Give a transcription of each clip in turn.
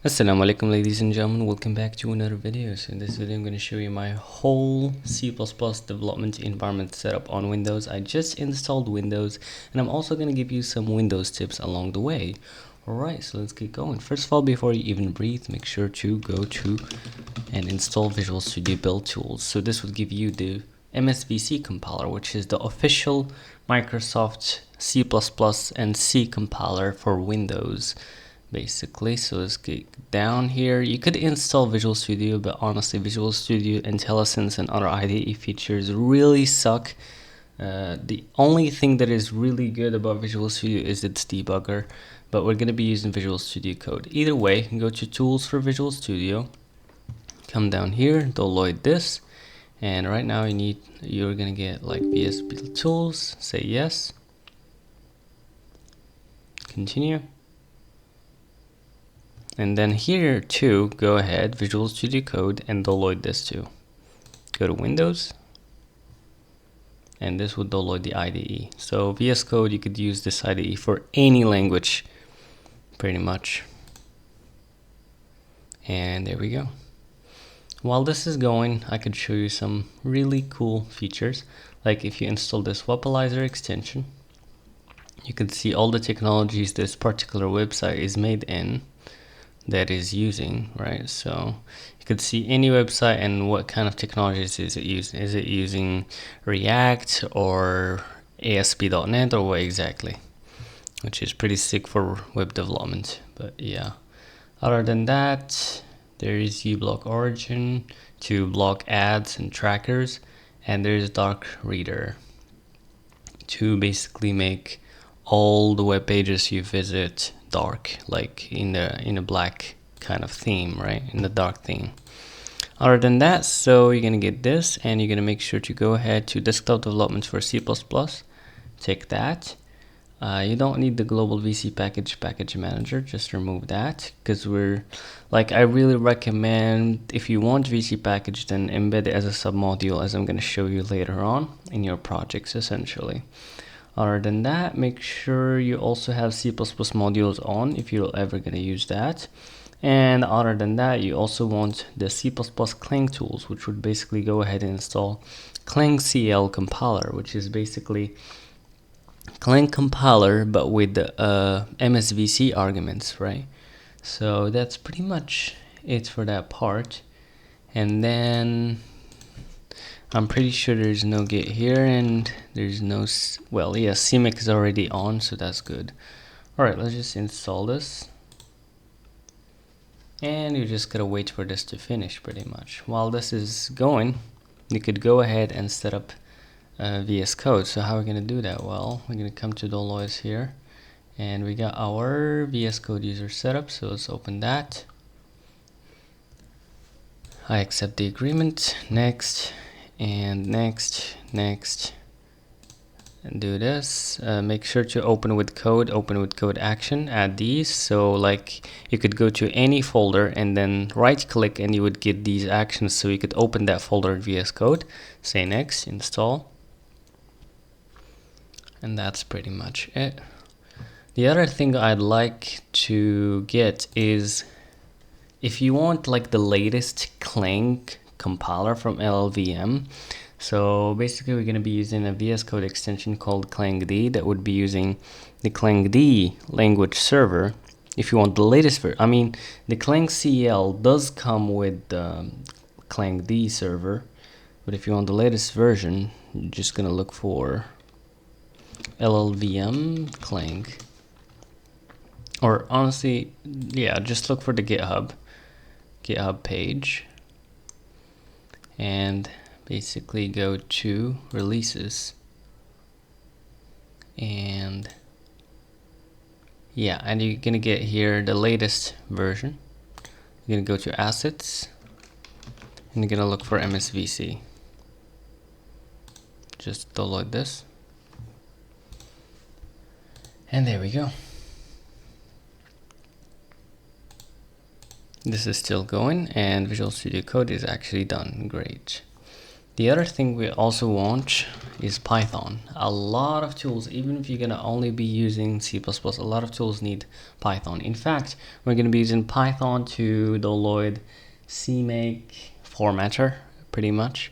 Assalamu alaikum, ladies and gentlemen, welcome back to another video. So in this video I'm going to show you my whole C++ development environment setup on Windows. I just installed Windows and I'm also going to give you some Windows tips along the way. Alright, so let's get going. First of all, before you even breathe, make sure to go to and install Visual Studio Build Tools. So this will give you the MSVC compiler, which is the official Microsoft C++ and C compiler for Windows. Basically, so let's get down here. You could install Visual Studio, but honestly Visual Studio, IntelliSense and other IDE features really suck. The only thing that is really good about Visual Studio is its debugger, but we're going to be using Visual Studio Code. Either way, go to Tools for Visual Studio, come down here, download this, and right now you're going to get like VS Build Tools, say yes, continue. And then here too, go ahead, Visual Studio Code, and download this too. Go to Windows, and this will download the IDE. So VS Code, you could use this IDE for any language, pretty much. And there we go. While this is going, I could show you some really cool features. Like if you install this Wapalizer extension, you can see all the technologies this particular website is made in. That is using, right? So you could see any website and what kind of technologies is it using. Is it using React or ASP.NET or what exactly? Which is pretty sick for web development. But yeah, other than that, there is uBlock Origin to block ads and trackers, and there's Dark Reader to basically make all the web pages you visit dark, like in a black kind of theme, right? In the dark theme. Other than that, so you're gonna get this, and you're gonna make sure to go ahead to desktop development for C++. Take that. You don't need the global vcpkg package manager, just remove that, because I really recommend, if you want vcpkg, then embed it as a submodule, as I'm going to show you later on in your projects essentially. Other than that, make sure you also have C++ modules on if you're ever going to use that. And other than that, you also want the C++ Clang tools, which would basically go ahead and install clang-cl compiler, which is basically Clang compiler but with the MSVC arguments, right? So that's pretty much it for that part. And then I'm pretty sure there's no git here, and there's no, well, yeah, cmake is already on, so that's good. Alright, let's just install this. And you just gotta wait for this to finish pretty much. While this is going, you could go ahead and set up VS Code. So how are we gonna do that? Well, we're gonna come to downloads here, and we got our VS Code user setup, so let's open that. I accept the agreement, next, and next, and do this. Make sure to open with code action, add these. So like you could go to any folder and then right click and you would get these actions, so you could open that folder in VS Code, say next, install, and that's pretty much it. The other thing I'd like to get is, if you want like the latest Clang compiler from llvm, so basically we're going to be using a VS Code extension called clangd that would be using the clangd language server. If you want the latest version, I mean the clang-cl does come with the clangd server, but if you want the latest version, you're just going to look for llvm clang, or honestly, yeah, just look for the GitHub page and basically go to releases, and yeah, and you're gonna get here the latest version. You're gonna go to assets and you're gonna look for MSVC. Just download this, and there we go. This is still going, and Visual Studio Code is actually done. Great. The other thing we also want is Python. A lot of tools, even if you're gonna only be using C++, a lot of tools need Python. In fact, we're gonna be using Python to download cmake-formatter, pretty much.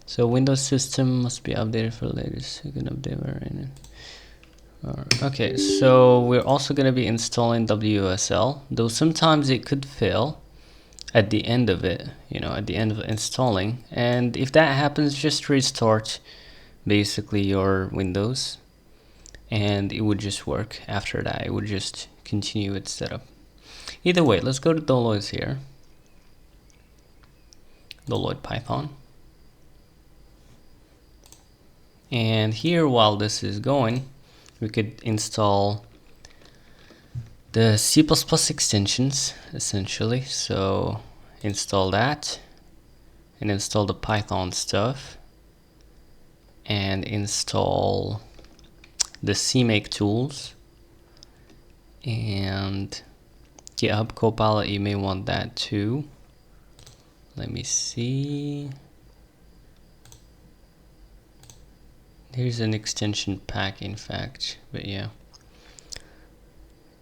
So Windows system must be updated for the latest. You can update variant. Okay, so we're also gonna be installing WSL, though sometimes it could fail at the end of it, at the end of installing. And if that happens, just restart basically your Windows and it would just work. After that, it would just continue its setup. Either way, let's go to downloads here, download Python, and here, while this is going, we could install the C++ extensions essentially. So install that and install the Python stuff and install the cmake tools and GitHub Copilot. You may want that too. Let me see. Here's an extension pack, in fact, but yeah.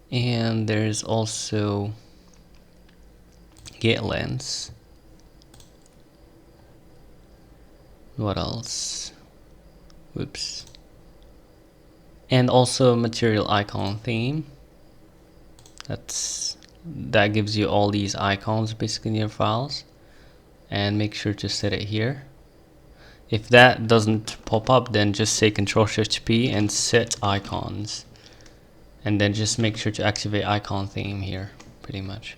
And there's also GitLens. What else? Whoops. And also material icon theme. That gives you all these icons basically in your files. And make sure to set it here. If that doesn't pop up, then just say Ctrl+Shift+P and set icons. And then just make sure to activate icon theme here, pretty much.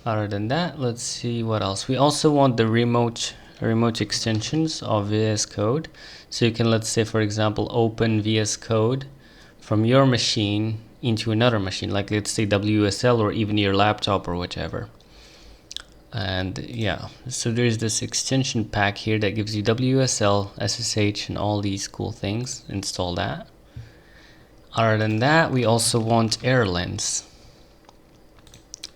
Other than that, let's see what else. We also want the remote extensions of vscode. So you can, let's say, for example, open vscode from your machine into another machine, like let's say WSL or even your laptop or whatever. And yeah, so there's this extension pack here that gives you WSL, SSH, and all these cool things. Install that. Other than that, we also want errorlens.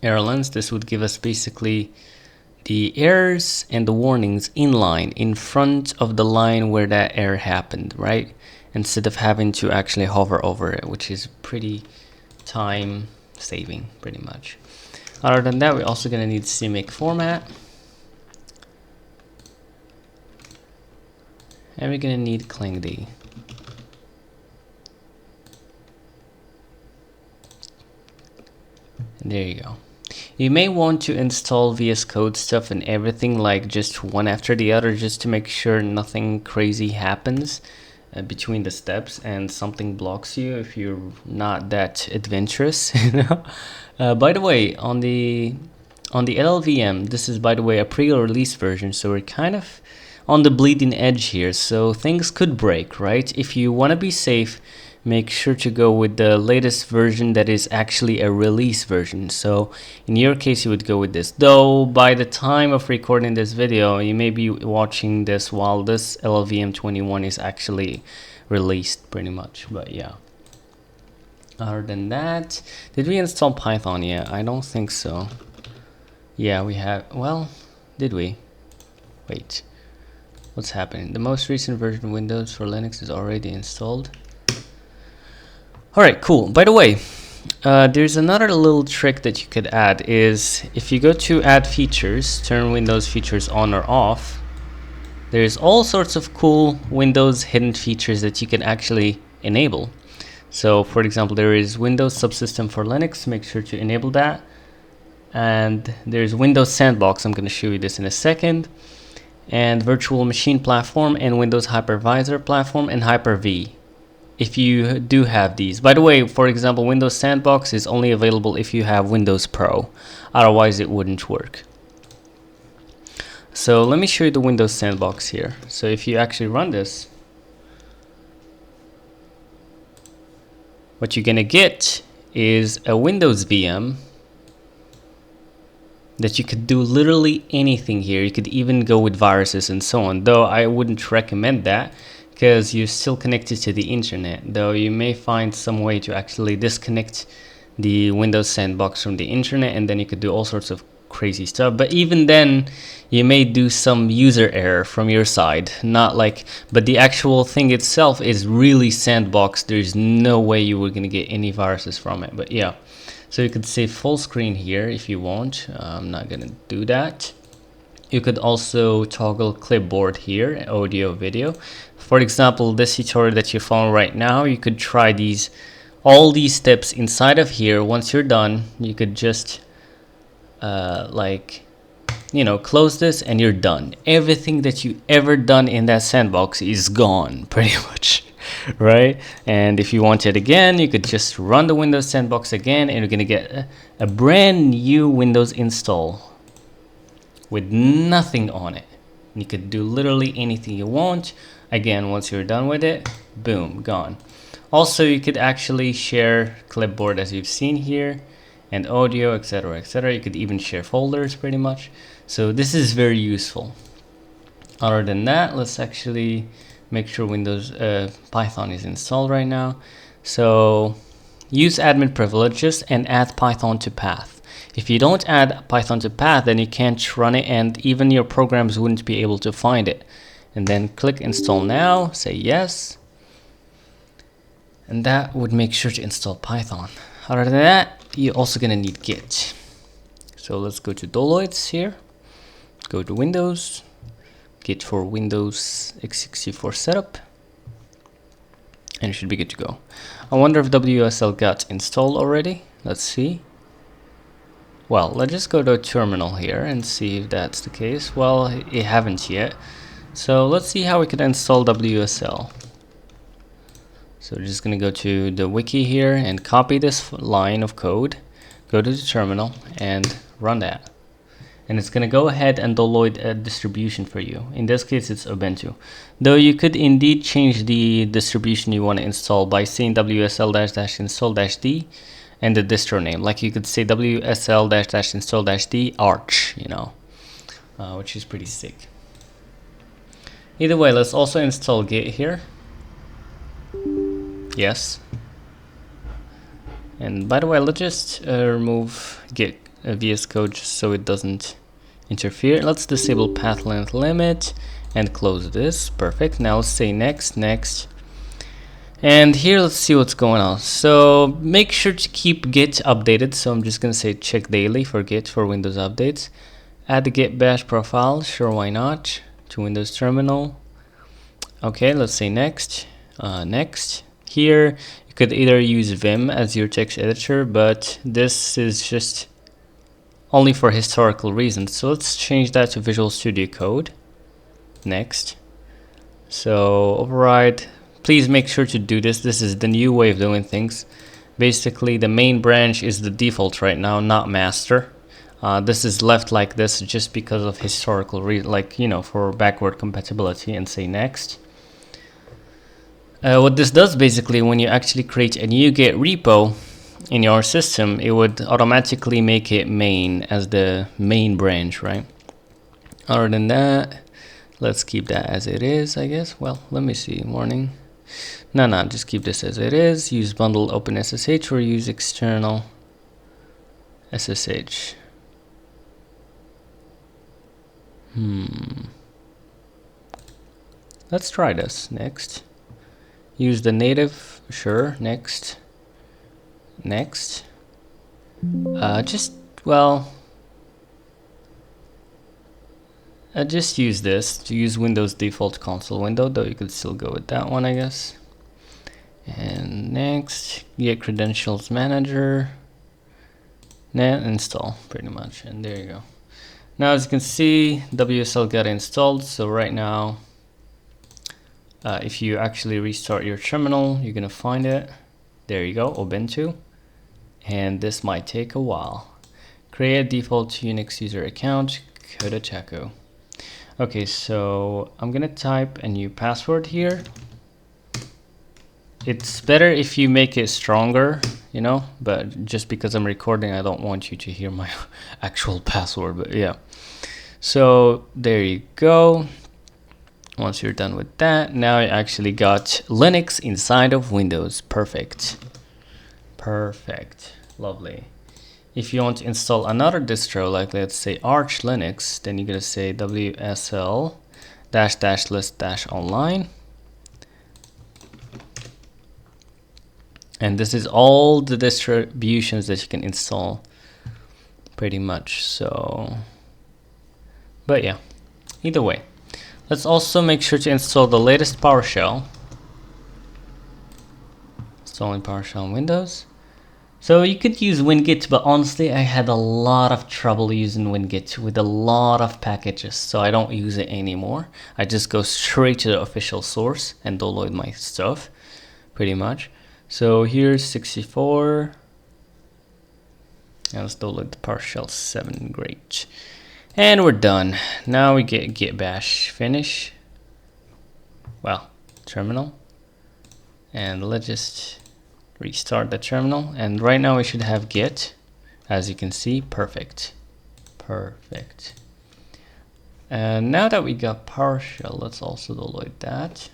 Errorlens, this would give us basically the errors and the warnings in front of the line where that error happened, right? Instead of having to actually hover over it, which is pretty time saving, pretty much. Other than that, we're also going to need cmake-format. And we're going to need clangd. And there you go. You may want to install VS Code stuff and everything, like just one after the other, just to make sure nothing crazy happens between the steps and something blocks you if you're not that adventurous. By the way, on the llvm, this is, by the way, a pre-release version, so we're kind of on the bleeding edge here, so things could break, right? If you want to be safe, make sure to go with the latest version that is actually a release version. So in your case, you would go with this, though by the time of recording this video, you may be watching this while this llvm 21 is actually released, pretty much. But yeah, other than that, did we install Python yet? I don't think so. Yeah, we have. Well, did we? Wait, what's happening? The most recent version of Windows for Linux is already installed. Alright, cool. By the way, there's another little trick that you could add, is if you go to add features, turn Windows features on or off, there's all sorts of cool Windows hidden features that you can actually enable. So for example, there is Windows subsystem for Linux, make sure to enable that. And there's Windows Sandbox, I'm going to show you this in a second. And virtual machine platform and Windows hypervisor platform and Hyper-V. If you do have these. By the way, for example, Windows Sandbox is only available if you have Windows Pro. Otherwise, it wouldn't work. So let me show you the Windows Sandbox here. So if you actually run this, what you're going to get is a Windows VM that you could do literally anything here. You could even go with viruses and so on, though I wouldn't recommend that, because you're still connected to the internet, though you may find some way to actually disconnect the Windows Sandbox from the internet, and then you could do all sorts of crazy stuff. But even then, you may do some user error from your side, not like, but the actual thing itself is really sandbox. There's no way you were gonna get any viruses from it. But yeah, so you could save full screen here if you want. I'm not gonna do that. You could also toggle clipboard here, audio, video. For example, this tutorial that you follow right now, you could try all these steps inside of here. Once you're done, you could just close this and you're done. Everything that you ever done in that sandbox is gone pretty much, right? And if you want it again, you could just run the Windows sandbox again and you're gonna get a brand new Windows install with nothing on it. You could do literally anything you want. Again, once you're done with it, boom, gone. Also, you could actually share clipboard as you've seen here, and audio, etc., etc. You could even share folders pretty much. So this is very useful. Other than that, let's actually make sure Windows Python is installed right now. So use admin privileges and add Python to path. If you don't add Python to path, then you can't run it, and even your programs wouldn't be able to find it. And then click install now, say yes, and that would make sure to install Python. Other than that, you're also gonna need Git. So let's go to Doloids here, go to Windows, Git for Windows x64 setup, and it should be good to go. I wonder if WSL got installed already. Let's see. Well, let's just go to a terminal here and see if that's the case. Well, it haven't yet. So let's see how we can install WSL. So we're just going to go to the wiki here and copy this line of code, go to the terminal and run that. And it's going to go ahead and download a distribution for you. In this case, it's Ubuntu. Though you could indeed change the distribution you want to install by saying wsl-install-d and the distro name. Like you could say wsl-install-d arch, which is pretty sick. Either way, let's also install Git here. Yes. And by the way, let's just remove Git vscode just so it doesn't interfere. Let's disable path length limit and close this. Perfect. Now let's say next, next. And here, let's see what's going on. So make sure to keep Git updated. So I'm just going to say check daily for Git for Windows updates. Add the Git bash profile. Sure, why not? To Windows terminal. Okay, let's say next. Next. Here, you could either use Vim as your text editor, but this is just only for historical reasons. So let's change that to Visual Studio Code. Next. So override. Please make sure to do this. This is the new way of doing things. Basically, the main branch is the default right now, not master. This is left like this just because of historical reasons, for backward compatibility, and say next. What this does basically, when you actually create a new Git repo in your system, it would automatically make it main as the main branch, right? Other than that, let's keep that as it is, I guess. Well, let me see. Warning. No, just keep this as it is. Use bundle OpenSSH or use external SSH. Let's try this. Next. Use the native. Sure. Next. Next. Just use this to use Windows default console window, though you could still go with that one, I guess. And next, get credentials manager, net install, pretty much, and there you go. Now, as you can see, WSL got installed. So right now, if you actually restart your terminal, you're gonna find it. There you go, Ubuntu, and this might take a while. Create a default Unix user account, Coda Taco. Okay, so I'm gonna type a new password here. It's better if you make it stronger, but just because I'm recording, I don't want you to hear my actual password, but yeah. So there you go. Once you're done with that, now you actually got Linux inside of Windows. Perfect. Perfect. Lovely. if you want to install another distro, like let's say Arch Linux, then you're gonna say wsl -- list - online. And this is all the distributions that you can install, pretty much. So, but yeah, either way, let's also make sure to install the latest PowerShell. Installing PowerShell on Windows. So you could use WinGit, but honestly, I had a lot of trouble using WinGit with a lot of packages, so I don't use it anymore. I just go straight to the official source and download my stuff, pretty much. So here's 64. And let's download the PowerShell 7. Great. And we're done. Now we get git bash finish. Well, terminal. And let's just restart the terminal. And right now we should have git. As you can see, perfect. Perfect. And now that we got PowerShell, let's also download that.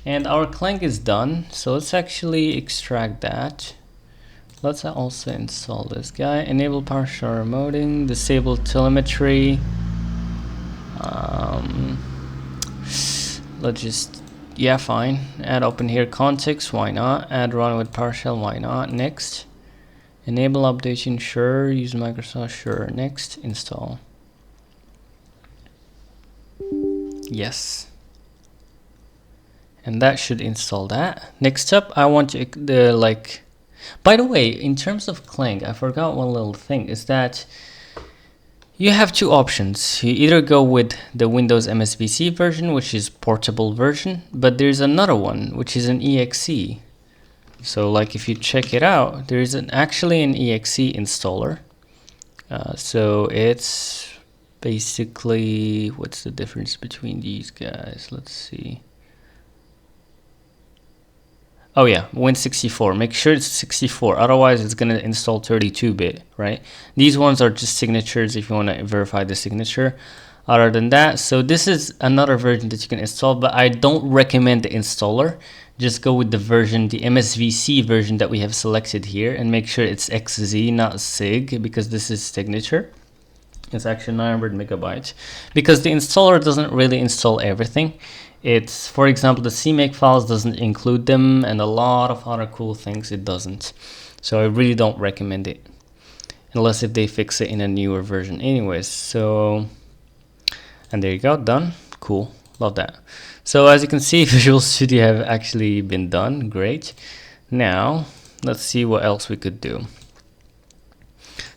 And our clang is done. So let's actually extract that. Let's also install this guy. Enable PowerShell remoting, disable telemetry. Let's just, yeah, fine. Add open here context, why not? Add run with PowerShell, why not? Next. Enable updating, sure. Use Microsoft, sure. Next. Install. Yes. And that should install that. Next up, I want to by the way, in terms of Clang, I forgot one little thing, is that you have two options. You either go with the Windows MSVC version, which is portable version, but there's another one, which is an exe. So like if you check it out, there's actually an exe installer. So it's basically, what's the difference between these guys? Let's see. Oh yeah, Win64. Make sure it's 64, otherwise it's gonna install 32-bit, right? These ones are just signatures if you want to verify the signature. Other than that, so this is another version that you can install, but I don't recommend the installer. Just go with the version, the MSVC version that we have selected here, and make sure it's XZ, not SIG, because this is signature. It's actually 900 megabytes, because the installer doesn't really install everything. It's, for example, the cmake files doesn't include them, and a lot of other cool things it doesn't. So I really don't recommend it, unless if they fix it in a newer version anyways. So, and there you go, done. Cool, love that. So as you can see, Visual Studio have actually been done. Great. Now let's see what else we could do.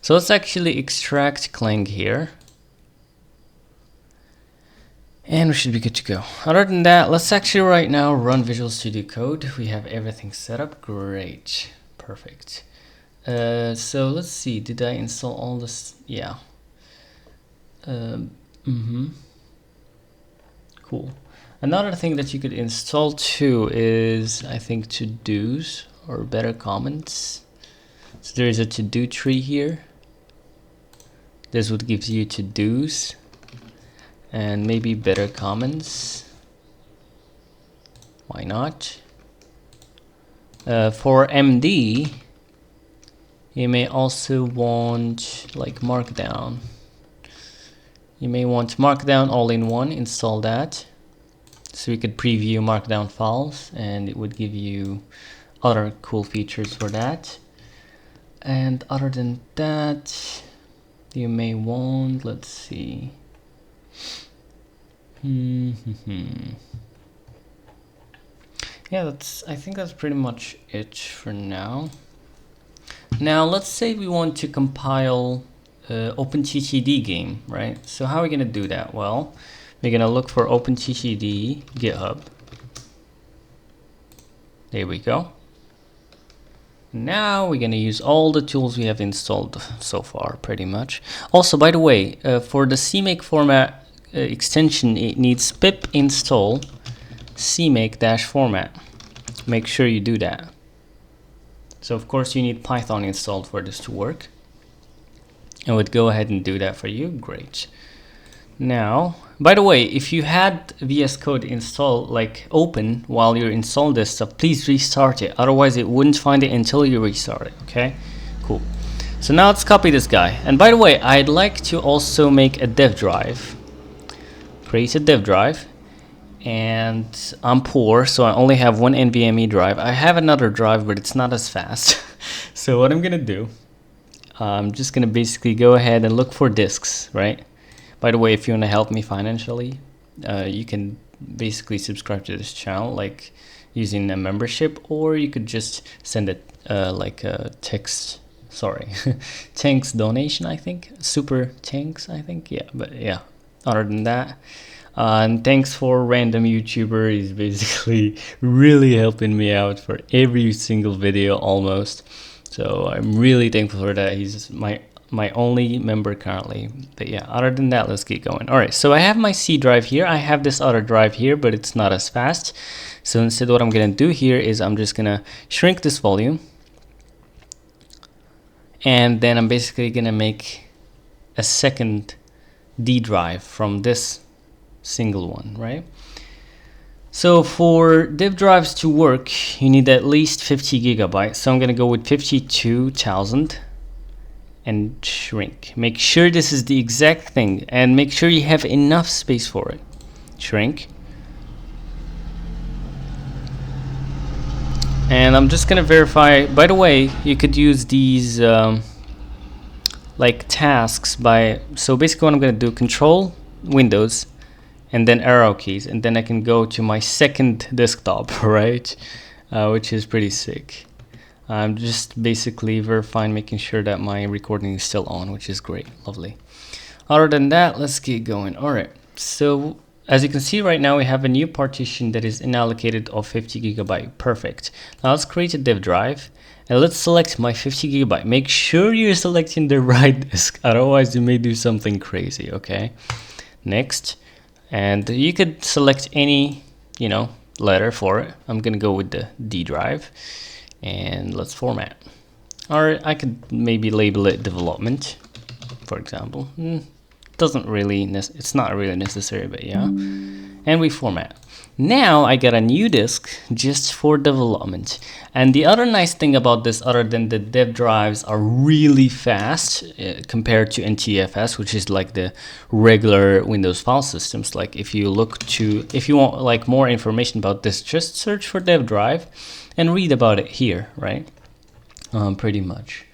So let's actually extract Clang here. And we should be good to go. Other than that, let's actually right now run Visual Studio Code. We have everything set up. Great. Perfect. So let's see. Did I install all this? Yeah. Cool. Another thing that you could install too is, I think, to-dos or better comments. So there is a to-do tree here. This would give you to-dos. And maybe better comments. Why not? For MD, you may also want like Markdown. You may want Markdown all-in-one. Install that, so you could preview Markdown files, and it would give you other cool features for that. And other than that, you may want, let's see. Yeah, I think that's pretty much it for now. Now let's say we want to compile OpenTTD game, right? So how are we gonna do that? Well, we're gonna look for OpenTTD GitHub. There we go. Now we're gonna use all the tools we have installed so far, pretty much. Also, by the way, for the cmake-format extension, it needs pip install cmake-format. Make sure you do that. So of course you need Python installed for this to work. I would go ahead and do that for you. Great. Now, by the way, if you had vscode installed like open while you're installing this stuff, please restart it. Otherwise it wouldn't find it until you restart it. Okay, cool. So now let's copy this guy. And by the way, I'd like to also make a dev drive. Create a dev drive. And I'm poor, so I only have one NVMe drive. I have another drive, but it's not as fast. So what I'm gonna do, I'm just gonna basically go ahead and look for disks, right? By the way, if you wanna help me financially, you can basically subscribe to this channel, like using a membership, or you could just send it like a text, sorry, thanks donation, I think, super thanks, I think, yeah, but yeah, other than that, and thanks for random YouTuber. He's basically really helping me out for every single video almost. So I'm really thankful for that. He's my only member currently. But yeah, other than that, let's get going. All right, so I have my C drive here. I have this other drive here, but it's not as fast. So instead what I'm gonna do here is I'm just gonna shrink this volume. And then I'm basically gonna make a second D drive from this single one, right? So for div drives to work, you need at least 50 gigabytes. So I'm gonna go with 52,000 and shrink. Make sure this is the exact thing and make sure you have enough space for it. Shrink. And I'm just gonna verify, by the way, you could use these like tasks by, so basically what I'm gonna do, Control Windows and then arrow keys, and then I can go to my second desktop, right? Which is pretty sick. I'm just basically verifying, making sure that my recording is still on, which is great, lovely. Other than that, let's get going. All right, so as you can see right now, we have a new partition that is unallocated of 50 gigabyte. Perfect. Now let's create a div drive and let's select my 50 gigabyte. Make sure you're selecting the right disk, otherwise you may do something crazy, okay? Next. And you could select any, you know, letter for it. I'm gonna go with the D drive, and let's format. Or I could maybe label it development, for example. Doesn't really, it's not really necessary, but yeah. And we format. Now I got a new disk just for development. And the other nice thing about this, other than the dev drives are really fast compared to NTFS, which is like the regular Windows file systems. Like if you want like more information about this, just search for dev drive and read about it here, right? Pretty much.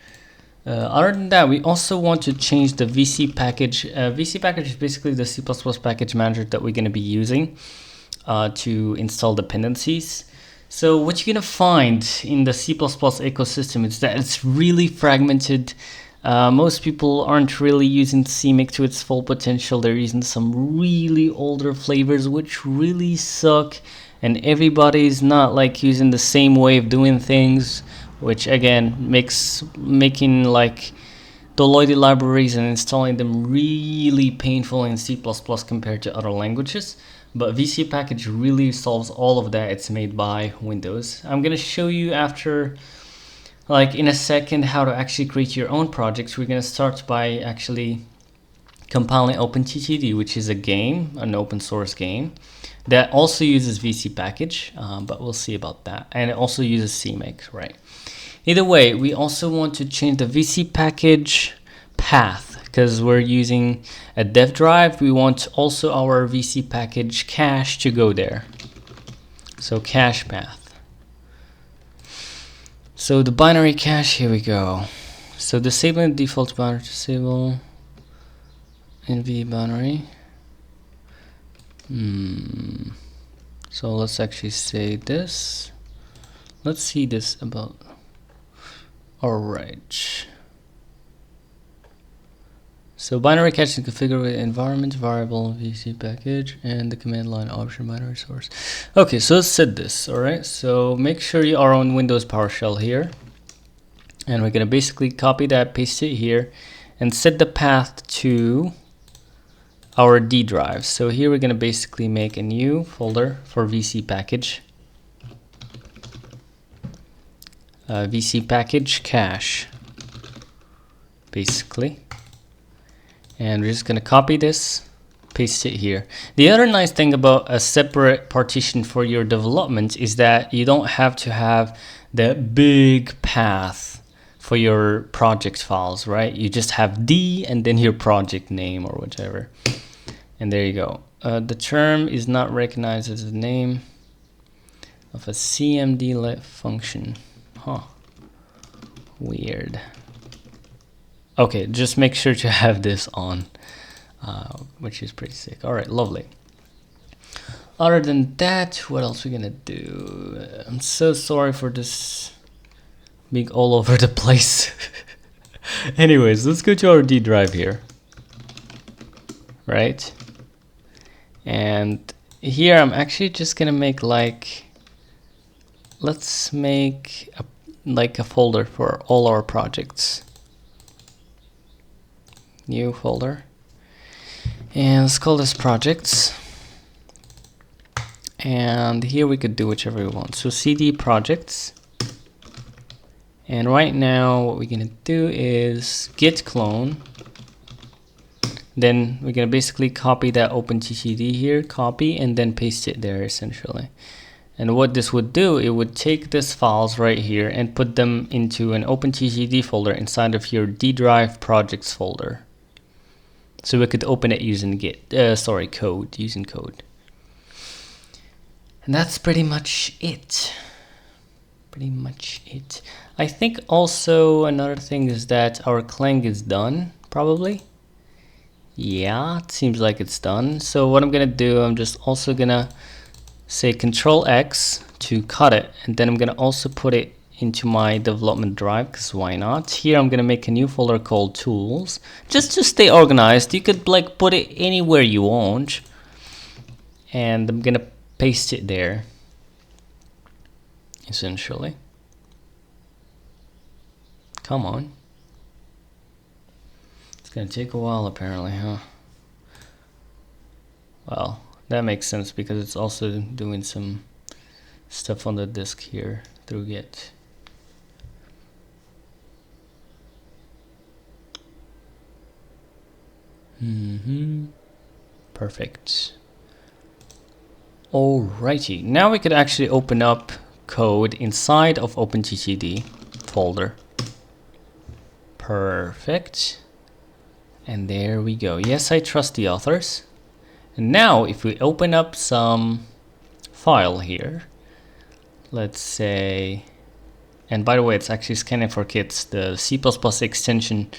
Other than that, we also want to change the VC package. VC package is basically the C++ package manager that we're going to be using to install dependencies. So what you're going to find in the C++ ecosystem is that it's really fragmented. Most people aren't really using CMake to its full potential. They're using some really older flavors which really suck, and everybody's not like using the same way of doing things, which again making like Deloitte libraries and installing them really painful in C++ compared to other languages. But VC package really solves all of that. It's made by Windows. I'm gonna show you after, like in a second, how to actually create your own projects. We're gonna start by actually compiling OpenTTD, which is a game, an open source game that also uses VC package, but we'll see about that. And it also uses CMake, right? Either way, we also want to change the VC package path because we're using a dev drive. We want also our VC package cache to go there. So cache path. So the binary cache, here we go. So disabling default binary, disable NV binary. So let's actually say this. Let's see this about. All right. So binary cache is configured with environment variable VC package and the command line option binary source. Okay, so let's set this. All right. So make sure you are on Windows PowerShell here, and we're gonna basically copy that, paste it here, and set the path to our D drive. So here we're gonna basically make a new folder for VC package. VC package cache, basically. And we're just gonna copy this, paste it here. The other nice thing about a separate partition for your development is that you don't have to have the big path for your project files, right? You just have D and then your project name or whatever. And there you go. The term is not recognized as the name of a cmd function. Huh. Weird. Okay, just make sure to have this on, which is pretty sick. All right, lovely. Other than that, what else are we gonna do? I'm so sorry for this being all over the place. Anyways, let's go to our D drive here. Right? And here I'm actually just gonna make like, let's make a folder for all our projects. New folder. And let's call this projects. And here we could do whichever we want. So cd projects. And right now what we're gonna do is git clone. Then we're gonna basically copy that OpenTTD here, copy, and then paste it there essentially. And what this would do, it would take these files right here and put them into an OpenTTD folder inside of your D drive projects folder. So we could open it using code, using code. And that's pretty much it. Pretty much it. I think also another thing is that our clang is done, probably. Yeah, it seems like it's done. So what I'm gonna do, I'm just also gonna say Control X to cut it, and then I'm gonna also put it into my development drive, because why not? Here I'm gonna make a new folder called Tools, just to stay organized. You could like put it anywhere you want, and I'm gonna paste it there essentially. Come on. It's gonna take a while apparently, huh? Well, that makes sense because it's also doing some stuff on the disk here through Git. Perfect. Alrighty, now we could actually open up code inside of OpenTTD folder. Perfect. And there we go. Yes, I trust the authors. And now if we open up some file here, let's say, and by the way, it's actually scanning for kits, the C++ extension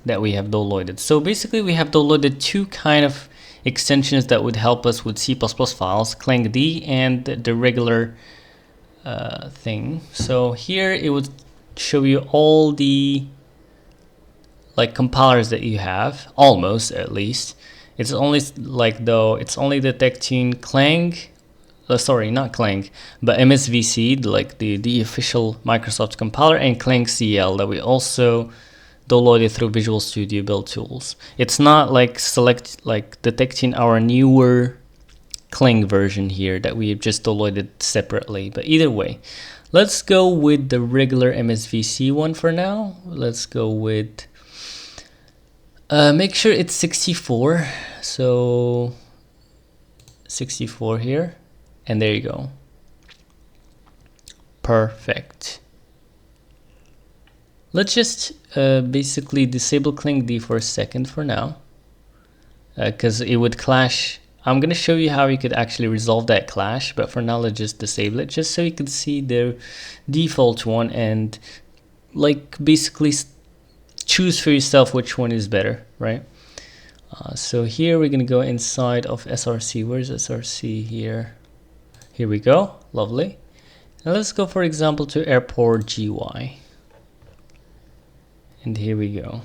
that we have downloaded. So basically we have downloaded two kind of extensions that would help us with C++ files, clangd and the regular thing. So here it would show you all the like compilers that you have, almost at least. It's only like though it's only detecting Clang, sorry, not Clang, but MSVC, like the official Microsoft compiler, and clang-cl that we also downloaded through Visual Studio Build Tools. It's not like detecting our newer Clang version here that we have just downloaded separately. But either way, let's go with the regular MSVC one for now. Let's go with make sure it's 64. So 64 here, and there you go. Perfect. Let's just basically disable clangd for a second for now, because it would clash. I'm going to show you how you could actually resolve that clash, but for now let's just disable it, just so you can see the default one and like basically choose for yourself which one is better, right? So here we're going to go inside of src. Where's src here? Here we go. Lovely. Now let's go, for example, to airport GY. And here we go.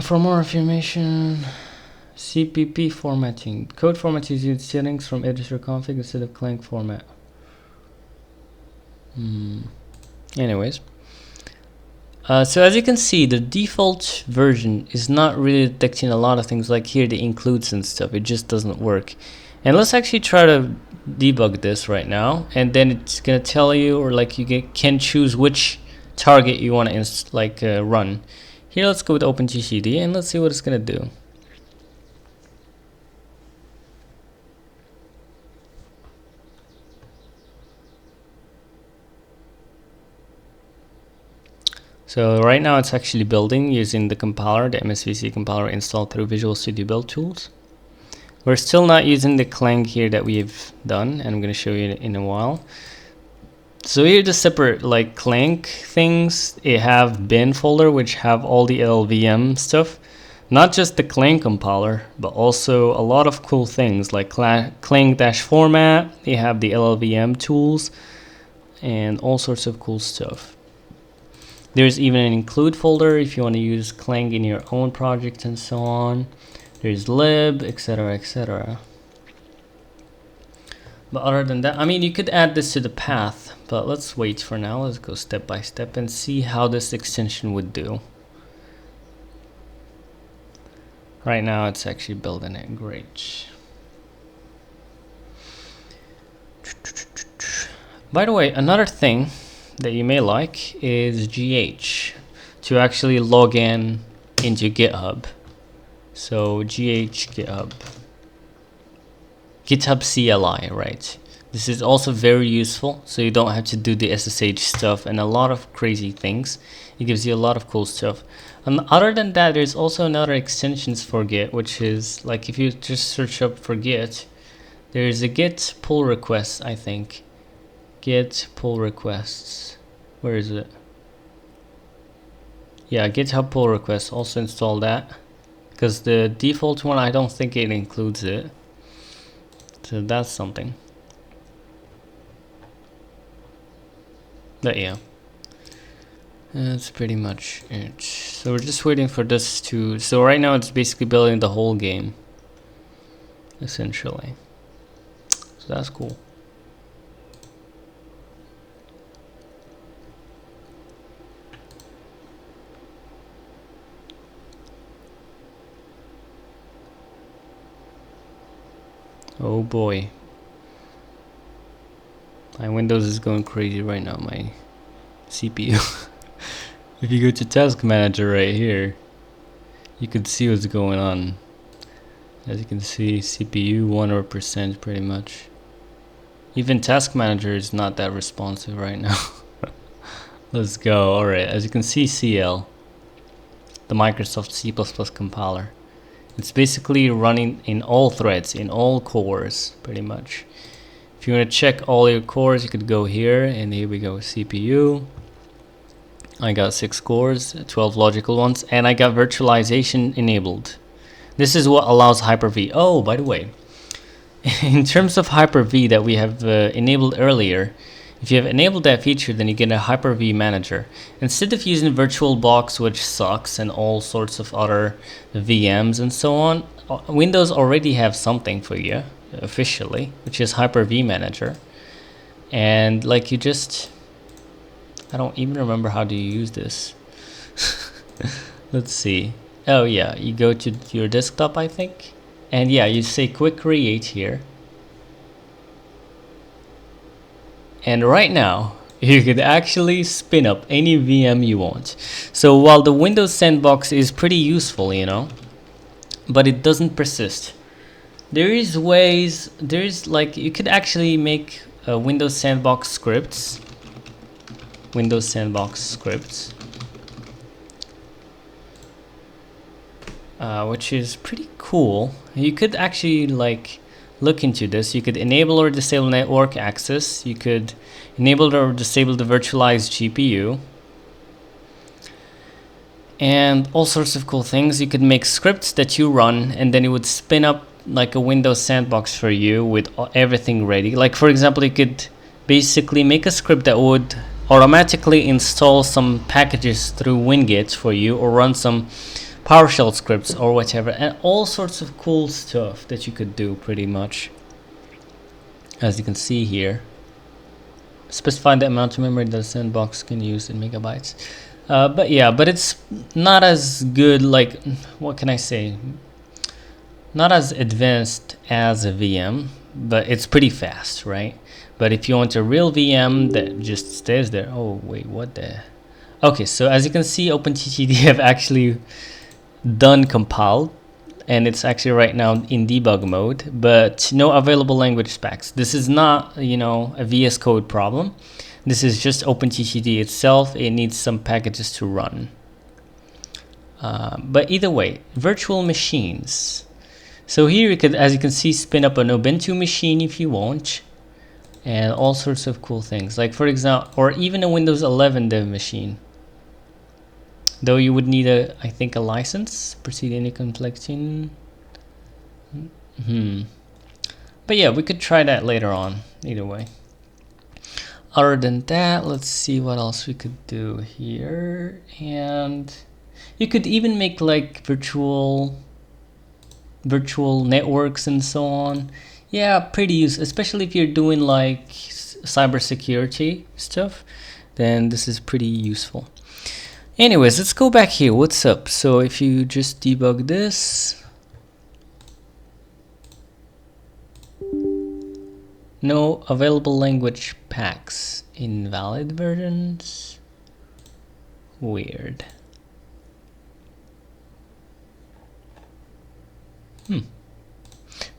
For more information, CPP formatting. Code format is used settings from editor config instead of clang format. Anyways. So as you can see, the default version is not really detecting a lot of things like here, the includes and stuff. It just doesn't work. And let's actually try to debug this right now, and then it's gonna tell you, or like you can choose which target you want to run. Here, let's go with OpenTTD and let's see what it's gonna do. So right now it's actually building using the compiler, the MSVC compiler installed through Visual Studio Build Tools. We're still not using the clang here that we've done, and I'm going to show you in a while. So here the separate like clang things, it have bin folder which have all the llvm stuff. Not just the clang compiler, but also a lot of cool things like clang-format. They have the llvm tools and all sorts of cool stuff. There's even an include folder if you want to use Clang in your own project and so on. There's lib, etc, etc. But other than that, I mean, you could add this to the path, but let's wait for now. Let's go step by step and see how this extension would do. Right now it's actually building it. Great. By the way, another thing that you may like is GH to actually log in into GitHub. So GH GitHub CLI, right? This is also very useful, so you don't have to do the SSH stuff and a lot of crazy things. It gives you a lot of cool stuff. And other than that, there's also another extensions for Git, which is like if you just search up for Git, there's a Git pull request, I think. Git pull requests. Where is it? Yeah, GitHub pull request. Also install that, because the default one, I don't think it includes it. So that's something. But yeah, that's pretty much it. So we're just waiting for this to, so right now it's basically building the whole game essentially. So that's cool. Oh boy, my Windows is going crazy right now, my CPU. If you go to Task Manager right here, you can see what's going on. As you can see, CPU 1% pretty much. Even Task Manager is not that responsive right now. Let's go. Alright, as you can see, CL, the Microsoft C++ compiler. It's basically running in all threads, in all cores, pretty much. If you want to check all your cores, you could go here, and here we go, CPU. I got 6 cores, 12 logical ones, and I got virtualization enabled. This is what allows Hyper-V. Oh, by the way, in terms of Hyper-V that we have enabled earlier, if you have enabled that feature, then you get a Hyper-V manager. Instead of using VirtualBox, which sucks, and all sorts of other VMs and so on, Windows already have something for you officially, which is Hyper-V manager. And like you just, I don't even remember how do you use this. Let's see. Oh yeah, you go to your desktop, I think, and yeah, you say quick create here. And right now, you could actually spin up any VM you want. So while the Windows Sandbox is pretty useful, you know, but it doesn't persist. There is ways, there's like, you could actually make Windows Sandbox scripts. Windows Sandbox scripts. Which is pretty cool. You could actually like look into this. You could enable or disable network access. You could enable or disable the virtualized GPU. And all sorts of cool things. You could make scripts that you run, and then it would spin up like a Windows Sandbox for you with everything ready. Like for example, you could basically make a script that would automatically install some packages through Winget for you, or run some PowerShell scripts or whatever, and all sorts of cool stuff that you could do pretty much. As you can see here, specify the amount of memory that the Sandbox can use in megabytes. But yeah, but it's not as good, like, what can I say? Not as advanced as a VM, but it's pretty fast, right? But if you want a real VM that just stays there, oh wait, what the? Okay, so as you can see, OpenTTD have actually done compiled, and it's actually right now in debug mode, but no available language specs. This is not, you know, a VS Code problem. This is just OpenTTD itself. It needs some packages to run. But either way, virtual machines. So here you could, as you can see, spin up an Ubuntu machine if you want, and all sorts of cool things. Like for example, or even a Windows 11 dev machine. Though you would need I think a license. Proceed any complexing. But yeah, we could try that later on. Either way. Other than that, let's see what else we could do here. And you could even make like virtual networks and so on. Yeah, pretty useful, especially if you're doing like cybersecurity stuff, then this is pretty useful. Anyways, let's go back here. What's up? So if you just debug this, no available language packs, invalid versions, weird.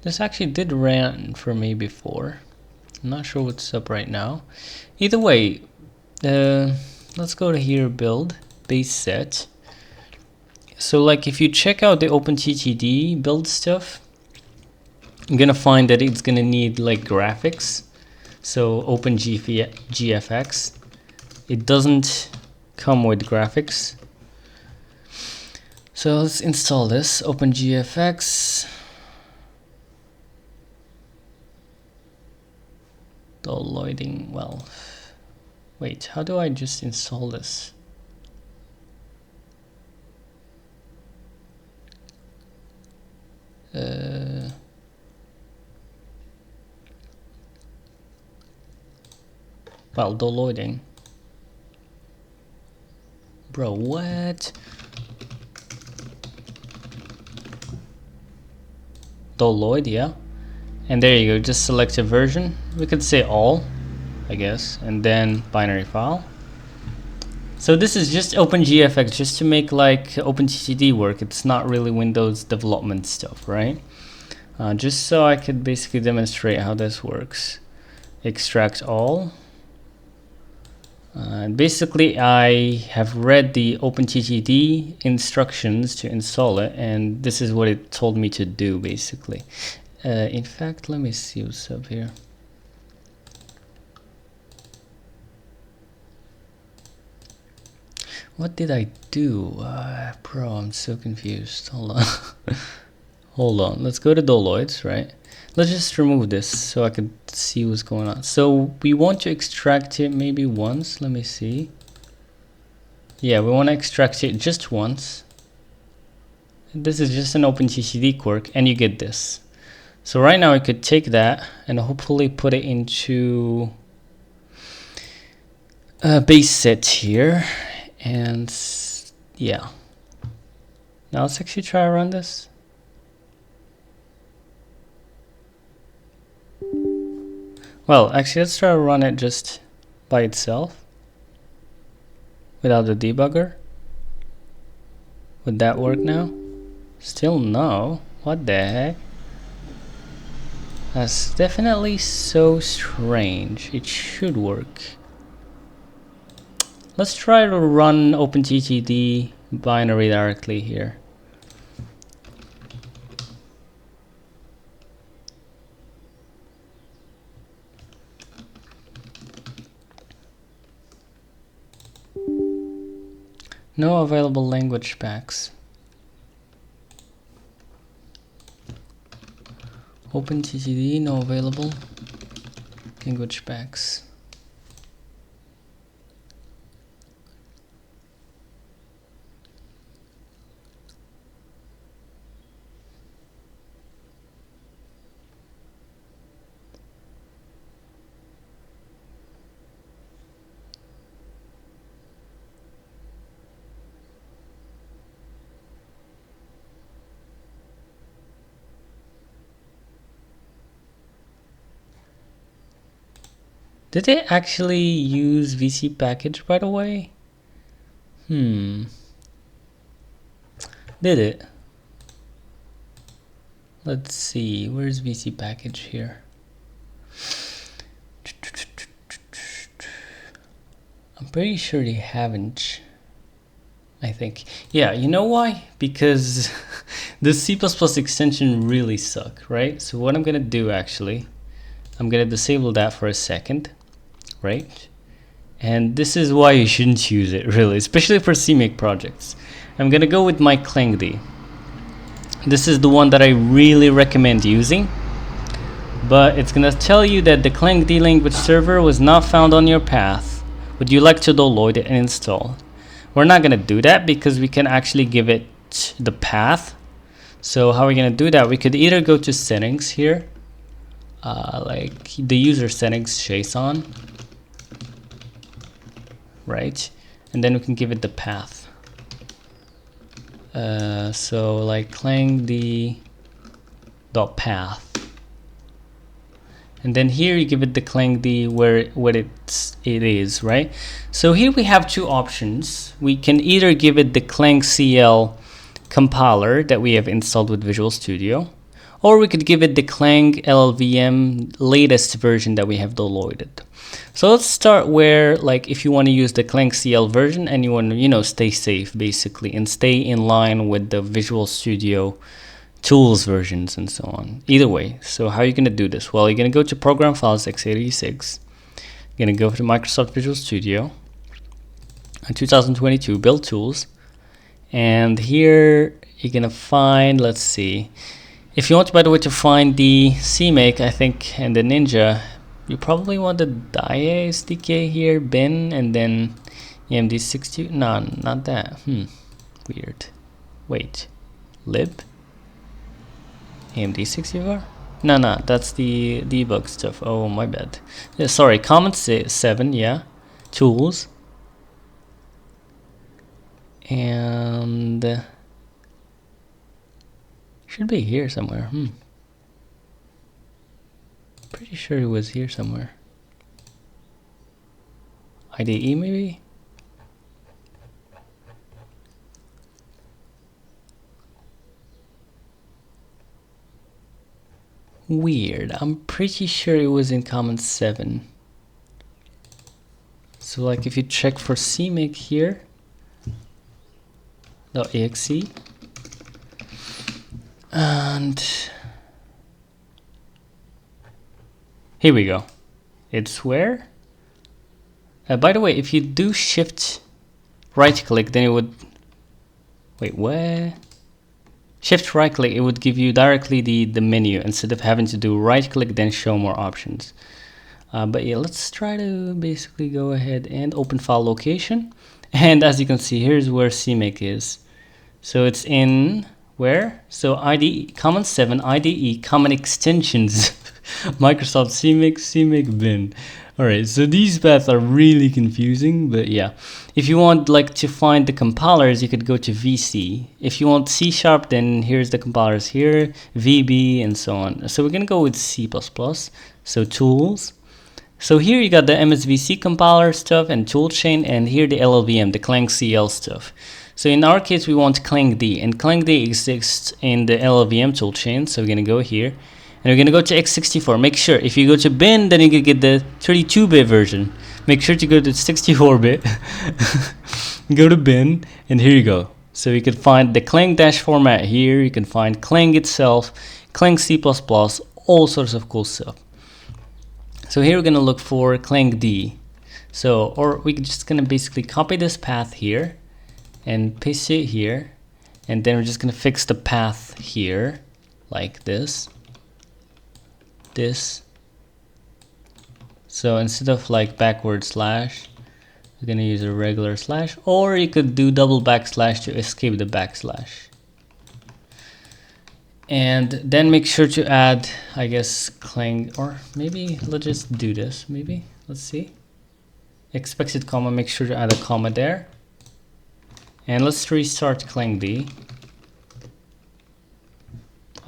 This actually did run for me before. I'm not sure what's up right now. Either way, let's go to here, build, base set. So like if you check out the OpenTTD build stuff, you're gonna find that it's gonna need like graphics. So OpenGFX, it doesn't come with graphics. So let's install this, OpenGFX. Downloading, well, wait, how do I just install this? Well, downloading. Bro, what? Download, yeah. And there you go, just select a version. We could say all, I guess, and then binary file. So this is just OpenGFX, just to make like OpenTTD work. It's not really Windows development stuff, right? Just so I could basically demonstrate how this works. Extract all. Basically, I have read the OpenTTD instructions to install it, and this is what it told me to do, basically. In fact, let me see what's up here. What did I do? Bro, I'm so confused. Hold on. Hold on. Let's go to Doloids, right? Let's just remove this so I could see what's going on. So we want to extract it maybe once. Let me see. Yeah, we want to extract it just once. This is just an OpenTTD quirk, and you get this. So right now I could take that and hopefully put it into a base set here, and yeah. Now let's actually try to run this. Well, actually let's try to run it just by itself without the debugger. Would that work now? Still no. What the heck? That's definitely so strange. It should work. Let's try to run OpenTTD binary directly here. No available language packs. OpenTTD, no available language packs. Did it actually use vcpkg, by the way? Did it? Let's see, where's vcpkg here? I'm pretty sure they haven't. I think. Yeah, you know why? Because the C++ extension really suck, right? So what I'm gonna do actually, I'm gonna disable that for a second, right? And this is why you shouldn't use it, really, especially for CMake projects. I'm gonna go with my clangd. This is the one that I really recommend using, but it's gonna tell you that the clangd language server was not found on your path. Would you like to download it and install? We're not gonna do that because we can actually give it the path. So how are we gonna do that? We could either go to settings here, like the user settings JSON, right? And then we can give it the path. So like clangd.path. And then here you give it the clangd where it is, right? So here we have two options. We can either give it the clang-cl compiler that we have installed with Visual Studio, or we could give it the clang-llvm latest version that we have downloaded. So let's start where, like, if you want to use the clang-cl version and you want to, you know, stay safe basically and stay in line with the Visual Studio tools versions and so on. Either way, so how are you going to do this? Well, you're going to go to program files x86. You're going to go to Microsoft Visual Studio 2022 build tools, and here you're going to find, let's see, if you want, by the way, to find the cmake, I think, and the Ninja, you probably want the dia SDK here, bin, and then emd62. No, not that. Weird. Wait, lib AMD64? No, that's the debug stuff. Oh, my bad. Yeah, sorry, comment 7, yeah. Tools. And should be here somewhere. Pretty sure it was here somewhere. IDE maybe? Weird. I'm pretty sure it was in comment 7. So like if you check for cmake here, .exe, and here we go. It's where? By the way, if you do shift right click, then it would, wait, where? Shift right click, it would give you directly the menu instead of having to do right click then show more options. But yeah, let's try to basically go ahead and open file location, and as you can see, here's where cmake is. So it's in where? So IDE common 7 IDE common extensions Microsoft cmake bin. Alright, so these paths are really confusing, but yeah. If you want like to find the compilers, you could go to VC. If you want C#, then here's the compilers here, VB, and so on. So we're gonna go with C++. So tools. So here you got the MSVC compiler stuff and toolchain, and here the LLVM, the clang-cl stuff. So in our case, we want clangd, and clangd exists in the LLVM toolchain. So we're gonna go here. And we're going to go to x64. Make sure, if you go to bin, then you can get the 32-bit version. Make sure to go to 64-bit. Go to bin, and here you go. So you can find the clang-format here. You can find clang itself, clang C++, all sorts of cool stuff. So here we're going to look for clangd. So, or we're just going to basically copy this path here and paste it here. And then we're just going to fix the path here, like this. So instead of like backward slash, we're gonna use a regular slash, or you could do double backslash to escape the backslash. And then make sure to add, I guess, clang, or maybe let's just do this. Maybe let's see, expected comma. Make sure to add a comma there, and let's restart clangd.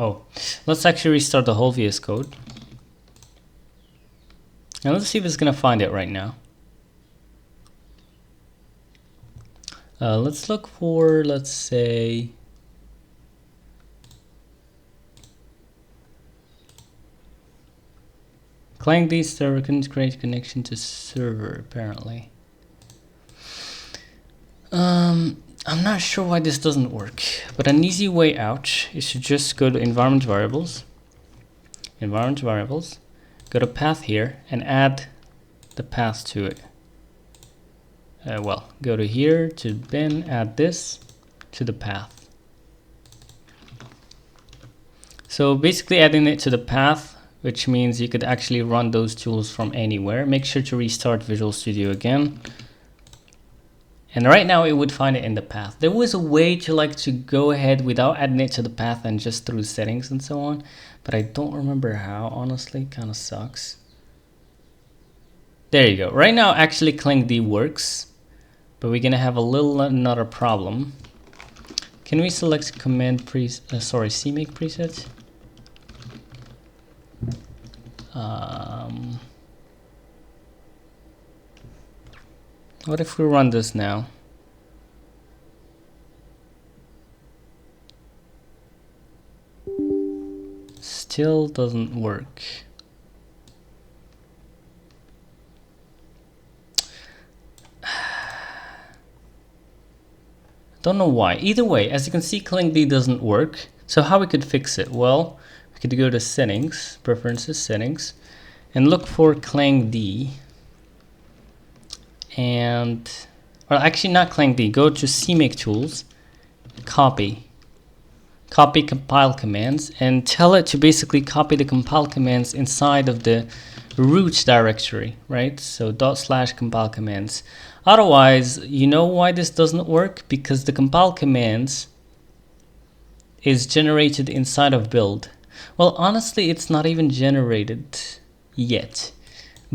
Oh, let's actually restart the whole vscode. Now let's see if it's gonna find it right now. Let's look for, let's say, clangd server couldn't create connection to server apparently. I'm not sure why this doesn't work, but an easy way out is to just go to environment variables, go to path here and add the path to it. Well, go to here to bin, add this to the path. So basically adding it to the path, which means you could actually run those tools from anywhere. Make sure to restart Visual Studio again. And right now it would find it in the path. There was a way to go ahead without adding it to the path and just through settings and so on, but I don't remember how, honestly. Kind of sucks. There you go. Right now actually clangd works, but we're gonna have another problem. Can we select command cmake preset? What if we run this now? Still doesn't work. Don't know why. Either way, as you can see, clangd doesn't work. So how we could fix it? Well, we could go to settings, preferences, settings, and look for clangd. And, or actually not clangd, go to cmake tools, copy compile commands, and tell it to basically copy the compile commands inside of the root directory, right? So /compile commands. Otherwise, you know why this doesn't work? Because the compile commands is generated inside of build. Well, honestly, it's not even generated yet.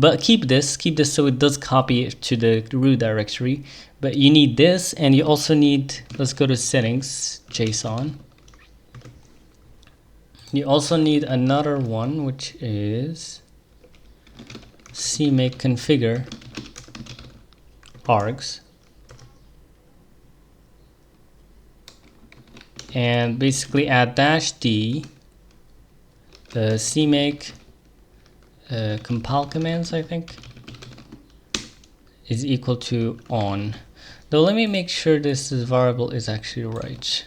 But keep this so it does copy it to the root directory. But you need this, and you also need, let's go to settings, JSON. You also need another one, which is cmake configure args. And basically add -d, the cmake compile commands, I think, is equal to on. Though let me make sure this variable is actually right.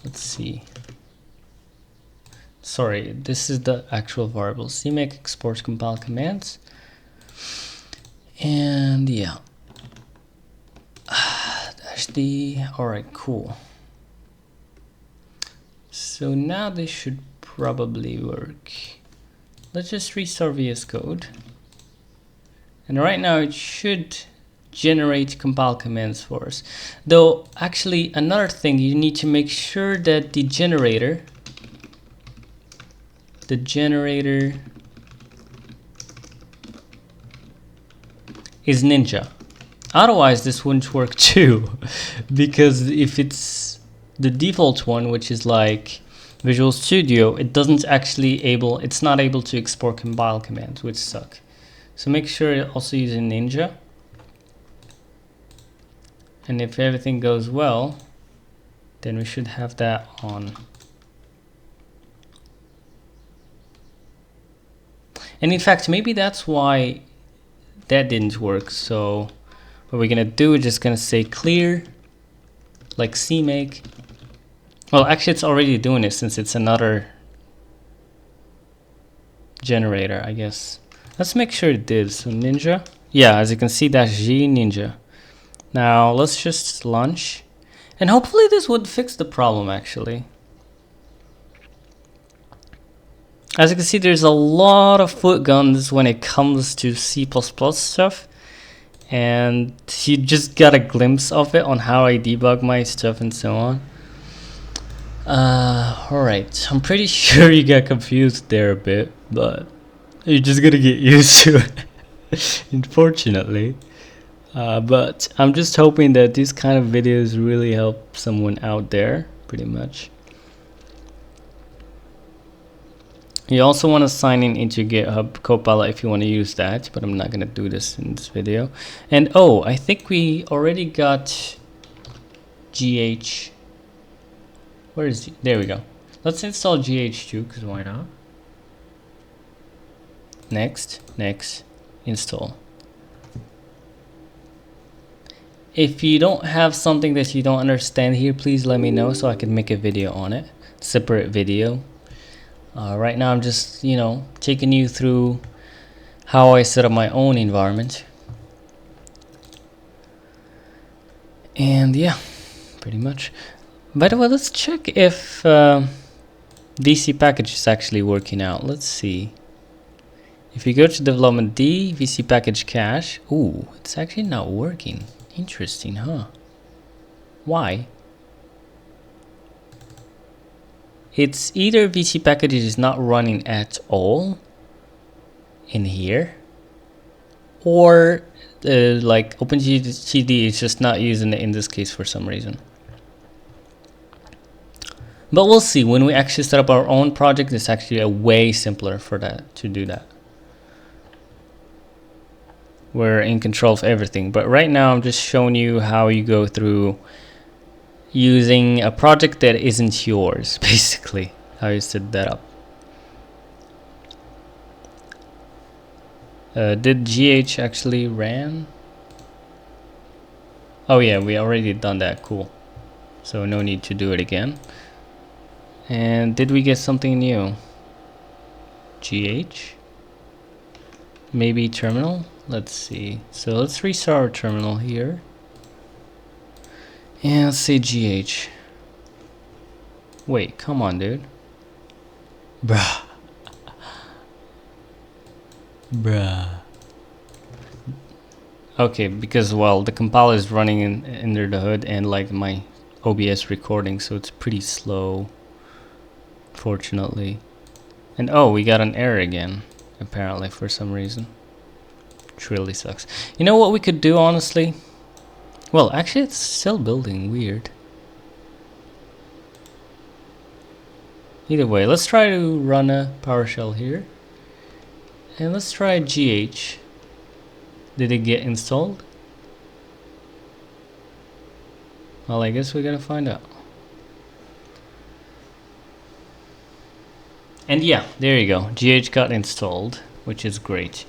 Let's see. Sorry, this is the actual variable. cmake export compile commands. And yeah. -d. Alright, cool. So now this should probably work. Let's just restart vscode. And right now it should generate compile commands for us. Though actually another thing, you need to make sure that the generator is Ninja. Otherwise this wouldn't work too, because if it's the default one, which is like Visual Studio, it's not able to export compile commands, which suck. So make sure you're also using Ninja. And if everything goes well, then we should have that on. And in fact, maybe that's why that didn't work. So what we're gonna do is just gonna say clear, like cmake. Well, actually it's already doing it since it's another generator, I guess. Let's make sure it did. So Ninja. Yeah, as you can see, that's G Ninja. Now let's just launch, and hopefully this would fix the problem actually. As you can see, there's a lot of foot guns when it comes to C++ stuff, and you just got a glimpse of it on how I debug my stuff and so on. Alright, I'm pretty sure you got confused there a bit, but you're just gonna get used to it, unfortunately. But I'm just hoping that these kind of videos really help someone out there, pretty much. You also want to sign in into GitHub Copilot if you want to use that, but I'm not going to do this in this video. And oh, I think we already got GH. Where is it? There we go. Let's install GH2, because why not? Next, install. If you don't have something that you don't understand here, please let me know so I can make a video on it, separate video. Right now I'm just, you know, taking you through how I set up my own environment. And yeah, pretty much. By the way, let's check if vcpkg is actually working out. Let's see. If you go to development D, vcpkg cache, ooh, it's actually not working. Interesting, huh? Why? It's either vcpkg is not running at all in here, or like OpenTTD is just not using it in this case for some reason. But we'll see. When we actually set up our own project, it's actually a way simpler for that to do that. We're in control of everything. But right now I'm just showing you how you go through using a project that isn't yours, basically, how you set that up. Did GH actually ran? Oh yeah, we already done that. Cool. So no need to do it again. And did we get something new? GH? Maybe terminal? Let's see. So let's restart our terminal here. And let's say GH. Wait, come on, dude. Bruh. Bruh. Okay, because, well, the compiler is running under the hood and like my OBS recording, so it's pretty slow, fortunately. And oh, we got an error again, apparently, for some reason. Which really sucks. You know what we could do, honestly? Well, actually, it's still building. Weird. Either way, let's try to run a PowerShell here. And let's try GH. Did it get installed? Well, I guess we're gonna find out. And yeah, there you go. GH got installed, which is great.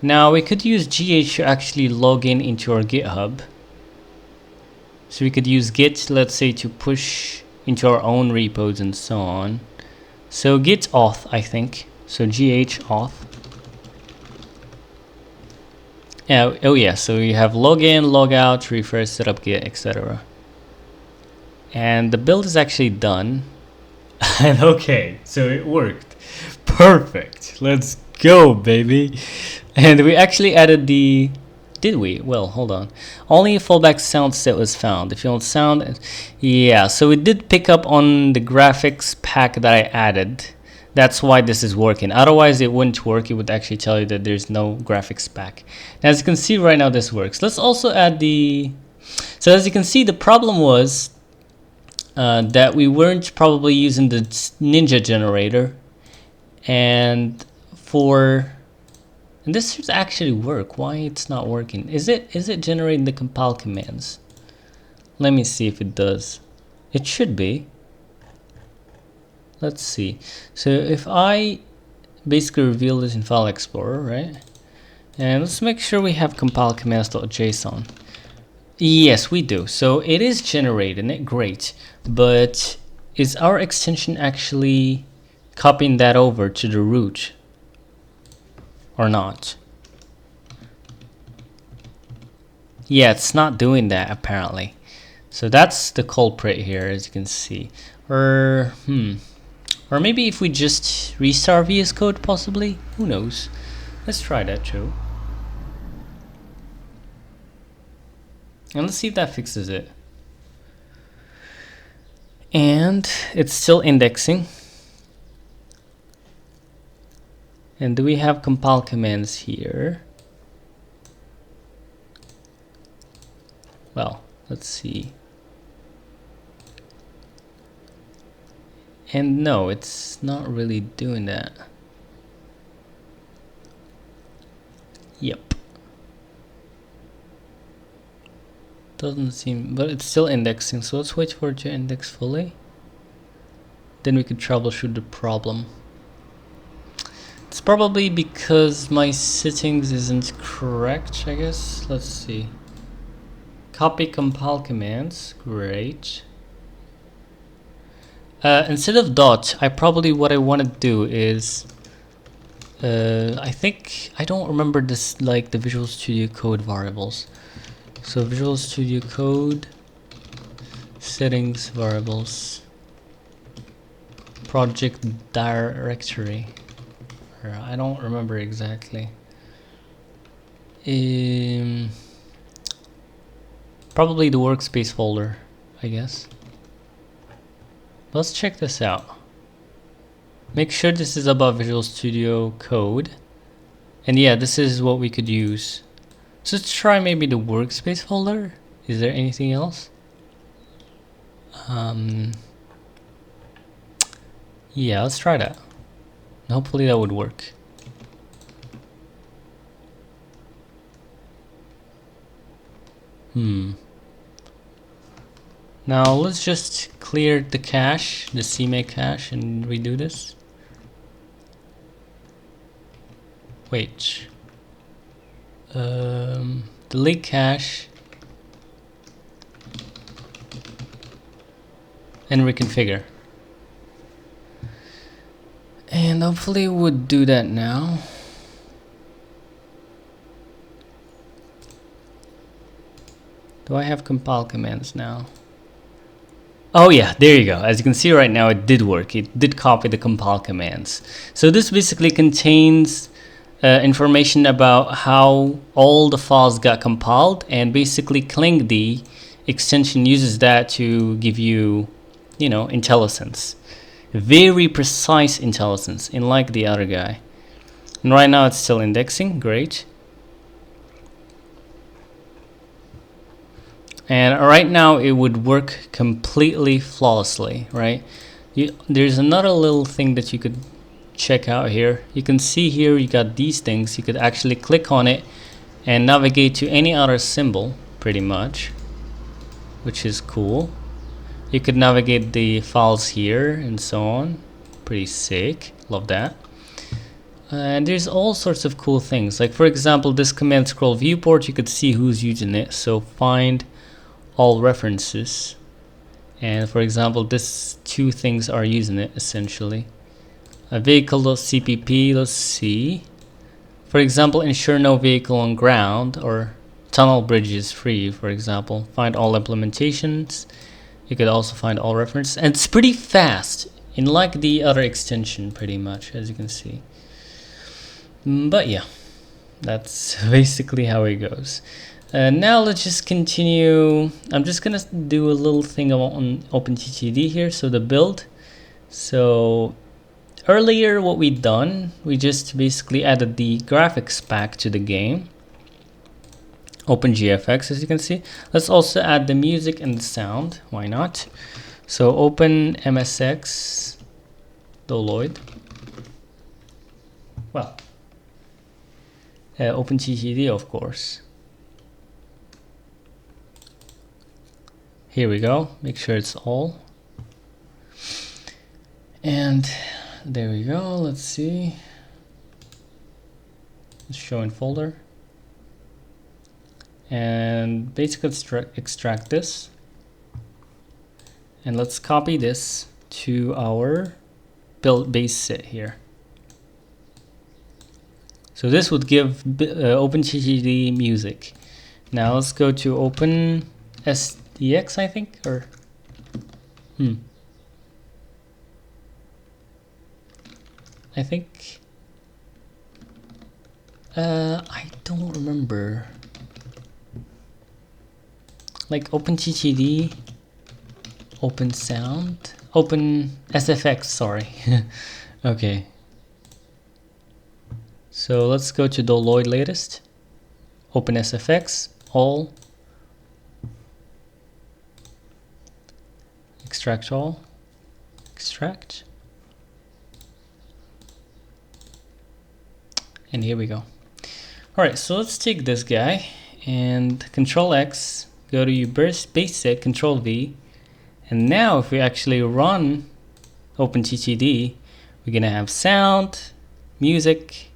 Now we could use GH to actually log in into our GitHub. So we could use git, let's say, to push into our own repos and so on. So git auth, I think. So GH auth. Yeah, oh yeah, so you have login, logout, refresh, setup git, etc. And the build is actually done. And okay, so it worked. Perfect. Let's go, baby. And we actually added the... Did we? Well, hold on. Only a fallback sound set was found. If you want sound... Yeah, so it did pick up on the graphics pack that I added. That's why this is working. Otherwise, it wouldn't work. It would actually tell you that there's no graphics pack. Now, as you can see right now, this works. Let's also add the... So as you can see, the problem was that we weren't probably using the Ninja generator. And for... And this should actually work. Why it's not working? Is it generating the compile commands? Let me see if it does. It should be. Let's see. So if I basically reveal this in File Explorer, right? And let's make sure we have compile commands.json. Yes, we do. So it is generating it. Great. But is our extension actually copying that over to the root? Or not? Yeah, it's not doing that apparently. So that's the culprit here, as you can see. Or maybe if we just restart vscode, possibly. Who knows? Let's try that too. And let's see if that fixes it. And it's still indexing. And do we have compile commands here? Well, let's see. And no, it's not really doing that. Yep. Doesn't seem, but it's still indexing, so let's wait for it to index fully. Then we could troubleshoot the problem. It's probably because my settings isn't correct, I guess. Let's see. copy compile commands. Great. Instead of dot, what I want to do is I think I don't remember this, like the Visual Studio Code variables. So Visual Studio Code settings variables project directory. I don't remember exactly. Probably the workspace folder, I guess. Let's check this out. Make sure this is above Visual Studio Code. And yeah, this is what we could use. So let's try maybe the workspace folder. Is there anything else? Yeah, let's try that. Hopefully that would work. Now let's just clear the cache, the cmake cache, and redo this. Wait. Delete cache and reconfigure. And hopefully it would do that now. Do I have compile commands now? Oh yeah, there you go. As you can see right now, it did work. It did copy the compile commands. So this basically contains information about how all the files got compiled, and basically clangd extension uses that to give you, IntelliSense. Very precise IntelliSense, unlike the other guy. And right now it's still indexing. Great. And right now it would work completely flawlessly, right? There's another little thing that you could check out here. You can see here you got these things. You could actually click on it and navigate to any other symbol pretty much, which is cool. You could navigate the files here and so on. Pretty sick. Love that. And there's all sorts of cool things. Like for example, this command scroll viewport, you could see who's using it. So find all references. And for example, this two things are using it essentially. A vehicle.cpp, let's see. For example, ensure no vehicle on ground or tunnel bridge is free, for example. Find all implementations. You could also find all references. And it's pretty fast, unlike the other extension pretty much, as you can see. But yeah, that's basically how it goes. Now let's just continue. I'm just gonna do a little thing on OpenTTD here. So the build. So earlier what we done, we just basically added the graphics pack to the game. OpenGFX, as you can see. Let's also add the music and the sound. Why not? So open MSX Doloid. Well, OpenTTD, of course. Here we go. Make sure it's all. And there we go. Let's see. Let's show in folder. And basically extract this. And let's copy this to our build base set here. So this would give OpenTTD music. Now let's go to OpenSDX, I think, or I think I don't remember. Like OpenTTD, Open Sound, Open SFX, sorry. Okay. So let's go to Doloid latest, Open SFX, all, extract all, extract. And here we go. All right, so let's take this guy and Control X, go to your base set, Control V, and now if we actually run OpenTTD, we're gonna have sound, music,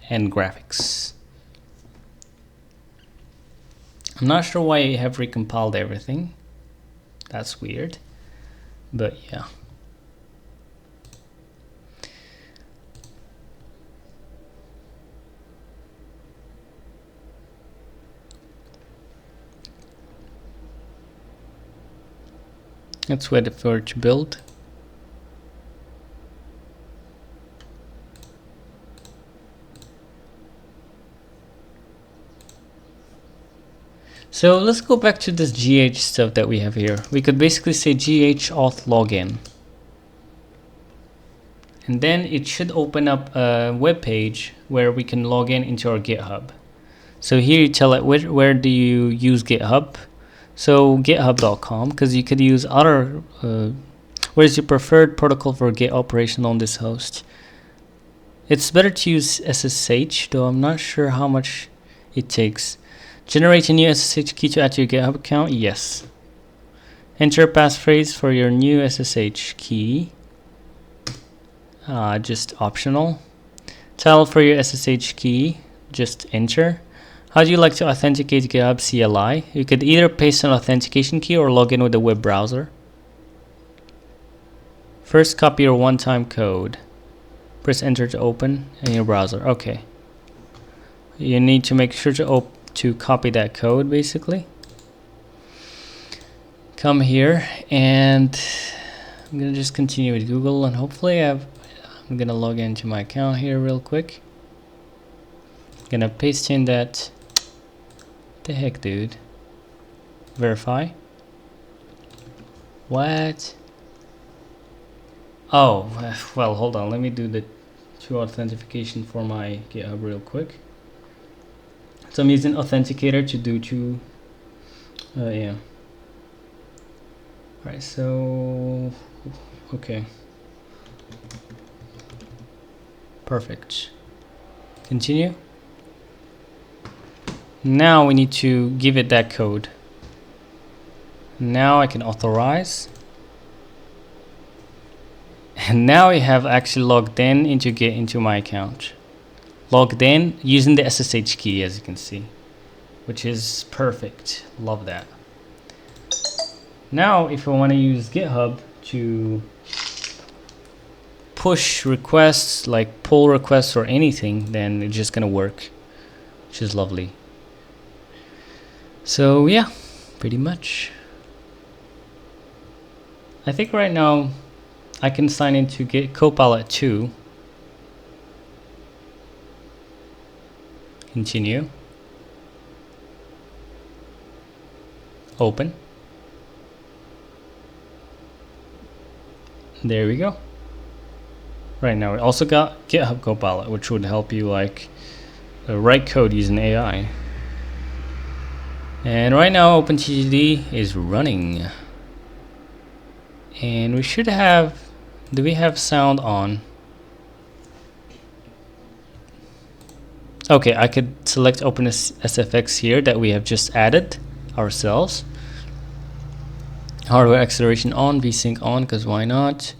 and graphics. I'm not sure why I have recompiled everything. That's weird, but yeah. Let's wait for it to build. So let's go back to this GH stuff that we have here. We could basically say GH auth login. And then it should open up a web page where we can log in into our GitHub. So here you tell it where do you use GitHub. So github.com, because you could use other, where's your preferred protocol for Git operation on this host. It's better to use SSH, though I'm not sure how much it takes. Generate a new SSH key to add to your GitHub account, yes. Enter a passphrase for your new SSH key, just optional. Title for your SSH key, just enter. How do you like to authenticate GitHub CLI? You could either paste an authentication key or log in with a web browser. First, copy your one-time code. Press enter to open in your browser. Okay. You need to make sure to copy that code, basically. Come here, and I'm gonna just continue with Google, and hopefully I'm gonna log into my account here real quick. Gonna paste in that. The heck, dude? Verify. What? Oh, well, hold on. Let me do the two authentication for my GitHub real quick. So I'm using Authenticator to do two. Yeah. Alright, so okay. Perfect. Continue. Now we need to give it that code. Now I can authorize. And now I have actually logged in into my account. Logged in using the SSH key, as you can see, which is perfect. Love that. Now if I want to use GitHub to push requests, like pull requests or anything, then it's just gonna work, which is lovely. So yeah, pretty much. I think right now I can sign into Git Copilot 2. Continue. Open. There we go. Right now we also got GitHub Copilot, which would help you like write code using AI. And right now OpenTTD is running. And we should have, do we have sound on? Okay, I could select OpenSFX here that we have just added ourselves. Hardware acceleration on, vsync on, because why not?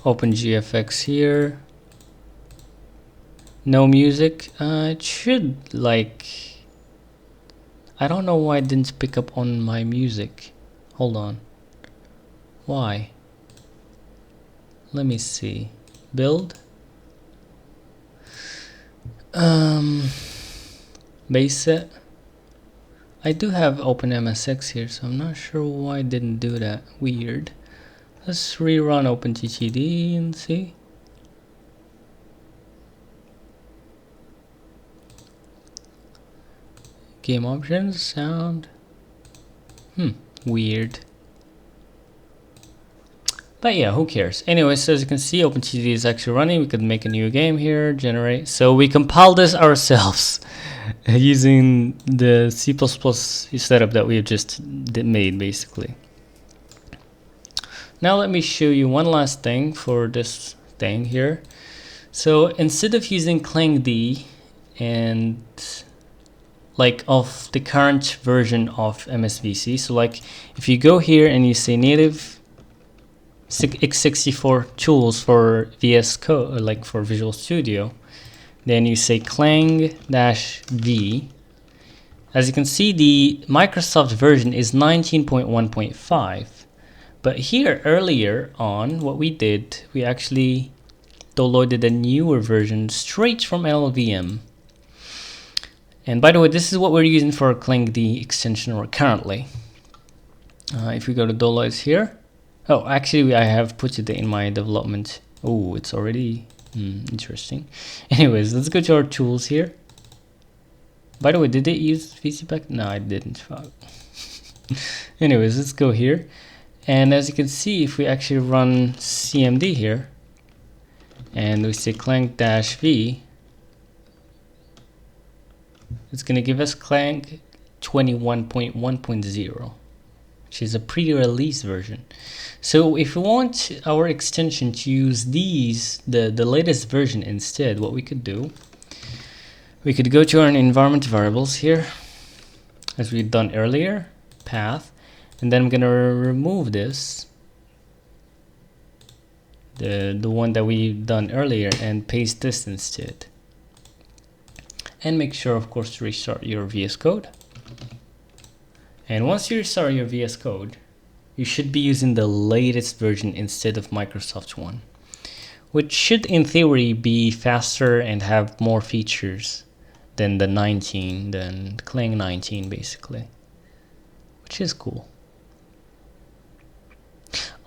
OpenGFX here. No music. It should, like, I don't know why it didn't pick up on my music. Hold on. Why? Let me see. Build. Base set. I do have OpenMSX here, so I'm not sure why it didn't do that. Weird. Let's rerun OpenTTD and see. Game options, sound. Weird. But yeah, who cares? Anyway, so as you can see, OpenTTD is actually running. We could make a new game here, generate. So we compiled this ourselves using the C++ setup that we have just made, basically. Now let me show you one last thing for this thing here. So instead of using clangd and like of the current version of MSVC, so like if you go here and you say native x64 tools for vscode, like for Visual Studio, then you say clang-v, As you can see, the Microsoft version is 19.1.5. But here earlier on, what we did, we actually downloaded a newer version straight from llvm. And by the way, this is what we're using for our clangd extension currently. If we go to downloads here, oh, actually I have put it in my development. Oh, it's already interesting. Anyways, let's go to our tools here. By the way, did it use vcpkg? No, I didn't. Anyways, let's go here. And as you can see, if we actually run cmd here, and we say clang-v, it's going to give us clang 21.1.0, which is a pre-release version. So if we want our extension to use the latest version instead, what we could do, we could go to our environment variables here, as we've done earlier, path, and then I'm going to remove this, the one that we've done earlier, and paste this instead. And make sure, of course, to restart your vscode. And once you restart your vscode, you should be using the latest version instead of Microsoft one, which should in theory be faster and have more features than the 19, than Clang 19 basically, which is cool.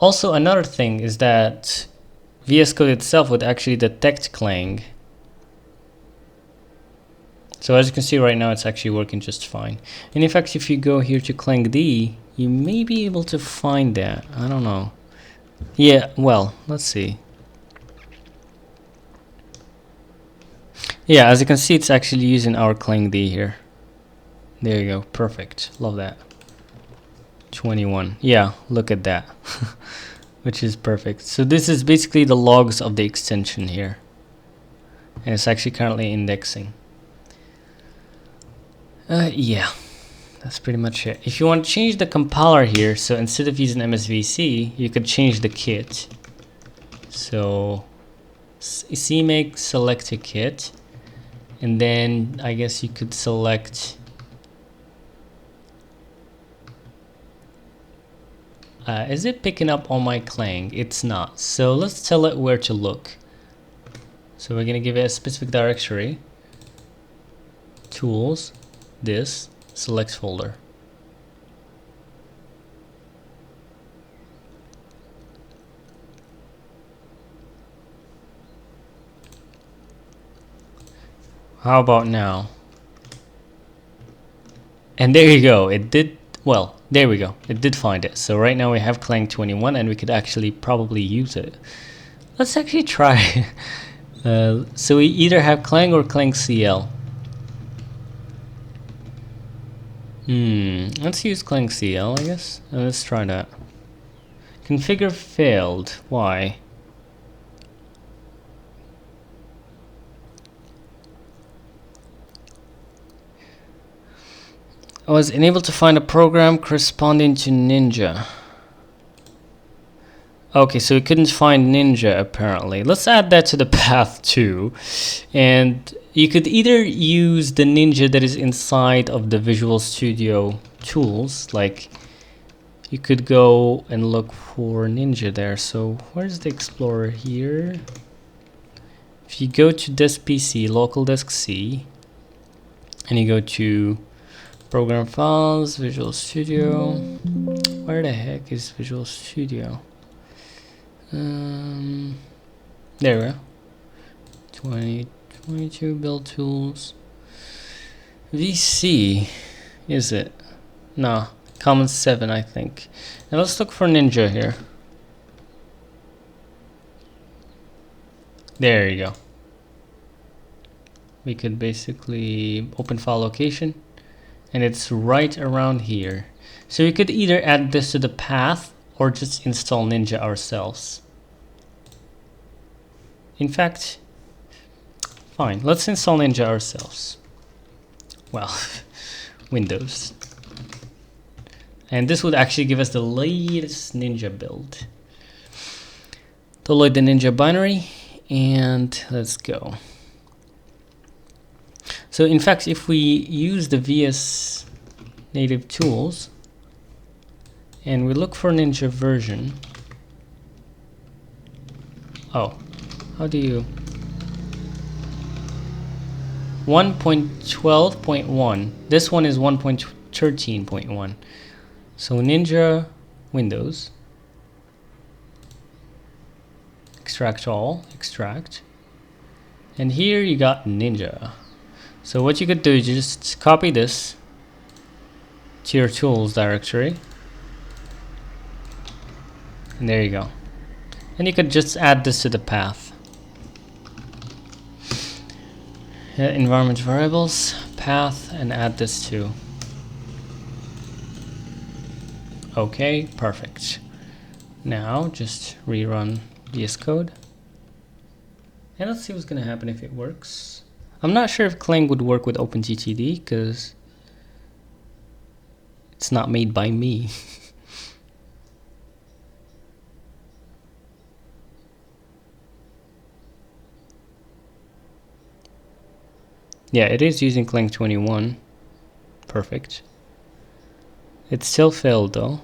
Also, another thing is that vscode itself would actually detect Clang. So as you can see right now, it's actually working just fine. And in fact, if you go here to clangd, you may be able to find that. I don't know. Yeah, well, let's see. Yeah, as you can see, it's actually using our clangd here. There you go. Perfect. Love that. 21. Yeah, look at that. Which is perfect. So this is basically the logs of the extension here. And it's actually currently indexing. Yeah, that's pretty much it. If you want to change the compiler here, so instead of using MSVC, you could change the kit. So cmake select a kit, and then I guess you could select is it picking up on my Clang? It's not. So let's tell it where to look. So we're gonna give it a specific directory. Tools, this, select folder. How about now? And there you go. It did, well, there we go. It did find it. So right now we have Clang 21 and we could actually probably use it. Let's actually try. So we either have Clang or clang-cl. Let's use clang-cl, I guess. Let's try that. Configure failed. Why? I was unable to find a program corresponding to Ninja. Okay, so we couldn't find Ninja apparently. Let's add that to the path too. And you could either use the Ninja that is inside of the Visual Studio tools, like you could go and look for Ninja there. So where's the Explorer here? If you go to this PC, local disk C, and you go to Program Files, Visual Studio. Where the heck is Visual Studio? There we go. 2022 build tools. VC, is it? No, Common 7, I think. Now let's look for Ninja here. There you go. We could basically open file location, and it's right around here. So we could either add this to the path or just install Ninja ourselves. In fact, fine, let's install Ninja ourselves. Well, Windows. And this would actually give us the latest Ninja build. Download the Ninja binary, and let's go. So in fact, if we use the VS native tools and we look for Ninja version, oh, how do you 1.12.1, this one is 1.13.1. so Ninja Windows, extract all, extract, and here you got Ninja. So what you could do is just copy this to your tools directory, and there you go. And you could just add this to the path. Environment variables, path, and add this to. Okay, perfect. Now just rerun vscode. And let's see what's gonna happen if it works. I'm not sure if Clang would work with OpenTTD because it's not made by me. Yeah, it is using Clang 21. Perfect. It still failed though.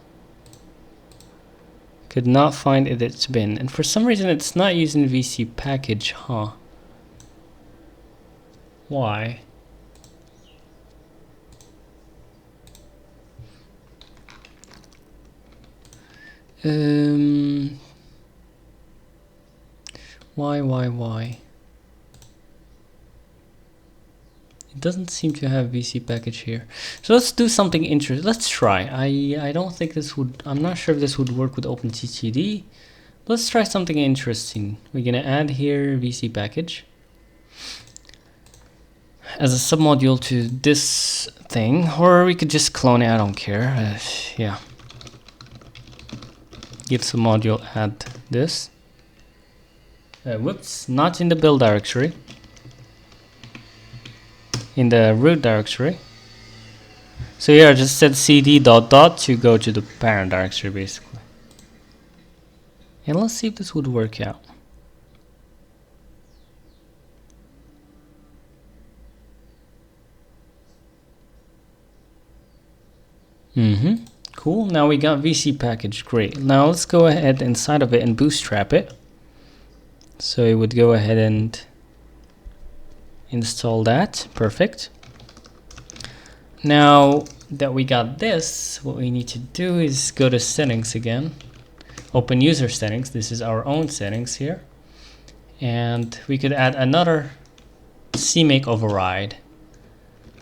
Could not find its bin. And for some reason it's not using vcpkg, huh? Why? Why? It doesn't seem to have vcpkg here. So let's do something interesting. Let's try. I don't think this would, I'm not sure if this would work with OpenTTD. Let's try something interesting. We're gonna add here vcpkg as a submodule to this thing, or we could just clone it, I don't care. Yeah. Give submodule, add this. Whoops, not in the build directory. In the root directory. So here I just set cd ... to go to the parent directory basically. And let's see if this would work out. Cool, now we got vcpkg, great. Now let's go ahead inside of it and bootstrap it. So it would go ahead and install that, perfect. Now that we got this, what we need to do is go to settings again, open user settings, this is our own settings here, and we could add another cmake override.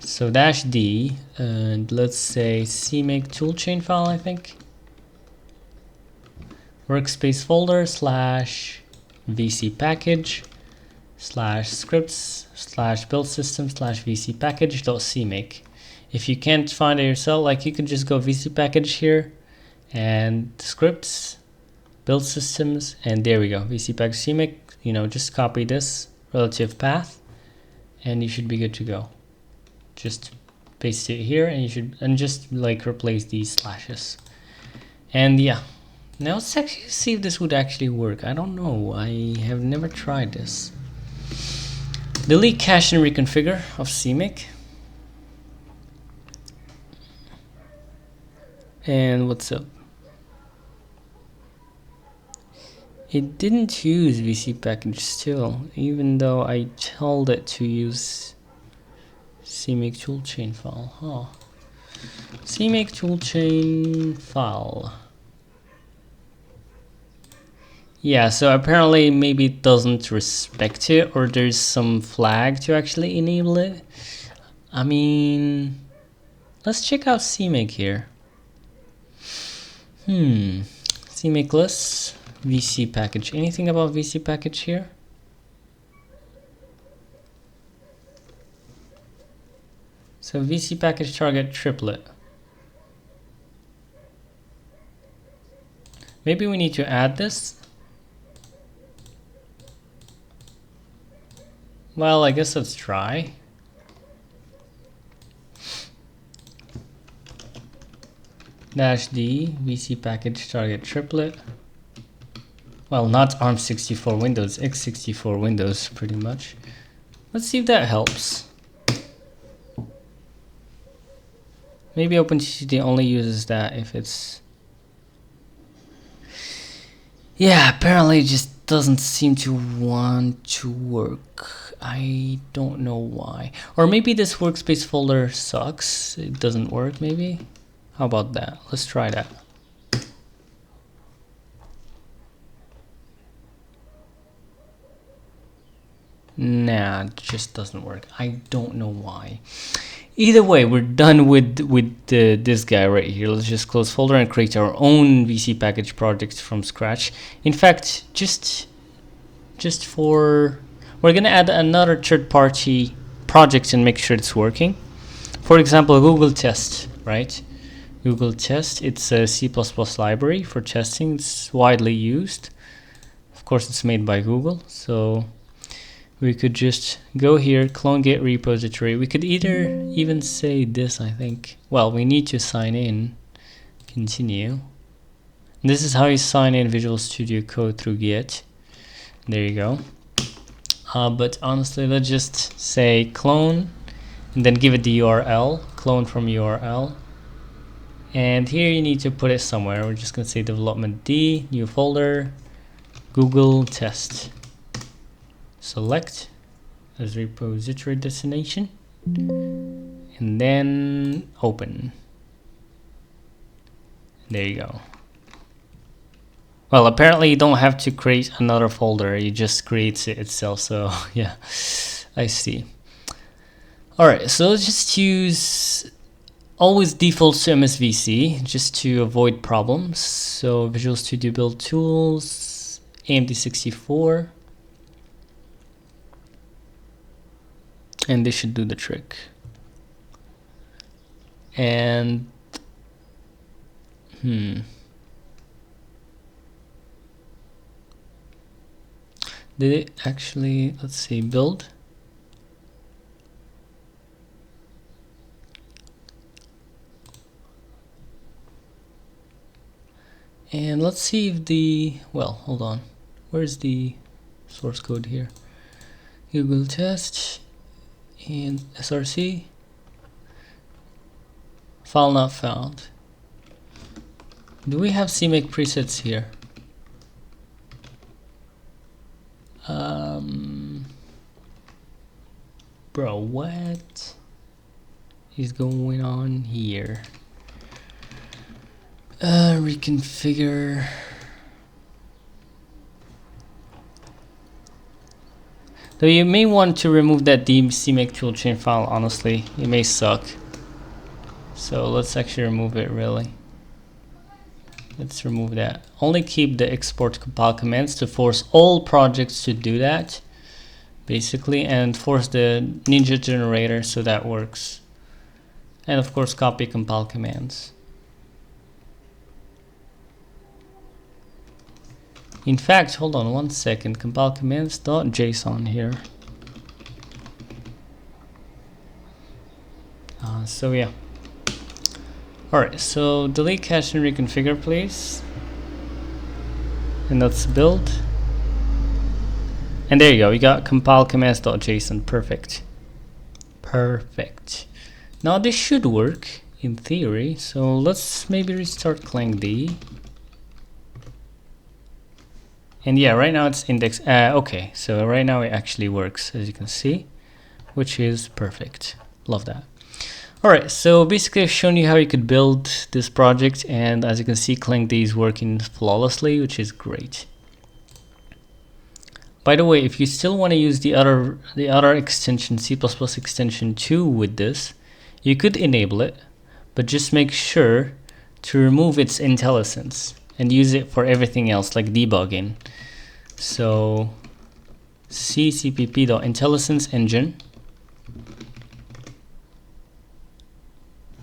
So -d, and let's say cmake toolchain file, I think. Workspace folder / vcpkg / scripts / build system / vcpkg.cmake. If you can't find it yourself, like you could just go vcpkg here and scripts, build systems, and there we go, vcpkg cmake. You know, just copy this relative path and you should be good to go. Just paste it here and you should, and just like replace these slashes. And yeah, now let's actually see if this would actually work. I don't know, I have never tried this. Delete cache and reconfigure of cmake. And what's up? It didn't use vcpkg still, even though I told it to use cmake toolchain file, huh? Cmake toolchain file. Yeah, so apparently maybe it doesn't respect it, or there's some flag to actually enable it. I mean, let's check out cmake here. cmake-less vcpkg. Anything about vcpkg here? So vcpkg target triplet. Maybe we need to add this. Well, I guess let's try. -d vcpkg target triplet. Well, not ARM64 Windows, x64 Windows pretty much. Let's see if that helps. Maybe OpenTTD only uses that if it's... Yeah, apparently it just doesn't seem to want to work. I don't know why. Or maybe this workspace folder sucks. It doesn't work, maybe? How about that? Let's try that. Nah, it just doesn't work. I don't know why. Either way, we're done with this guy right here. Let's just close folder and create our own VC package project from scratch. In fact, just for... We're gonna add another third-party project and make sure it's working. For example, Google Test, right? Google Test, it's a C++ library for testing. It's widely used. Of course, it's made by Google, so we could just go here, clone git repository. We could either even say this, I think. Well, we need to sign in. Continue. And this is how you sign in Visual Studio Code through Git. There you go. But honestly, let's just say clone and then give it the URL, clone from URL. And here you need to put it somewhere. We're just going to say development D, new folder, Google Test. Select as repository destination and then open. There you go. Well, apparently you don't have to create another folder, it just creates it itself. So yeah, I see. Alright, so let's just use always defaults to MSVC just to avoid problems. So Visual Studio Build Tools, AMD64. And this should do the trick. And did it actually, let's see, build? And let's see if the, well, hold on. Where's the source code here? Google Test and src. File not found. Do we have cmake presets here? Bro, what is going on here? Reconfigure. Though you may want to remove that cmake toolchain file, honestly. It may suck. So let's actually remove it, really. Let's remove that. Only keep the export compile commands to force all projects to do that, basically, and force the ninja generator so that works. And of course, copy compile commands. In fact, hold on one second. Compile commands.json here. So yeah. Alright, so delete cache and reconfigure, please. And let's build. And there you go. We got compile commands.json. Perfect. Perfect. Now this should work in theory. So let's maybe restart clangd. And yeah, right now it's index. Okay, so right now it actually works, as you can see, which is perfect. Love that. Alright, so basically I've shown you how you could build this project, and as you can see, clangd is working flawlessly, which is great. By the way, if you still want to use the other extension, C++ extension 2 with this, you could enable it, but just make sure to remove its IntelliSense and use it for everything else, like debugging. So ccpp.IntelliSense engine.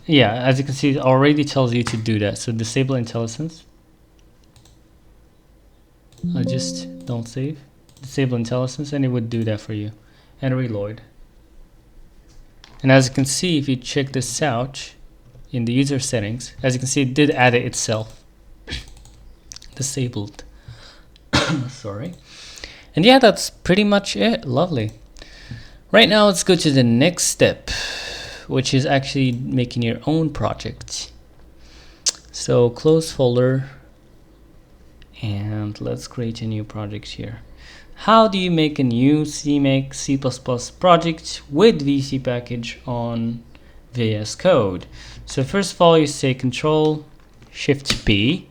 Yeah, as you can see, it already tells you to do that. So disable IntelliSense. Just don't save. Disable IntelliSense, and it would do that for you. And reload. And as you can see, if you check this out in the user settings, as you can see, it did add it itself. Disabled. Sorry. And yeah, that's pretty much it. Lovely. Right now, let's go to the next step, which is actually making your own project. So close folder, and let's create a new project here. How do you make a new CMake C++ project with vcpkg on vscode? So first of all, you say Control Shift P.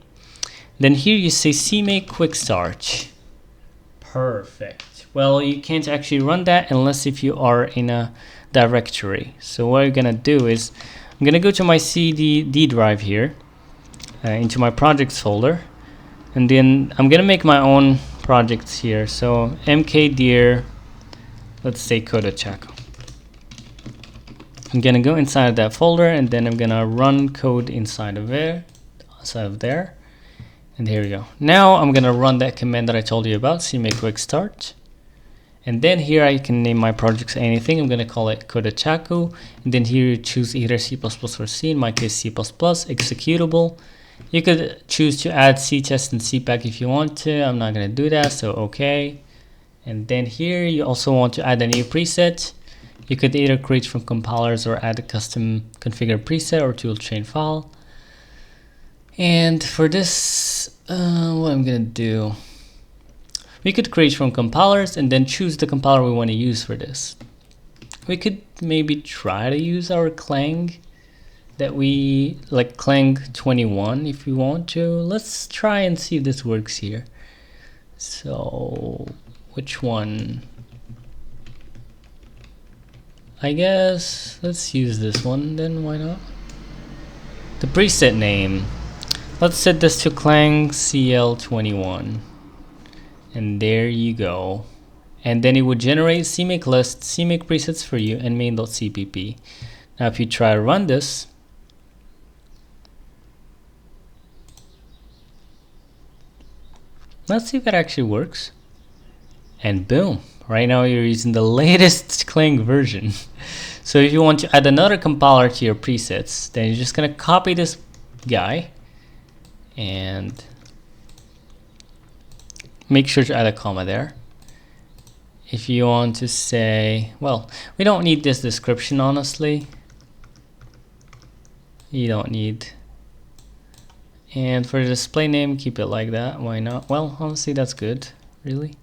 Then here you say cmake quick start. Perfect. Well, you can't actually run that unless if you are in a directory. So what I'm gonna do is I'm gonna go to my CD drive here, into my projects folder, and then I'm gonna make my own projects here. So mkdir, let's say Chaco. I'm gonna go inside of that folder, and then I'm gonna run code inside of there. And here we go. Now I'm gonna run that command that I told you about, cmake quick start. And then here I can name my projects anything. I'm gonna call it Chaco. And then here you choose either C++ or C, in my case C++, executable. You could choose to add ctest and cpack if you want to. I'm not gonna do that, so okay. And then here you also want to add a new preset. You could either create from compilers or add a custom configured preset or toolchain file. And for this, what I'm gonna do, we could create from compilers and then choose the compiler we want to use for this. We could maybe try to use our clang that we like, clang21 if we want to. Let's try and see if this works here. So which one? I guess let's use this one then, why not? The preset name, let's set this to clang-cl21. And there you go. And then it would generate cmake list, cmake presets for you, and main.cpp. Now if you try to run this, let's see if it actually works. And boom, right now you're using the latest Clang version. So if you want to add another compiler to your presets, then you're just gonna copy this guy and make sure to add a comma there. If you want to say, well, we don't need this description, honestly. You don't need. And for the display name, keep it like that. Why not? Well, honestly, that's good, really.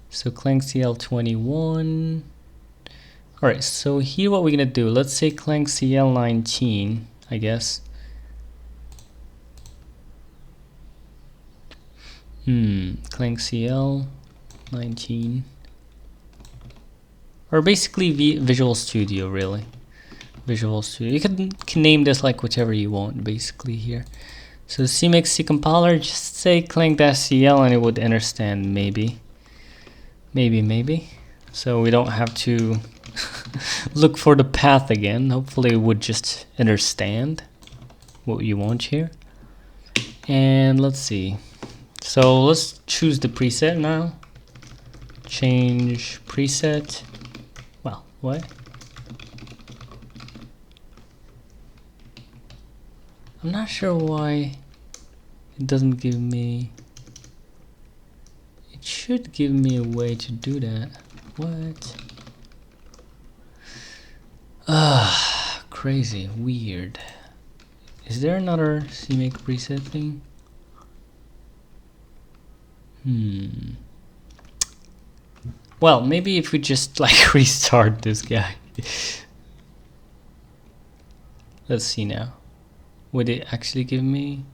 So clang-cl21. All right, so here what we're gonna do, let's say clang-cl19, I guess. clang-cl19. Or basically Visual Studio, really. Visual Studio. You can name this like whichever you want, basically here. So cmake C compiler, just say clang-cl and it would understand, maybe. Maybe. So we don't have to look for the path again. Hopefully it would just understand what you want here. And let's see. So let's choose the preset now. Change preset. Well, what? I'm not sure why it doesn't give me. It should give me a way to do that. What? Crazy, weird. Is there another cmake preset thing? Well, maybe if we just like restart this guy. Let's see now. Would it actually give me?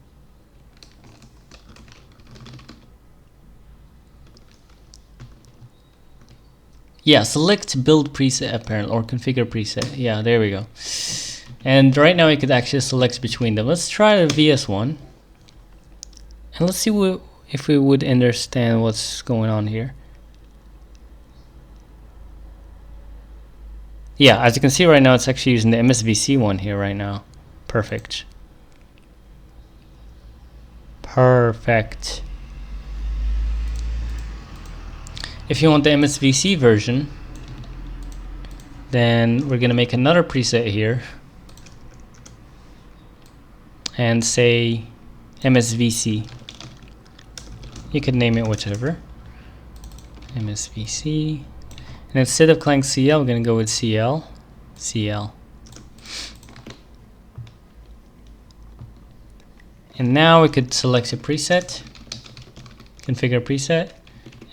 Yeah, select build preset apparently, or configure preset. Yeah, there we go. And right now we could actually select between them. Let's try the VS one. And let's see if we would understand what's going on here. Yeah, as you can see right now, it's actually using the MSVC one here right now. Perfect. Perfect. If you want the MSVC version, then we're gonna make another preset here and say MSVC. You can name it whatever. MSVC. And instead of clang-cl, we're gonna go with CL. And now we could select a preset, configure preset,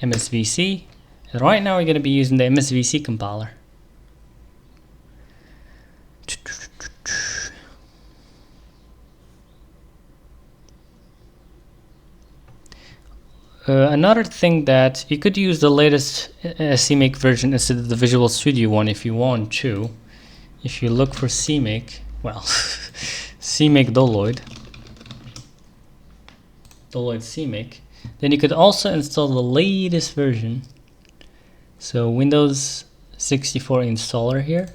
MSVC. And right now we're going to be using the MSVC compiler. Another thing that you could use the latest cmake version instead of the Visual Studio one if you want to. If you look for cmake, well, cmake Doloid cmake, then you could also install the latest version. So Windows 64 installer here.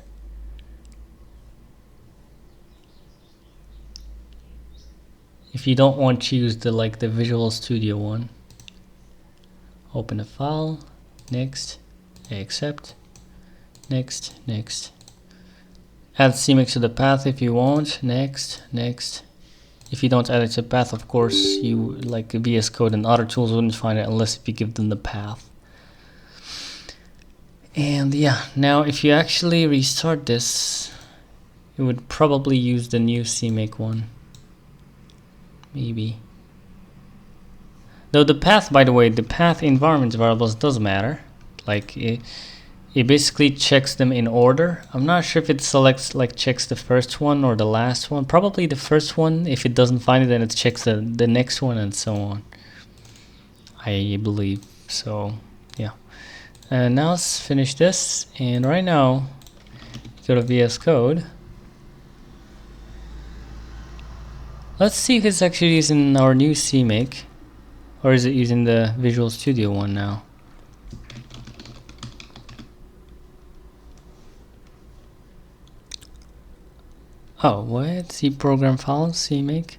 If you don't want to use the Visual Studio one, open a file, next, accept, next, next. Add cmake to the path if you want, next, next. If you don't add it to the path, of course, you like vscode and other tools wouldn't find it unless if you give them the path. And yeah, now if you actually restart this, it would probably use the new cmake one. Maybe. Though the path, by the way, the path environment variables does matter. Like it basically checks them in order. I'm not sure if it selects, checks the first one or the last one. Probably the first one. If it doesn't find it, then it checks the next one and so on. I believe. So yeah. And now let's finish this. And right now, go to VS Code. Let's see if it's actually using our new cmake. Or is it using the Visual Studio one now? Oh, what? C program files, cmake?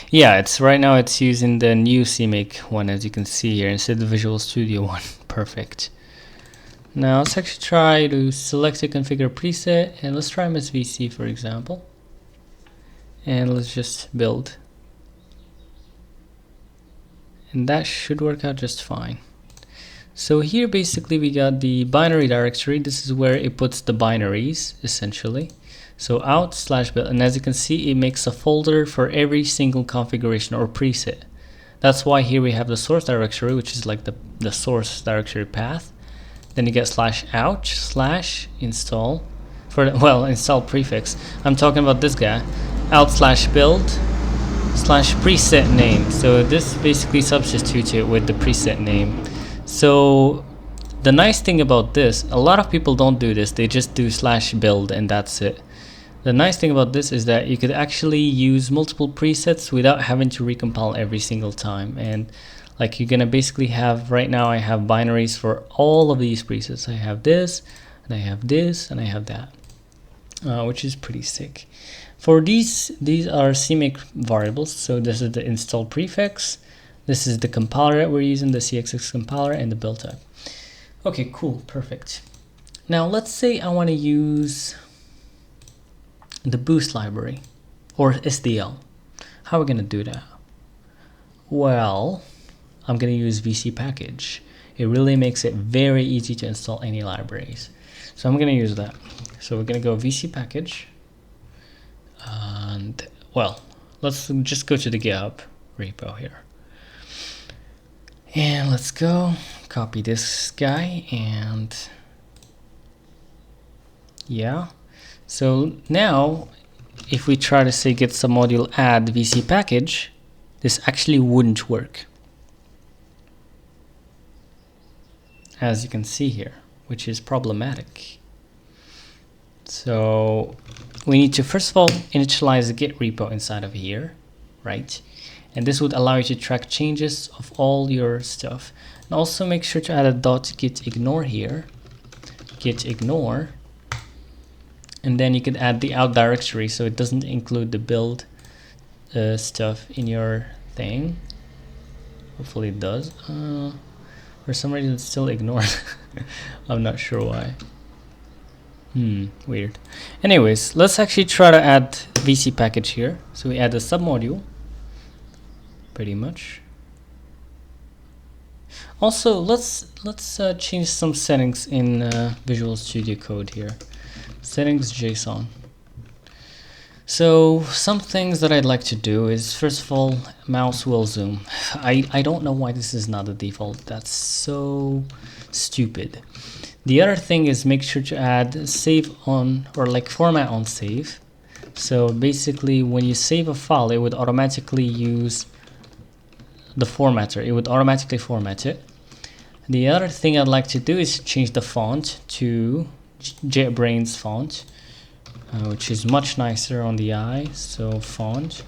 Yeah, it's right now it's using the new cmake one, as you can see here, instead of the Visual Studio one. Perfect. Now let's actually try to select a configure preset, and let's try MSVC for example. And let's just build. And that should work out just fine. So here basically we got the binary directory. This is where it puts the binaries essentially. So out/build, and as you can see, it makes a folder for every single configuration or preset. That's why here we have the source directory, which is like the source directory path. Then you get /out/install for the, well, install prefix. I'm talking about this guy. out/build/preset name. So this basically substitutes it with the preset name. So the nice thing about this, a lot of people don't do this. They just do /build and that's it. The nice thing about this is that you could actually use multiple presets without having to recompile every single time. And like you're gonna basically have, right now I have binaries for all of these presets. I have this, and I have this, and I have that, which is pretty sick. For these are cmake variables. So this is the install prefix. This is the compiler that we're using, the CXX compiler, and the build type. Okay, cool, perfect. Now let's say I want to use the boost library or SDL. How are we going to do that? Well, I'm going to use vcpkg. It really makes it very easy to install any libraries. So I'm going to use that. So we're going to go vcpkg. And well, let's just go to the GitHub repo here. And let's go copy this guy and yeah. So now if we try to say get some module add vcpkg, this actually wouldn't work, as you can see here, which is problematic. So we need to first of all initialize the git repo inside of here, right? And this would allow you to track changes of all your stuff. And also make sure to add a .gitignore here, gitignore, and then you could add the out directory so it doesn't include the build stuff in your thing. Hopefully it does. For some reason it's still ignored. I'm not sure why. Weird. Anyways, let's actually try to add vcpkg here. So we add a submodule, pretty much. Also, let's change some settings in Visual Studio Code here. Settings JSON. So some things that I'd like to do is, first of all, mouse wheel zoom. I don't know why this is not the default. That's so stupid. The other thing is make sure to add save on, or like format on save. So basically when you save a file, it would automatically use the formatter. It would automatically format it. The other thing I'd like to do is change the font to JetBrains font, which is much nicer on the eye. So font,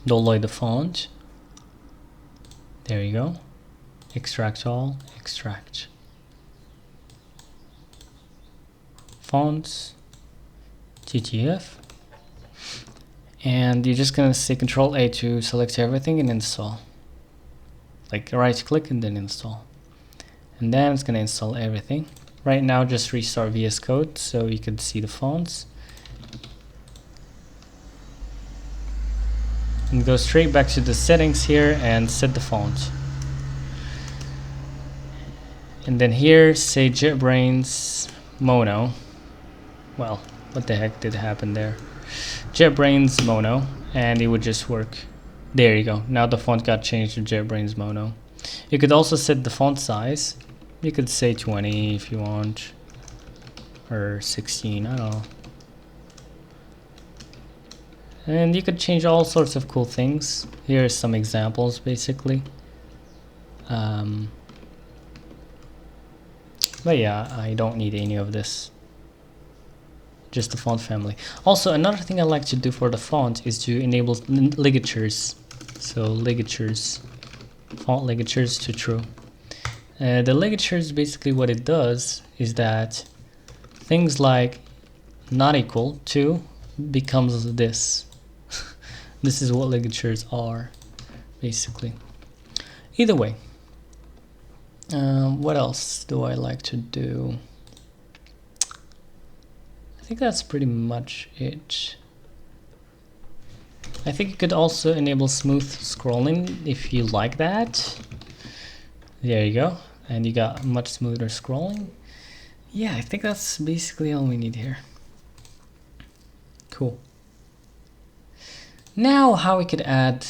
deploy the font. There you go. Extract all, extract. Fonts, TTF. And you're just gonna say Control A to select everything and install. Like right click and then install. And then it's gonna install everything. Right now just restart vscode so you can see the fonts. And go straight back to the settings here and set the font. And then here say JetBrains mono. Well, what the heck did happen there? JetBrains mono, and it would just work. There you go. Now the font got changed to JetBrains mono. You could also set the font size. You could say 20 if you want, or 16, I don't know. And you could change all sorts of cool things. Here are some examples basically. But yeah, I don't need any of this. Just the font family. Also, another thing I like to do for the font is to enable ligatures. So ligatures, font ligatures to true. The ligatures, basically what it does is that things like not equal to becomes this. This is what ligatures are, basically. Either way. What else do I like to do? I think that's pretty much it. I think you could also enable smooth scrolling if you like that. There you go. And you got much smoother scrolling. Yeah, I think that's basically all we need here. Cool. Now how we could add...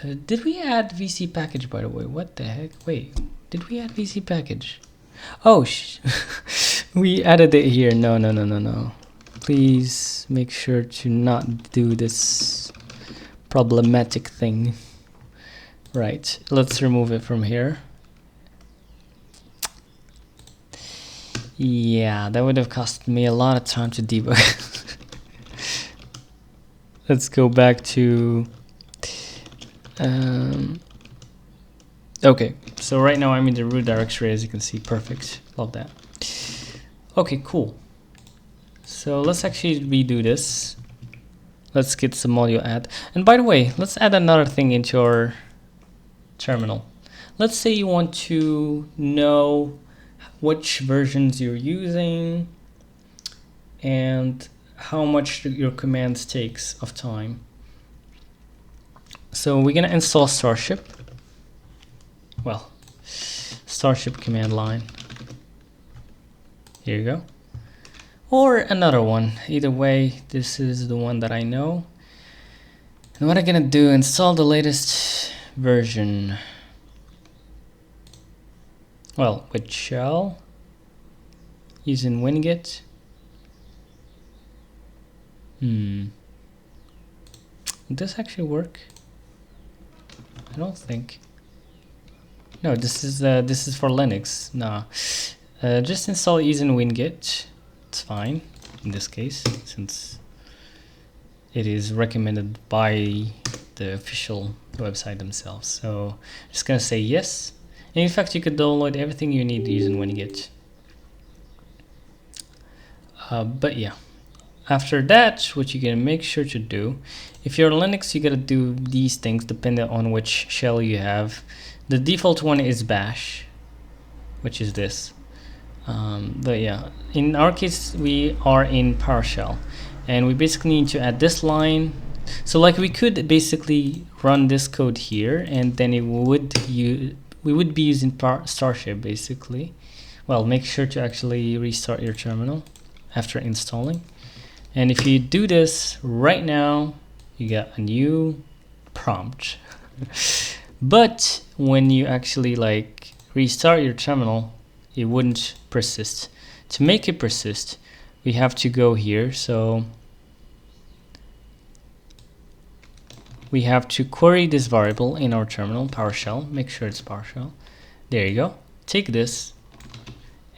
did we add vcpkg, by the way? What the heck? Wait, did we add vcpkg? Oh, we added it here. No. Please make sure to not do this problematic thing. Right, let's remove it from here. Yeah, that would have cost me a lot of time to debug. Let's go back to... okay, so right now I'm in the root directory, as you can see. Perfect, love that. Okay, cool. So let's actually redo this. Let's get some audio add. And by the way, let's add another thing into our terminal. Let's say you want to know which versions you're using and how much your commands takes of time. So we're gonna install Starship. Well, Starship command line. Here you go. Or another one. Either way, this is the one that I know. And what I'm gonna do, install the latest version. Well, with shell, using winget. Would this actually work? I don't think. No, this is for Linux. No, just install using winget. It's fine in this case, since it is recommended by the official website themselves. So just gonna say yes. And in fact, you could download everything you need using winget. But yeah, after that, what you're gonna make sure to do, if you're Linux, you gotta do these things depending on which shell you have. The default one is bash, which is this. But yeah, in our case, we are in PowerShell, and we basically need to add this line. So like we could basically run this code here, and then it would we would be using Starship basically, well, make sure to actually restart your terminal after installing. And if you do this right now, you get a new prompt. But when you actually like restart your terminal, it wouldn't persist. To make it persist, we have to go here. So we have to query this variable in our terminal, PowerShell. Make sure it's PowerShell. There you go. Take this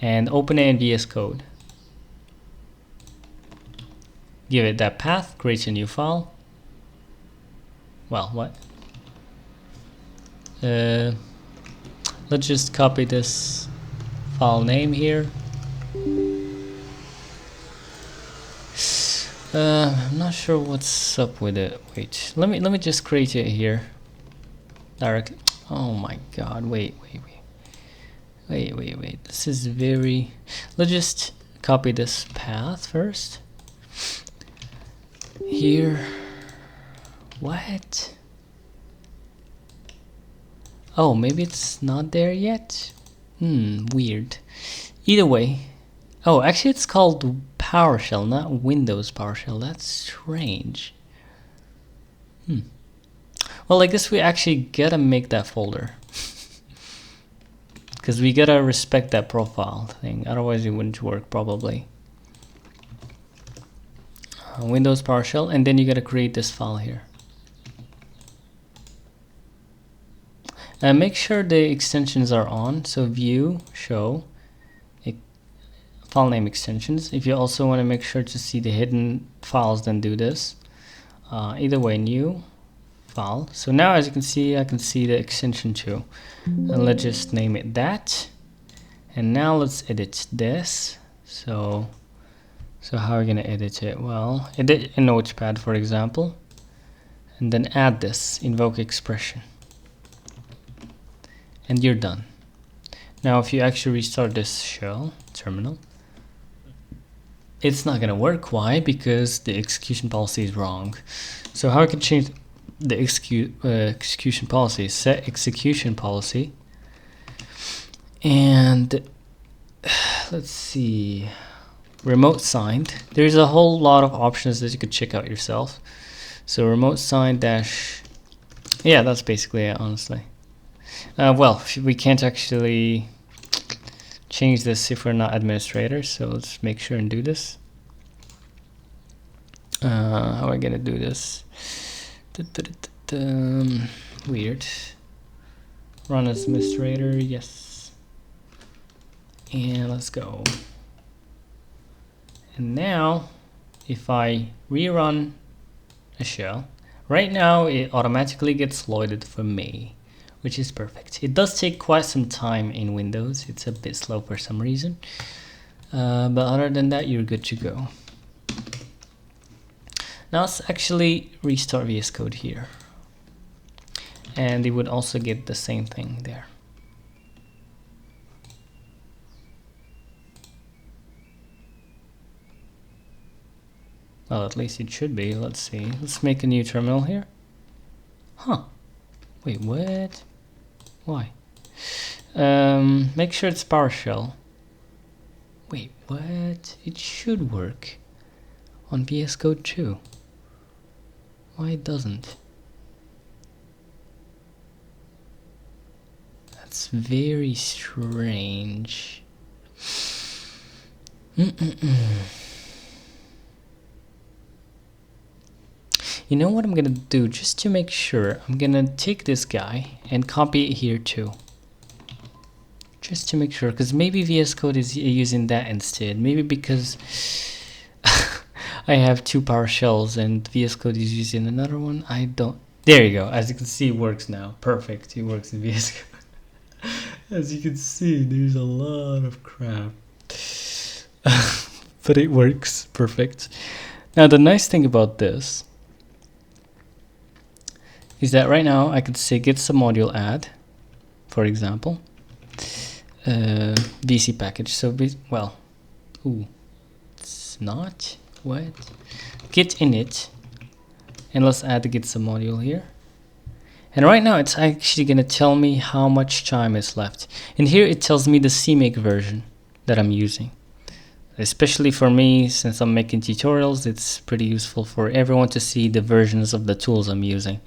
and open it in vscode. Give it that path, create a new file. Well, what? Let's just copy this file name here. I'm not sure what's up with it. Wait, let me just create it here directly. Oh my god, wait. This is very... Let's just copy this path first. Here. What? Oh, maybe it's not there yet? Weird. Either way. Oh, actually it's called PowerShell, not Windows PowerShell. That's strange. Well, I guess we actually gotta make that folder. Because we gotta respect that profile thing, otherwise it wouldn't work probably. Windows PowerShell, and then you gotta create this file here. And make sure the extensions are on, so view, show, file name extensions. If you also want to make sure to see the hidden files, then do this. Either way, new file. So now as you can see, I can see the extension too. And let's just name it that. And now let's edit this. So how are we going to edit it? Well, edit a notepad, for example. And then add this, invoke expression. And you're done. Now if you actually restart this shell terminal, it's not gonna work. Why? Because the execution policy is wrong. So how I can change the execution policy? Set execution policy, and let's see, remote signed. There's a whole lot of options that you could check out yourself. So remote signed dash, yeah, that's basically it, honestly. Well, we can't actually change this if we're not administrators, so let's make sure and do this. How am I gonna do this? Weird. Run as administrator, yes. And let's go. And now, if I rerun a shell, right now it automatically gets loaded for me, which is perfect. It does take quite some time in Windows. It's a bit slow for some reason. But other than that, you're good to go. Now let's actually restart VS Code here. And it would also get the same thing there. Well, at least it should be. Let's see. Let's make a new terminal here. Huh. Wait, what? Why? Make sure it's PowerShell. Wait, what? It should work on VS Code too. Why it doesn't? That's very strange. You know what I'm gonna do, just to make sure, I'm gonna take this guy and copy it here too. Just to make sure, because maybe VS Code is using that instead. Maybe because I have two PowerShells and VS Code is using another one. I don't. There you go. As you can see, it works now. Perfect. It works in VS Code. As you can see, there's a lot of crap. But it works. Perfect. Now, the nice thing about this is that right now I could say get some module add, for example, vc package. So, well, ooh, it's not. What? Git init, and let's add the get some module here. And right now it's actually gonna tell me how much time is left. And here it tells me the cmake version. that I'm using. Especially for me, since I'm making tutorials, it's pretty useful for everyone to see the versions of the tools I'm using.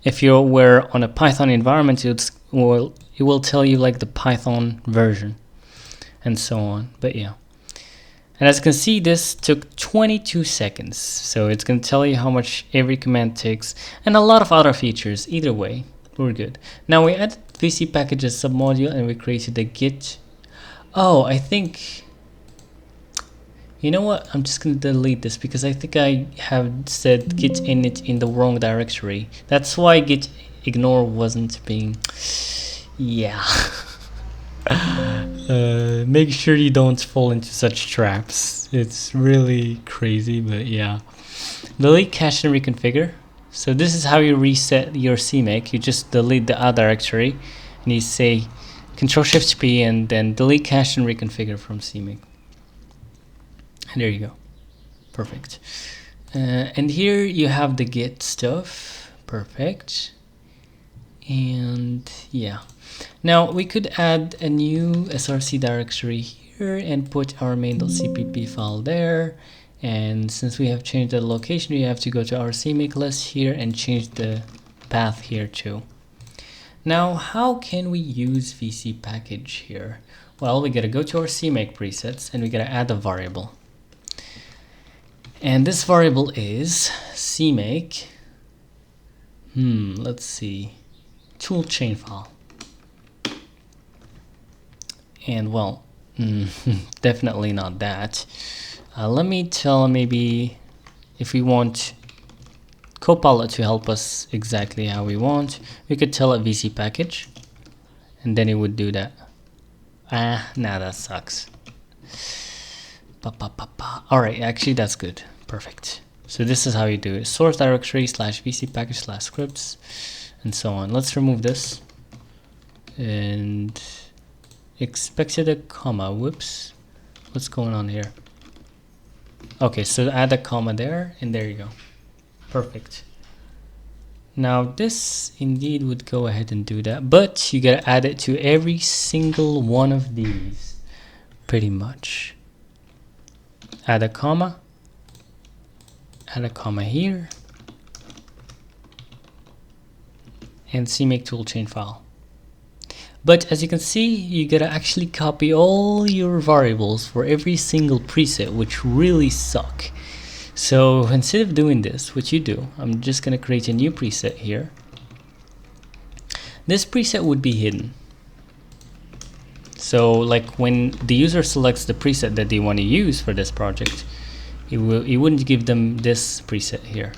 If you were on a Python environment, it will tell you like the Python version and so on. But yeah. And as you can see, this took 22 seconds. So it's going to tell you how much every command takes and a lot of other features. Either way, we're good. Now we added vcpkg submodule and we created a git. Oh, I think... You know what? I'm just going to delete this because I think I have said git init in the wrong directory. That's why git ignore wasn't being... Yeah. Make sure you don't fall into such traps. It's really crazy, but yeah. Delete cache and reconfigure. So this is how you reset your cmake. You just delete the directory and you say Ctrl+Shift+P and then delete cache and reconfigure from cmake. And there you go. Perfect. And here you have the git stuff. Perfect. And yeah. Now we could add a new src directory here and put our main.cpp file there. And since we have changed the location, we have to go to our cmake list here and change the path here too. Now, how can we use vcpkg here? Well, we gotta go to our cmake presets and we gotta add a variable. And this variable is cmake, let's see, toolchain file. And well, definitely not that. Let me tell maybe if we want Copilot to help us exactly how we want, we could tell it vcpkg and then it would do that. Nah, that sucks. Alright, actually that's good. Perfect. So this is how you do it. Source directory /vcpkg/scripts and so on. Let's remove this. And expected a comma. Whoops. What's going on here? Okay, so add a comma there and there you go. Perfect. Now this indeed would go ahead and do that, but you gotta add it to every single one of these pretty much. Add a comma here, and cmake toolchain file. But as you can see, you gotta actually copy all your variables for every single preset, which really suck. So instead of doing this, what you do, I'm just gonna create a new preset here. This preset would be hidden. So like when the user selects the preset that they want to use for this project, it wouldn't give them this preset here.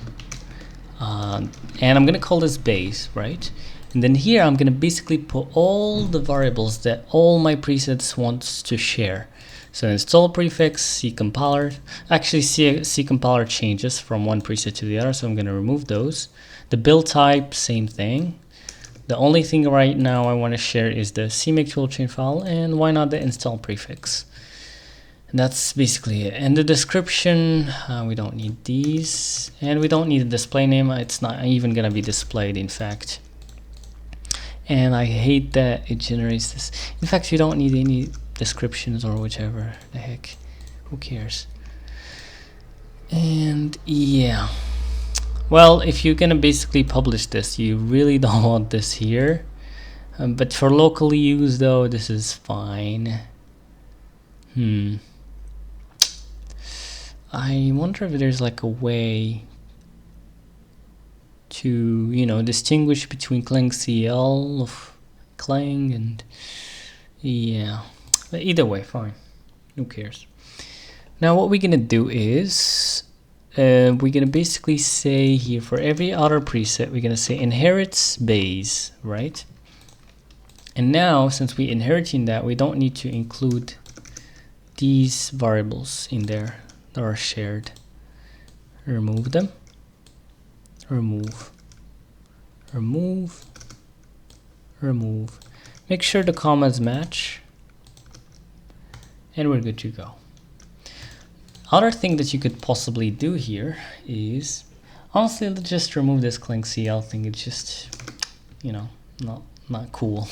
And I'm gonna call this base, right? And then here I'm gonna basically put all the variables that all my presets wants to share. So install prefix, C-compiler. Actually C-compiler changes from one preset to the other, so I'm gonna remove those. The build type, same thing. The only thing right now I want to share is the cmake toolchain file, and why not the install prefix. And that's basically it. And the description, we don't need these, and we don't need a display name. It's not even gonna be displayed, in fact. And I hate that it generates this. In fact, you don't need any descriptions or whichever the heck. Who cares? And yeah. Well, if you're gonna basically publish this, you really don't want this here. But for local use though, this is fine. I wonder if there's like a way to, you know, distinguish between clang-cl of clang and yeah. But either way, fine. Who cares? Now what we're gonna do is we're gonna basically say here for every other preset we're gonna say inherits base, right? And now since we inheriting that, we don't need to include these variables in there that are shared. Remove them. Remove. Make sure the commas match, and we're good to go. Other thing that you could possibly do here is, honestly, let's just remove this clang-cl thing. It's just, you know, not cool.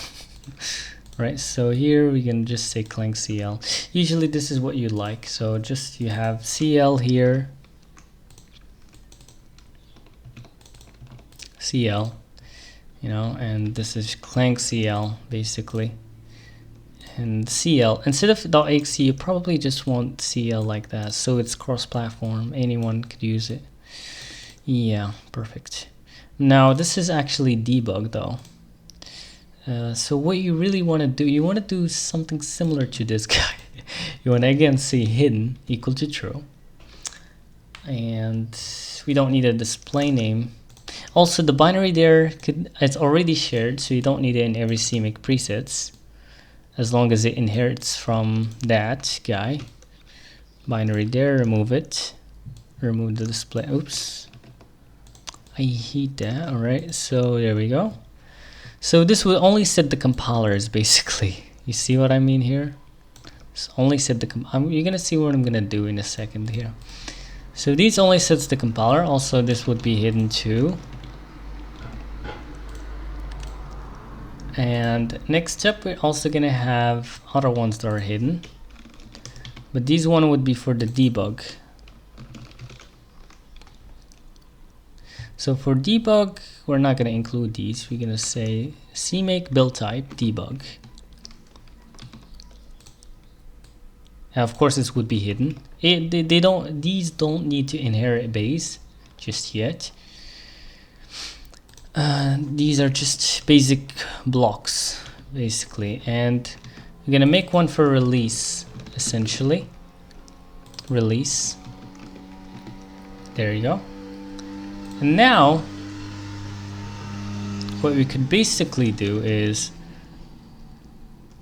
right? So here we can just say clang-cl. Usually this is what you like, so just you have cl here, cl, you know, and this is clang-cl basically. And cl, instead of .exe, you probably just want cl like that, so it's cross-platform, anyone could use it. Yeah, perfect. Now this is actually debug though. So what you really want to do, you want to do something similar to this guy. You want to again say hidden equal to true, and we don't need a display name. Also, the binary there it's already shared, so you don't need it in every cmake presets, as long as it inherits from that guy. Binary there, remove it, remove the display. Oops, I hate that. All right, so there we go. So this will only set the compilers basically. You see what I mean here? It's only set the you're gonna see what I'm gonna do in a second here. So these only sets the compiler. Also, this would be hidden too. And next step, we're also gonna have other ones that are hidden, but these one would be for the debug. So for debug, we're not gonna include these. We're gonna say cmake build type debug. And of course, this would be hidden. These don't need to inherit base just yet. These are just basic blocks basically, and we're gonna make one for release essentially. Release. There you go. And now what we could basically do is,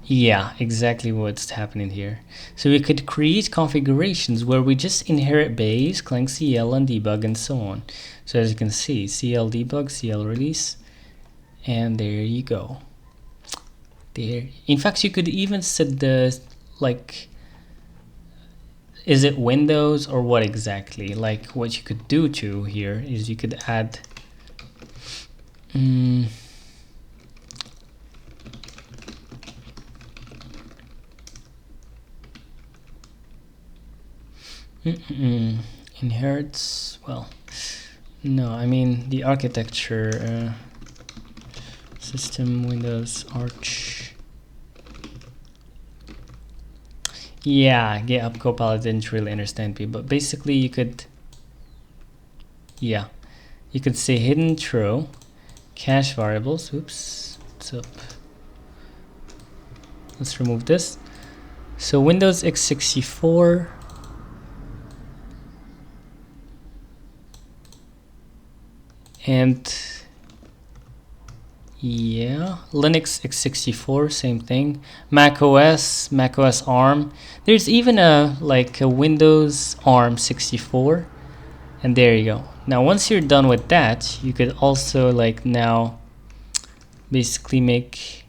yeah, exactly what's happening here. So we could create configurations where we just inherit base, clang-cl, and debug, and so on. So as you can see, cl debug, cl release, and there you go. There. In fact, you could even set the, like, is it Windows or what exactly? Like, what you could do to here is you could add inherits, well, no, I mean the architecture, system Windows Arch. Yeah, GitHub Copilot didn't really understand me, but basically you could, yeah, you could say hidden true, cache variables. Oops, what's up? Let's remove this. So Windows x64, and yeah, Linux x64, same thing. Mac OS ARM. There's even a Windows ARM 64, and there you go. Now once you're done with that, you could also now basically make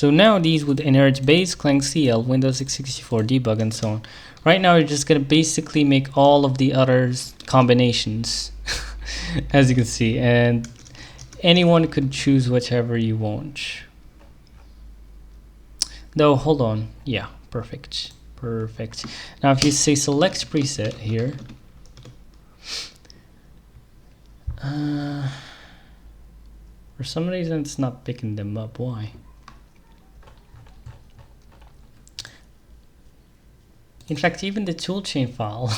So now these would inherit base, clang-cl, Windows x64, debug, and so on. Right now you're just gonna basically make all of the other combinations, as you can see, and anyone could choose whichever you want. Though, hold on, yeah, perfect. Now if you say select preset here, for some reason it's not picking them up. Why? In fact, even the toolchain file,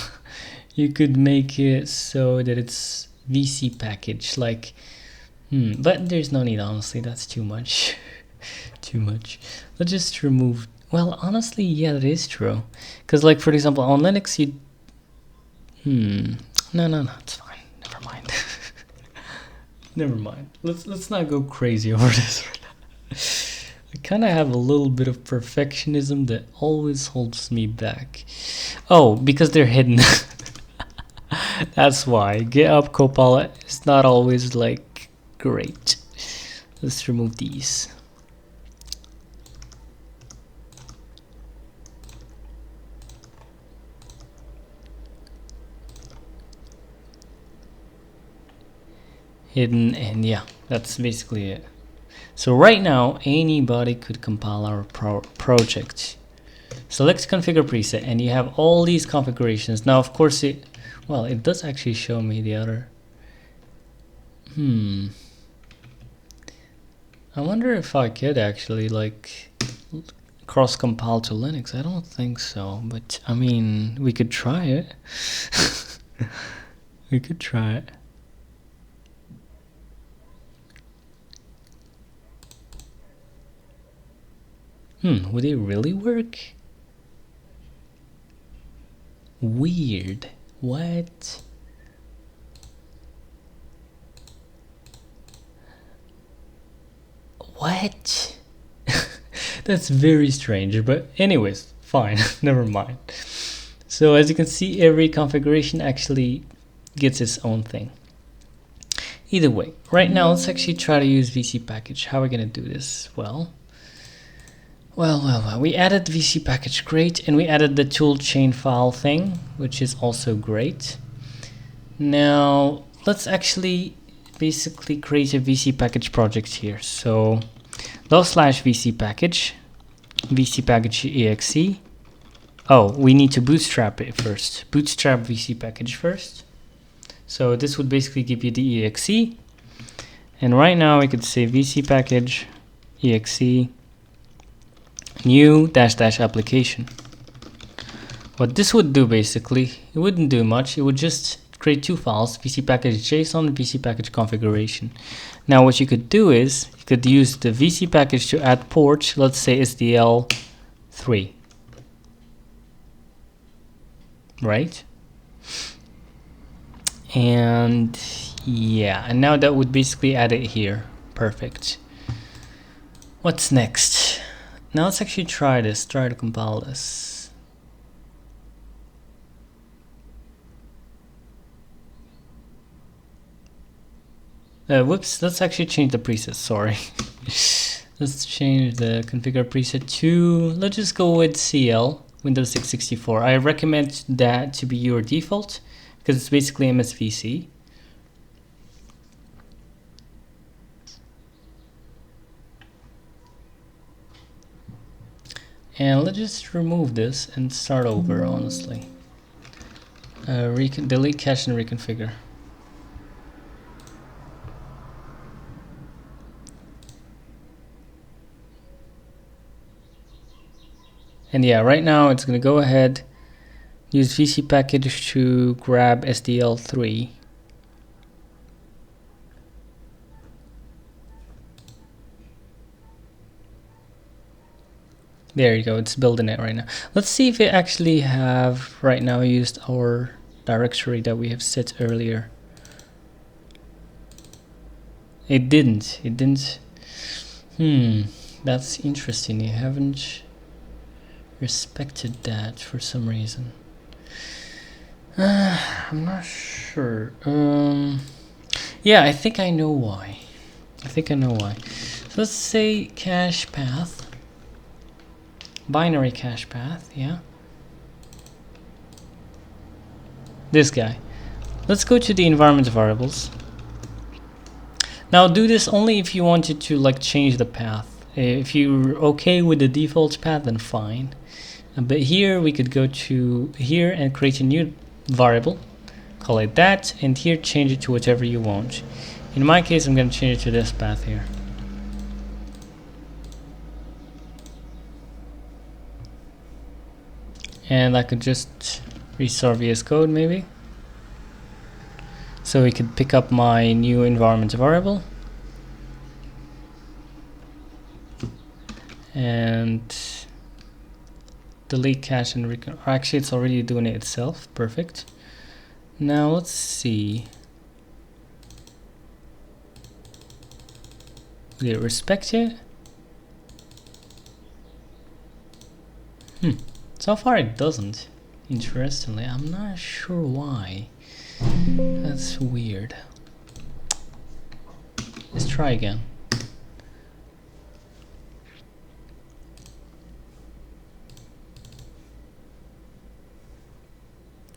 you could make it so that it's vcpkg, but there's no need, honestly. That's too much. Too much. Let's just remove, well, honestly, yeah, that is true. Because, for example, on Linux, you, no, it's fine. Never mind. Never mind. Let's not go crazy over this right now. I kind of have a little bit of perfectionism that always holds me back. Oh, because they're hidden. That's why. GitHub Copilot is not always great. Let's remove these. hidden, and yeah, that's basically it. So right now anybody could compile our project. Select configure preset and you have all these configurations. Now of course it does actually show me the other. I wonder if I could actually like cross compile to Linux. I don't think so, but I mean we could try it. We could try it. Would it really work? Weird. What? What? That's very strange, but anyways, fine. Never mind. So as you can see, every configuration actually gets its own thing. Either way, right now let's actually try to use vcpkg. How are we gonna do this? Well, we added vcpkg, great, and we added the toolchain file thing, which is also great. Now let's actually basically create a vcpkg project here. So /vcpkg, vcpkg.exe. Oh, we need to bootstrap it first. Bootstrap vcpkg first. So this would basically give you the exe. And right now we could say vcpkg exe new -- application. What this would do basically, it wouldn't do much. It would just create two files, vcpkg.json and vcpkg configuration. Now what you could do is you could use the vcpkg to add port, let's say SDL3. Right? And yeah, and now that would basically add it here. Perfect. What's next? Now let's actually try this, try to compile this. Whoops, let's actually change the preset, sorry. Let's change the configure preset to, let's just go with CL, Windows 664. I recommend that to be your default, because it's basically MSVC. And let's just remove this and start over, honestly. Delete cache and reconfigure. And yeah, right now it's going to go ahead, use vcpkg to grab SDL3. There you go, it's building it right now. Let's see if it actually have right now used our directory that we have set earlier. It didn't. That's interesting. You haven't respected that for some reason. I'm not sure. Yeah, I think I know why. So let's say cache path. Binary cache path, yeah. This guy. Let's go to the environment variables. Now do this only if you wanted to like change the path. If you're okay with the default path, then fine. But here we could go to here and create a new variable, call it that, and here change it to whatever you want. In my case, I'm going to change it to this path here. And I could just restart vscode maybe. So we could pick up my new environment variable. And delete cache and actually it's already doing it itself. Perfect. Now let's see. Did it respect it? So far it doesn't. Interestingly, I'm not sure why. That's weird. Let's try again.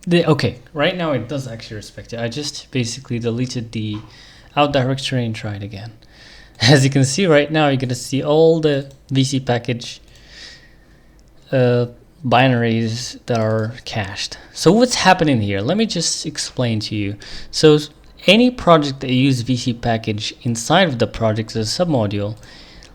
Okay, right now it does actually respect it. I just basically deleted the out directory and try it again. As you can see right now, you're going to see all the vcpkg binaries that are cached. So what's happening here? Let me just explain to you. So any project that uses vcpkg inside of the project as a submodule,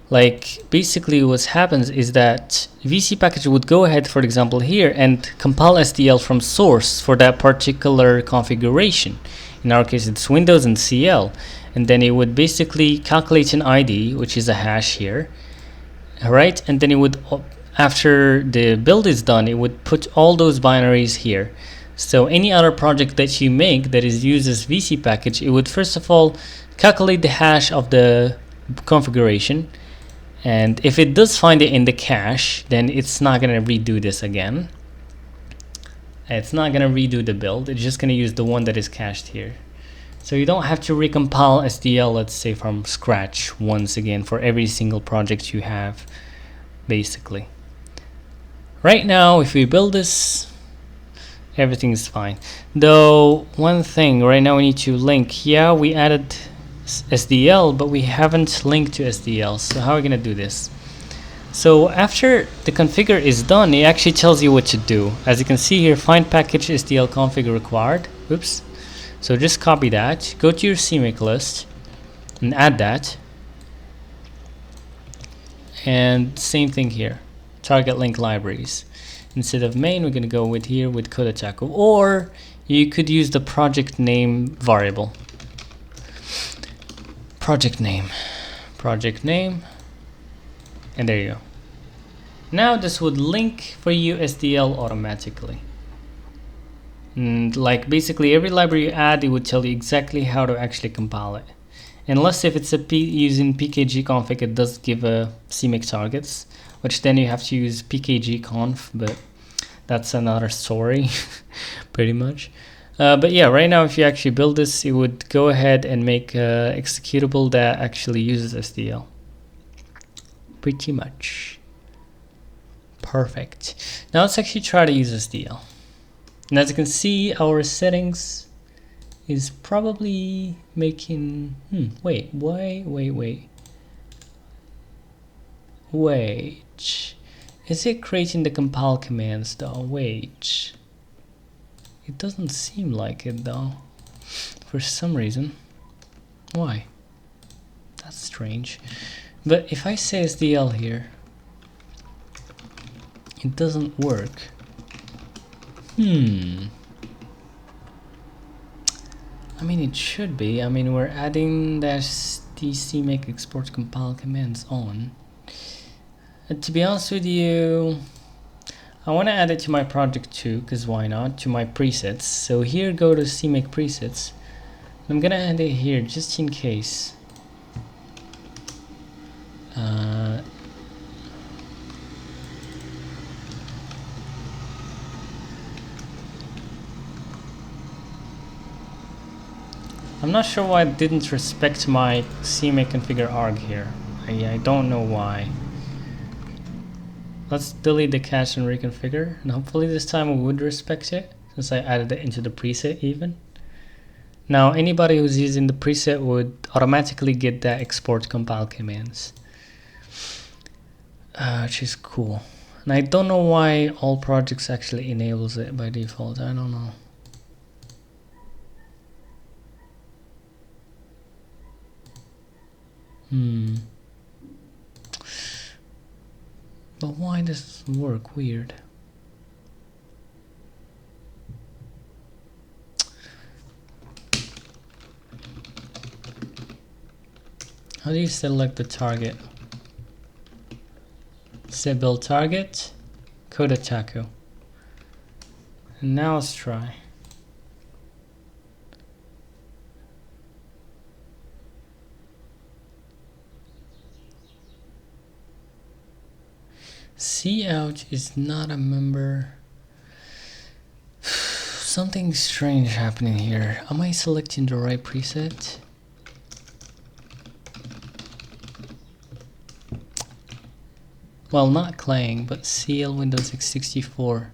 like basically what happens is that vcpkg would go ahead, for example here, and compile SDL from source for that particular configuration. In our case it's Windows and CL, and then it would basically calculate an ID, which is a hash here, alright, and then it would, after the build is done, it would put all those binaries here. So any other project that you make that is uses vcpkg, it would first of all calculate the hash of the configuration, and if it does find it in the cache, then it's not going to redo this again. It's not going to redo the build, it's just going to use the one that is cached here. So you don't have to recompile SDL, let's say from scratch once again for every single project you have, basically. Right now, if we build this, everything is fine. Though, one thing, right now we need to link. Yeah, we added SDL, but we haven't linked to SDL. So how are we going to do this? So after the configure is done, it actually tells you what to do. As you can see here, find package SDL config required. Oops. So just copy that, go to your cmake list, and add that. And same thing here, target link libraries. Instead of main, we're going to go with here with code-attacker, or you could use the project name variable. Project name, and there you go. Now this would link for you SDL automatically. And like basically every library you add, it would tell you exactly how to actually compile it. Unless if it's using pkg config, it does give a cmake targets, which then you have to use pkg conf, but that's another story pretty much. But yeah, right now if you actually build this, it would go ahead and make a executable that actually uses SDL. Pretty much. Perfect. Now let's actually try to use SDL. And as you can see, our settings is probably making, wait, is it creating the compile commands though? Wait, it doesn't seem like it though, for some reason. Why? That's strange. But if I say SDL here, it doesn't work. I mean, it should be. I mean, we're adding these cmake export compile commands on. And to be honest with you, I want to add it to my project too, because why not? To my presets. So here, go to cmake presets. I'm gonna add it here just in case. I'm not sure why it didn't respect my cmake configure arg here. I don't know why. Let's delete the cache and reconfigure, and hopefully this time we would respect it, since I added it into the preset even. Now anybody who's using the preset would automatically get that export compile commands, which is cool. And I don't know why all projects actually enables it by default. I don't know. But why does it work? Weird. How do you select the target? Set build target, code-attacker. And now let's try. Cout is not a member. Something strange happening here. Am I selecting the right preset? Well, not Clang, but CL Windows x64.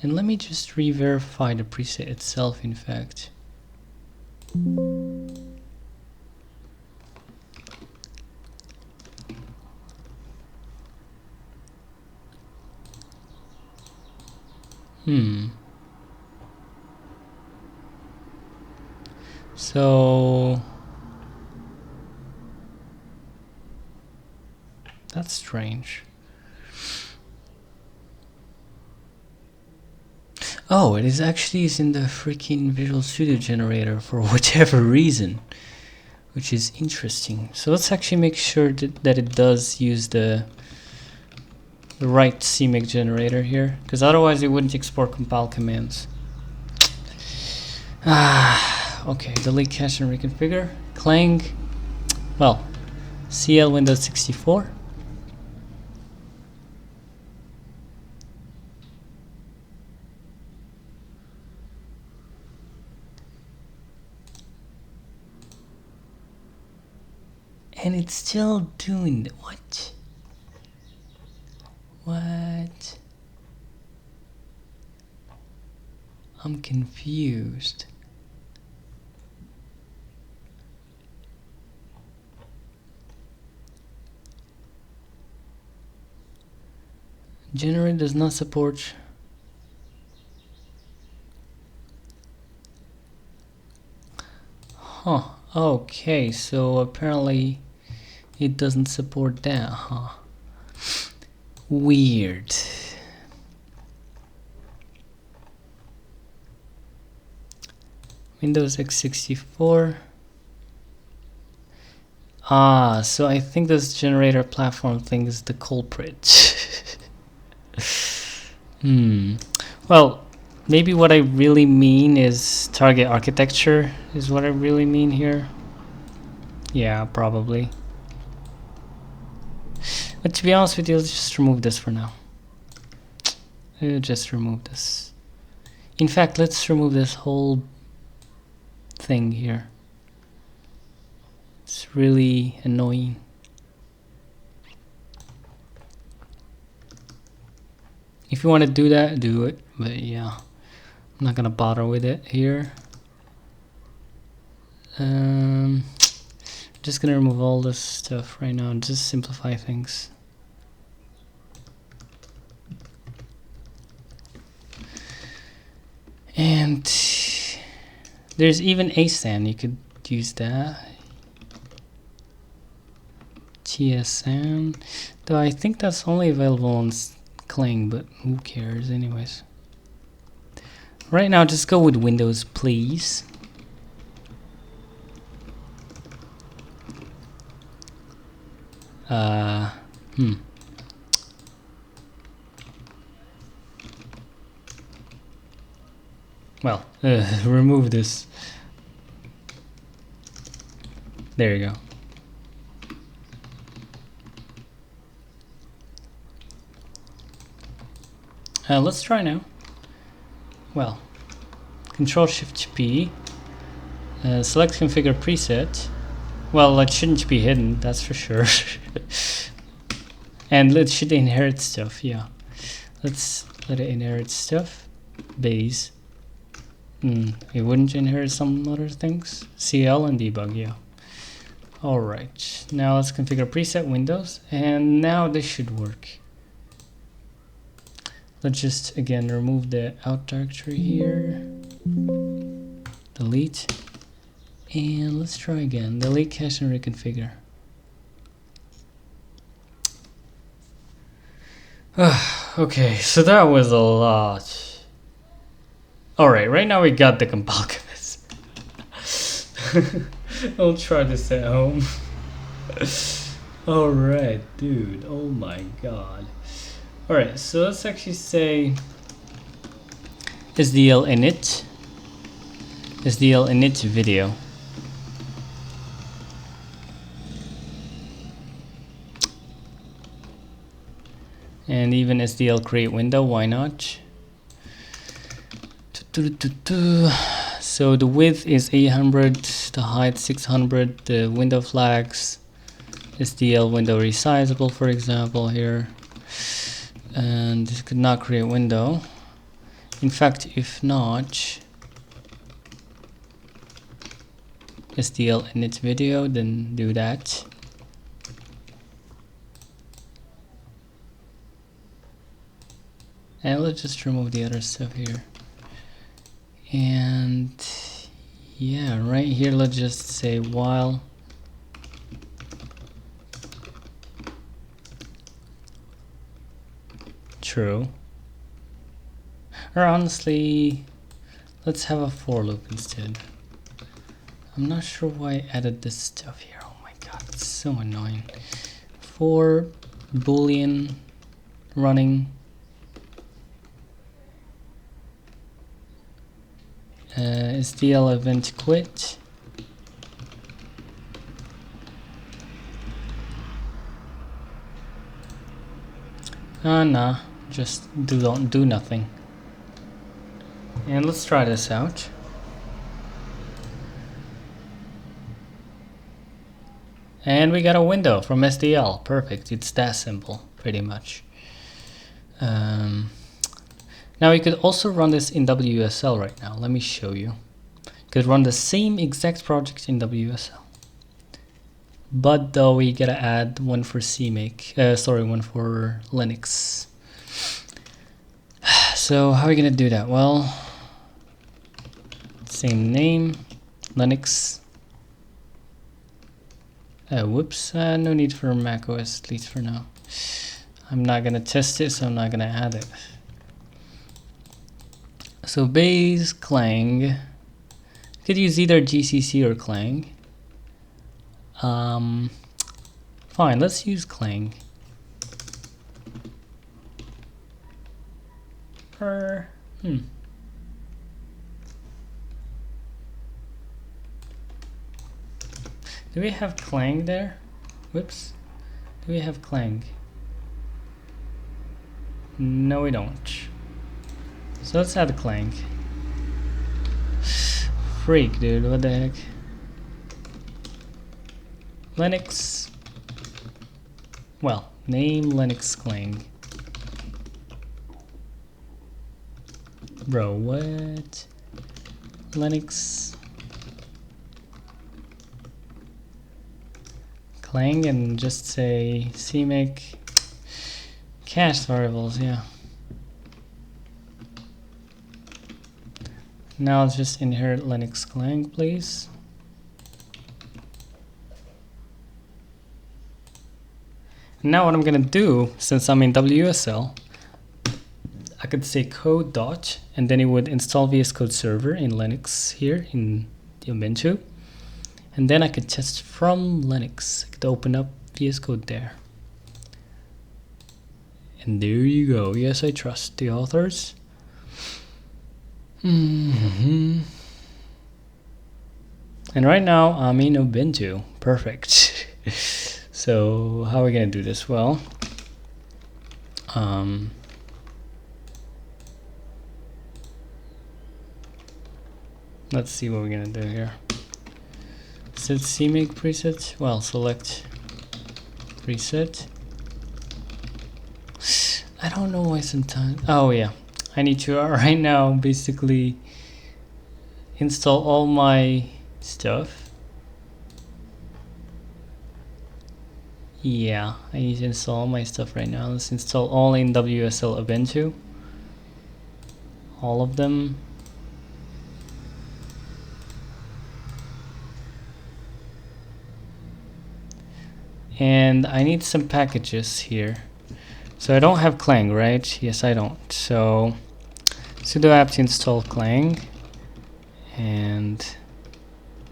And let me just re-verify the preset itself, in fact. So that's strange. Oh, it is actually using the freaking Visual Studio generator for whatever reason, which is interesting. So let's actually make sure that it does use the right cmake generator here, because otherwise it wouldn't export compile commands. Okay, delete cache and reconfigure. Clang, well, cl Windows 64. And it's still doing what? What? I'm confused. Generate does not support. Huh. Okay, so apparently it doesn't support that, huh? Weird. Windows x64. So I think this generator platform thing is the culprit. Well, maybe what I really mean is target architecture is what I really mean here. Yeah, probably. But to be honest with you, let's just remove this for now. Just remove this. In fact, let's remove this whole thing here. It's really annoying. If you want to do that, do it. But yeah, I'm not gonna bother with it here. Just gonna remove all this stuff right now and just simplify things. And there's even ASAN, you could use that. TSN, though I think that's only available on Clang, but who cares anyways. Right now, just go with Windows, please. Well, remove this. There you go. Let's try now. Well, Control-Shift-P, select configure preset. Well, it shouldn't be hidden, that's for sure. And it should inherit stuff, yeah. Let's let it inherit stuff. Base. It wouldn't inherit some other things. CL and debug, yeah. Alright, now let's configure preset Windows, and now this should work. Let's just again remove the out directory here. Delete. And let's try again. Delete cache and reconfigure. Okay, so that was a lot. Alright, right now we got the compile commands. I'll try this at home. Alright, dude. Oh my god. Alright, so let's actually say SDL init. SDL init video. And even SDL create window, why not? So the width is 800, the height 600, the window flags, SDL window resizable, for example, here. And this could not create window. In fact, if not, SDL init video, then do that. And let's just remove the other stuff here. And yeah, right here, let's just say while true. Or honestly, let's have a for loop instead. I'm not sure why I added this stuff here. Oh my god, it's so annoying. For boolean running is DL event quit. Nah, just don't do nothing. And let's try this out. And we got a window from SDL. Perfect. It's that simple, pretty much. Now you could also run this in WSL right now. Let me show you. You could run the same exact project in WSL. But though we gotta add one for one for Linux. So how are we gonna do that? Well, same name, Linux. Whoops, no need for macOS, at least for now. I'm not gonna test it, so I'm not gonna add it. So base clang. You could use either GCC or clang. Fine, let's use clang. Do we have clang there? Whoops. Do we have clang? No, we don't. So let's add clang. Freak, dude, what the heck? Linux. Well, name Linux clang. Bro, what? Linux clang and just say cmake cache variables, yeah. Now let's just inherit Linux clang, please. Now what I'm gonna do, since I'm in WSL, I could say code dot, and then it would install vscode server in Linux here in Ubuntu. And then I could test from Linux. I could open up vscode there. And there you go. Yes, I trust the authors. And right now I'm in Ubuntu. Perfect. So how are we gonna do this? Well, let's see what we're gonna do here. Set cmake preset. Well, select preset. I don't know why sometimes. Oh yeah, I need to right now basically install all my stuff. Yeah, I need to install all my stuff right now. Let's install all in WSL Ubuntu. All of them. And I need some packages here. So I don't have clang, right? Yes, I don't. So sudo apt install clang, and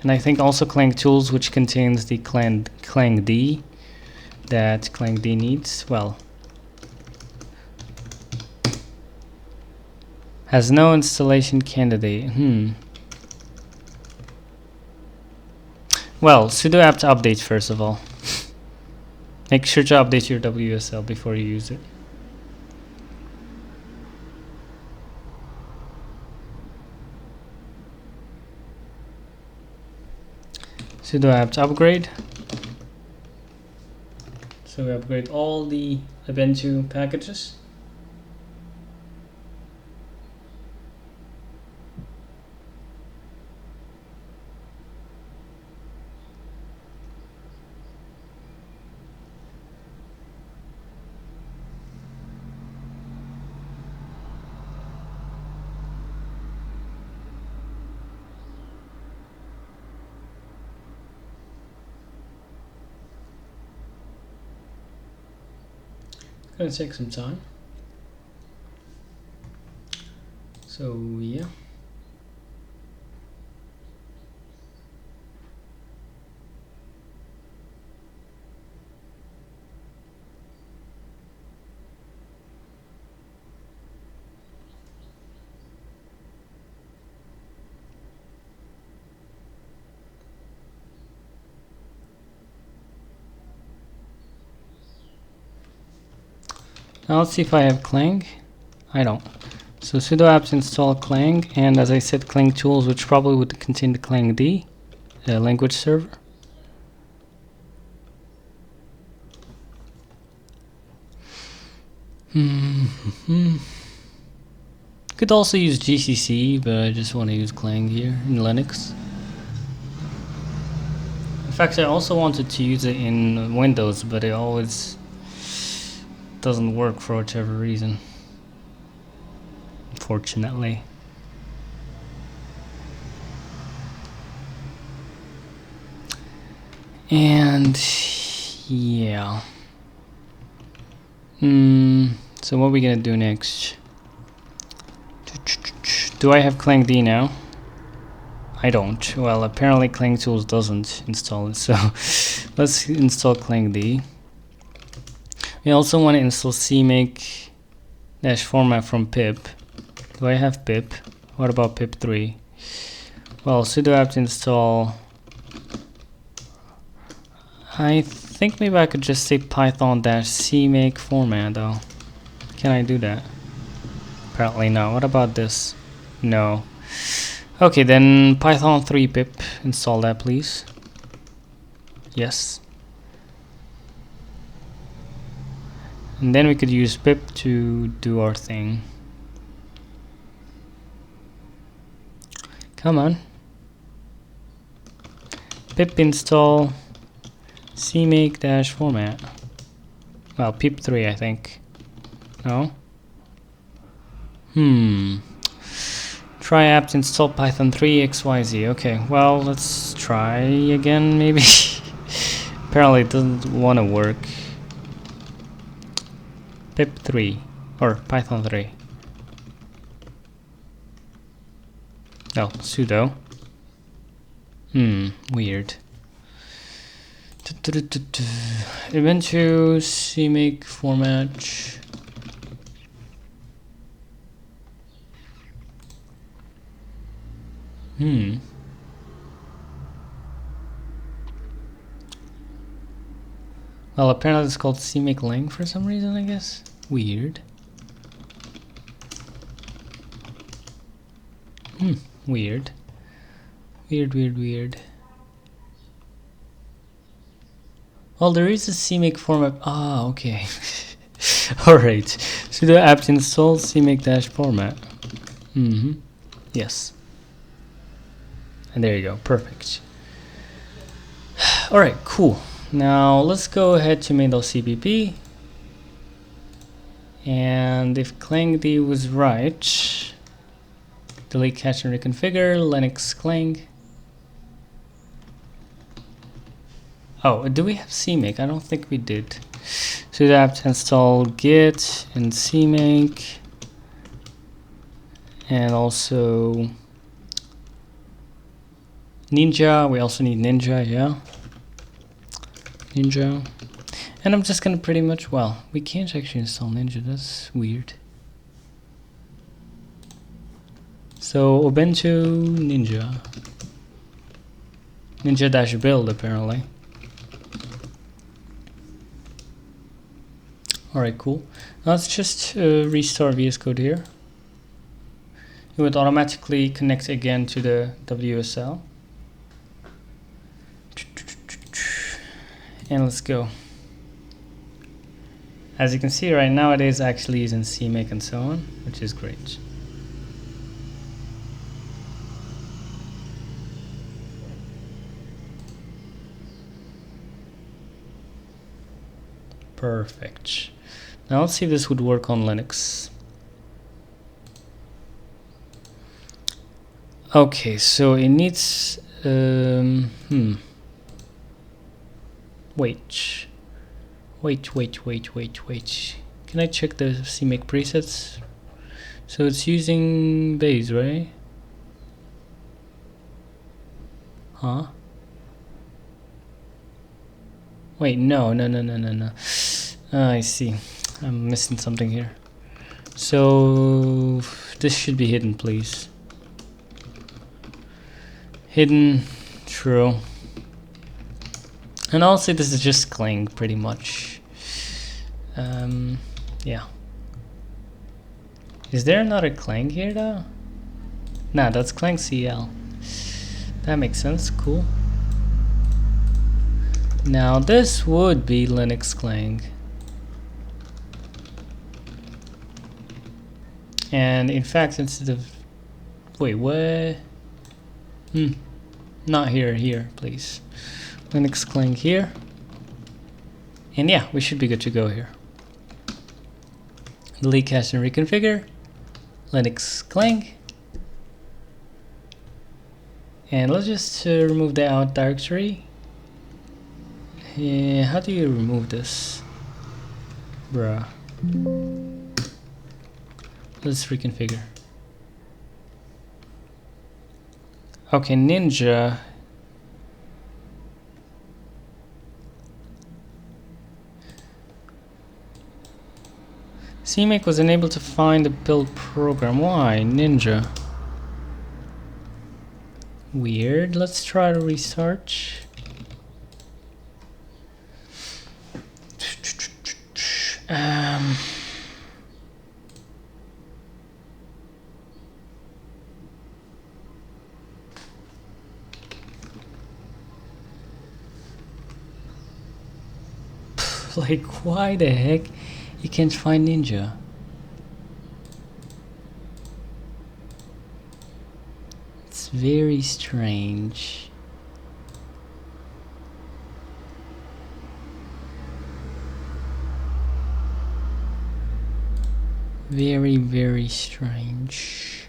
I think also clang tools, which contains the clangd that clangd needs. Well, has no installation candidate. Well, sudo apt update first of all. Make sure to update your WSL before you use it. Sudo apt upgrade. So we upgrade all the Ubuntu packages. Gonna take some time. So yeah. Now let's see if I have clang. I don't. So sudo apt install clang, and as I said, clang tools, which probably would contain the clangd, the language server. Could also use GCC, but I just want to use clang here in Linux. In fact, I also wanted to use it in Windows, but it always doesn't work for whichever reason, unfortunately. And yeah. So what are we gonna do next? Do I have clangd now? I don't. Well, apparently clangtools doesn't install it, so let's install clangd. We also want to install cmake-format from pip. Do I have pip? What about pip3? Well, sudo apt install. I think maybe I could just say python-cmake-format though. Can I do that? Apparently no. What about this? No. Okay, then python 3 pip, install that please. Yes. And then we could use pip to do our thing. Come on. Pip install cmake-format. Well, pip3 I think. No? Try apt install python 3 xyz. Okay, well, let's try again maybe. Apparently it doesn't want to work. Pip3 or python 3. Oh, sudo. Weird. Ubuntu cmake-format. Well, apparently it's called cmake-lang for some reason, I guess. Weird. Weird. Weird. Well, there is a cmake-format. Ah, okay. Alright. Sudo apt install cmake-format. Yes. And there you go. Perfect. Alright, cool. Now let's go ahead to main.cpp. And if clangd was right, delete cache and reconfigure Linux clang. Oh, do we have cmake? I don't think we did. Sudo apt install git and cmake, and also Ninja. We also need Ninja, yeah. Ninja. And I'm just gonna pretty much, well, we can't actually install Ninja, that's weird. So Ubuntu Ninja. Ninja-build apparently. Alright, cool. Now let's just restart vscode here. It would automatically connect again to the WSL. And let's go. As you can see right now, it is actually using cmake and so on, which is great. Perfect. Now let's see if this would work on Linux. Okay, so it needs wait. Can I check the cmake presets? So it's using base, right? Huh? Wait, no. I see. I'm missing something here. So this should be hidden, please. Hidden, true. And also this is just clang pretty much. Yeah. Is there another clang here though? Nah, that's clang-cl. That makes sense, cool. Now this would be Linux clang. And in fact, instead of, wait, what? Not here, here, please. Linux clang here. And yeah, we should be good to go here. Delete cache and reconfigure. Linux clang. And let's just remove the out directory. How do you remove this? Bruh. Let's reconfigure. Okay, Ninja. cmake was unable to find the build program. Why? Ninja. Weird. Let's try to restart. Like, why the heck you can't find Ninja? It's very strange. Very, very strange.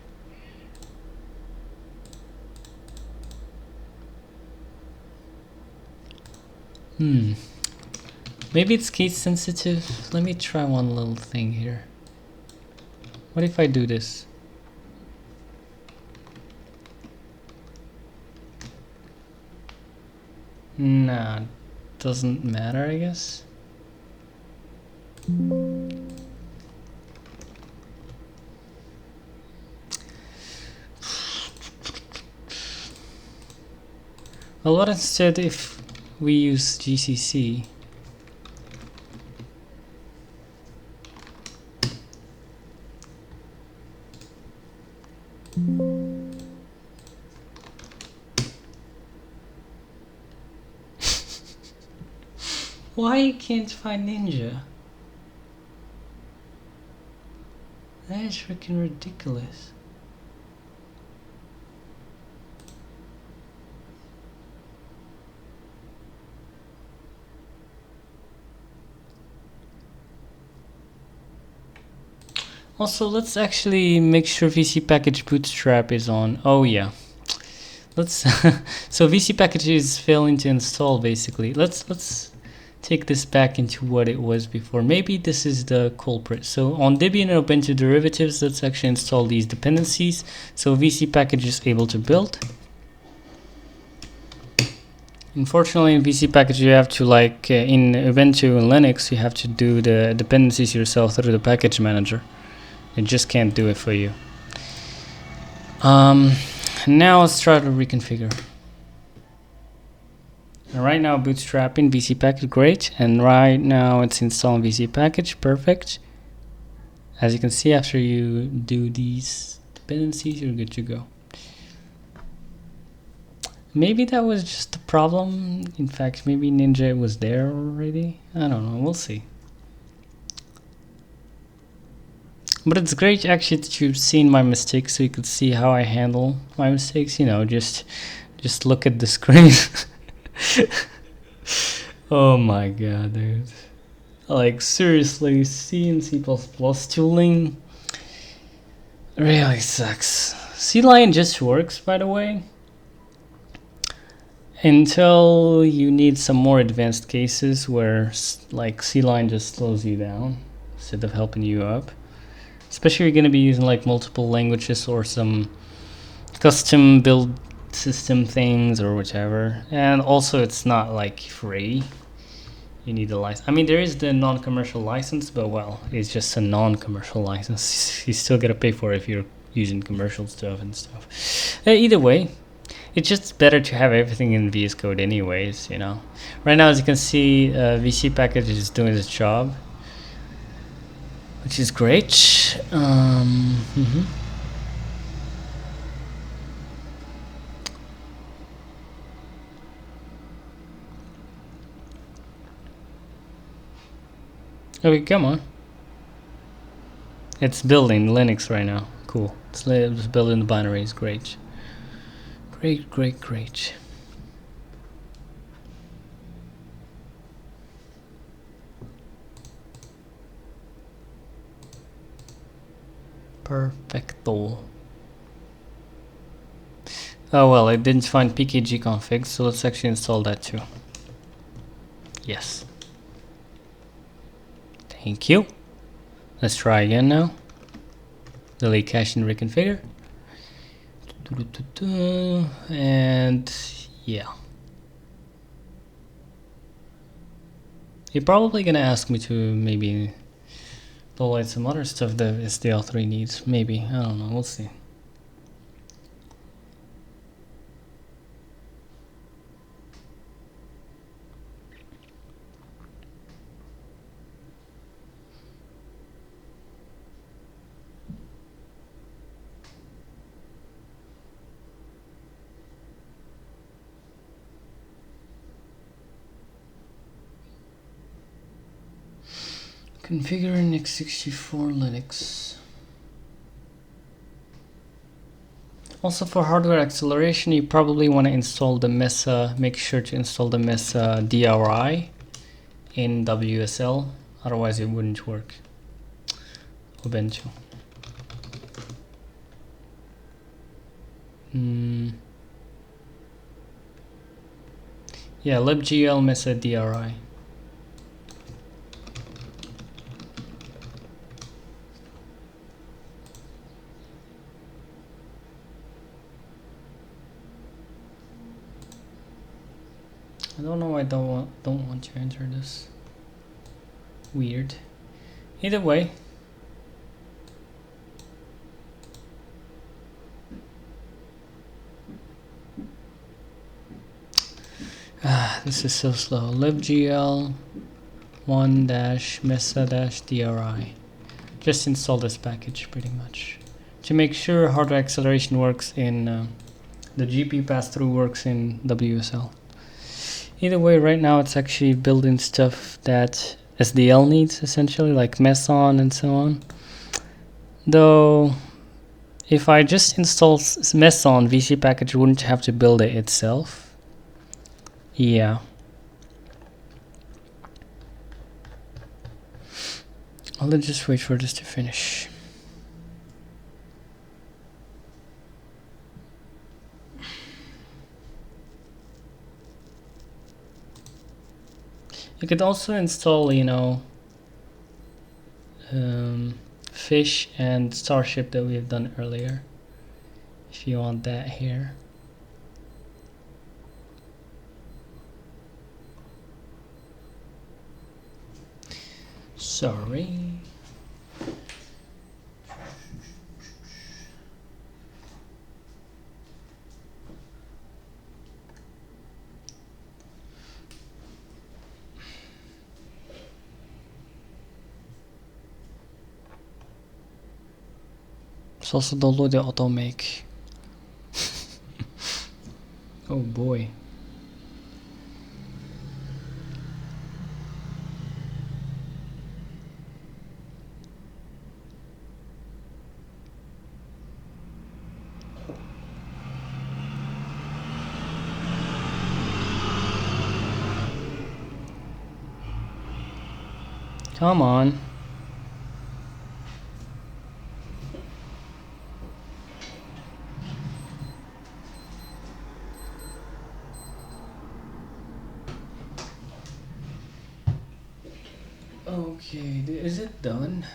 Maybe it's case sensitive. Let me try one little thing here. What if I do this? Nah, doesn't matter, I guess. Well, what instead if we use GCC? Why you can't find Ninja? That is freaking ridiculous. Also, let's actually make sure vcpkg bootstrap is on. Oh yeah. Let's so vcpkg is failing to install basically. Let's take this back into what it was before. Maybe this is the culprit. So on Debian and Ubuntu derivatives, let's actually install these dependencies. So vcpkg is able to build. Unfortunately, in vcpkg you have to, like in Ubuntu and Linux, you have to do the dependencies yourself through the package manager. It just can't do it for you. Now let's try to reconfigure. And right now bootstrapping vcpkg, great, and right now it's installing vcpkg, perfect. As you can see, after you do these dependencies, you're good to go. Maybe that was just a problem. In fact, maybe Ninja was there already. I don't know, we'll see. But it's great actually that you've seen my mistakes, so you could see how I handle my mistakes. You know, just look at the screen. Oh my god, dude. Like, seriously, C and C++ tooling really sucks. C-Line just works, by the way, until you need some more advanced cases where, like, C-Line just slows you down. instead of helping you up. Especially if you're gonna be using like multiple languages or some custom build system things or whichever. And also it's not like free. You need a license. I mean, there is the non-commercial license, but well, it's just a non-commercial license. You still gotta pay for it if you're using commercial stuff and stuff. Either way, it's just better to have everything in VS Code anyways, you know. Right now, as you can see, vcpkg is doing its job, which is great. Okay, come on. It's building Linux right now. Cool. It's building the binaries. Great. Great, great, great. Perfecto. Oh well, I didn't find pkg config, so let's actually install that too. Yes. Thank you. Let's try again now. Delete cache and reconfigure. And yeah. You're probably gonna ask me to maybe delete some other stuff that SDL3 needs. Maybe. I don't know. We'll see. Configuring x64 Linux. Also for hardware acceleration, you probably want to install the Mesa, make sure to install the Mesa DRI in WSL, otherwise it wouldn't work. Ubuntu. Yeah, libgl Mesa DRI. I don't know why I don't want to enter this. Weird. Either way. This is so slow. libgl 1-mesa-dri. Just install this package pretty much to make sure hardware acceleration works in the GPU pass-through works in WSL. Either way, right now it's actually building stuff that SDL needs, essentially, like Meson and so on. Though, if I just install Meson, vcpkg wouldn't have to build it itself. Yeah. Let's just wait for this to finish. You could also install, you know, Fish and Starship that we have done earlier, if you want that here. Sorry. Let's also download the automake. Oh boy. Come on. Okay, is it done?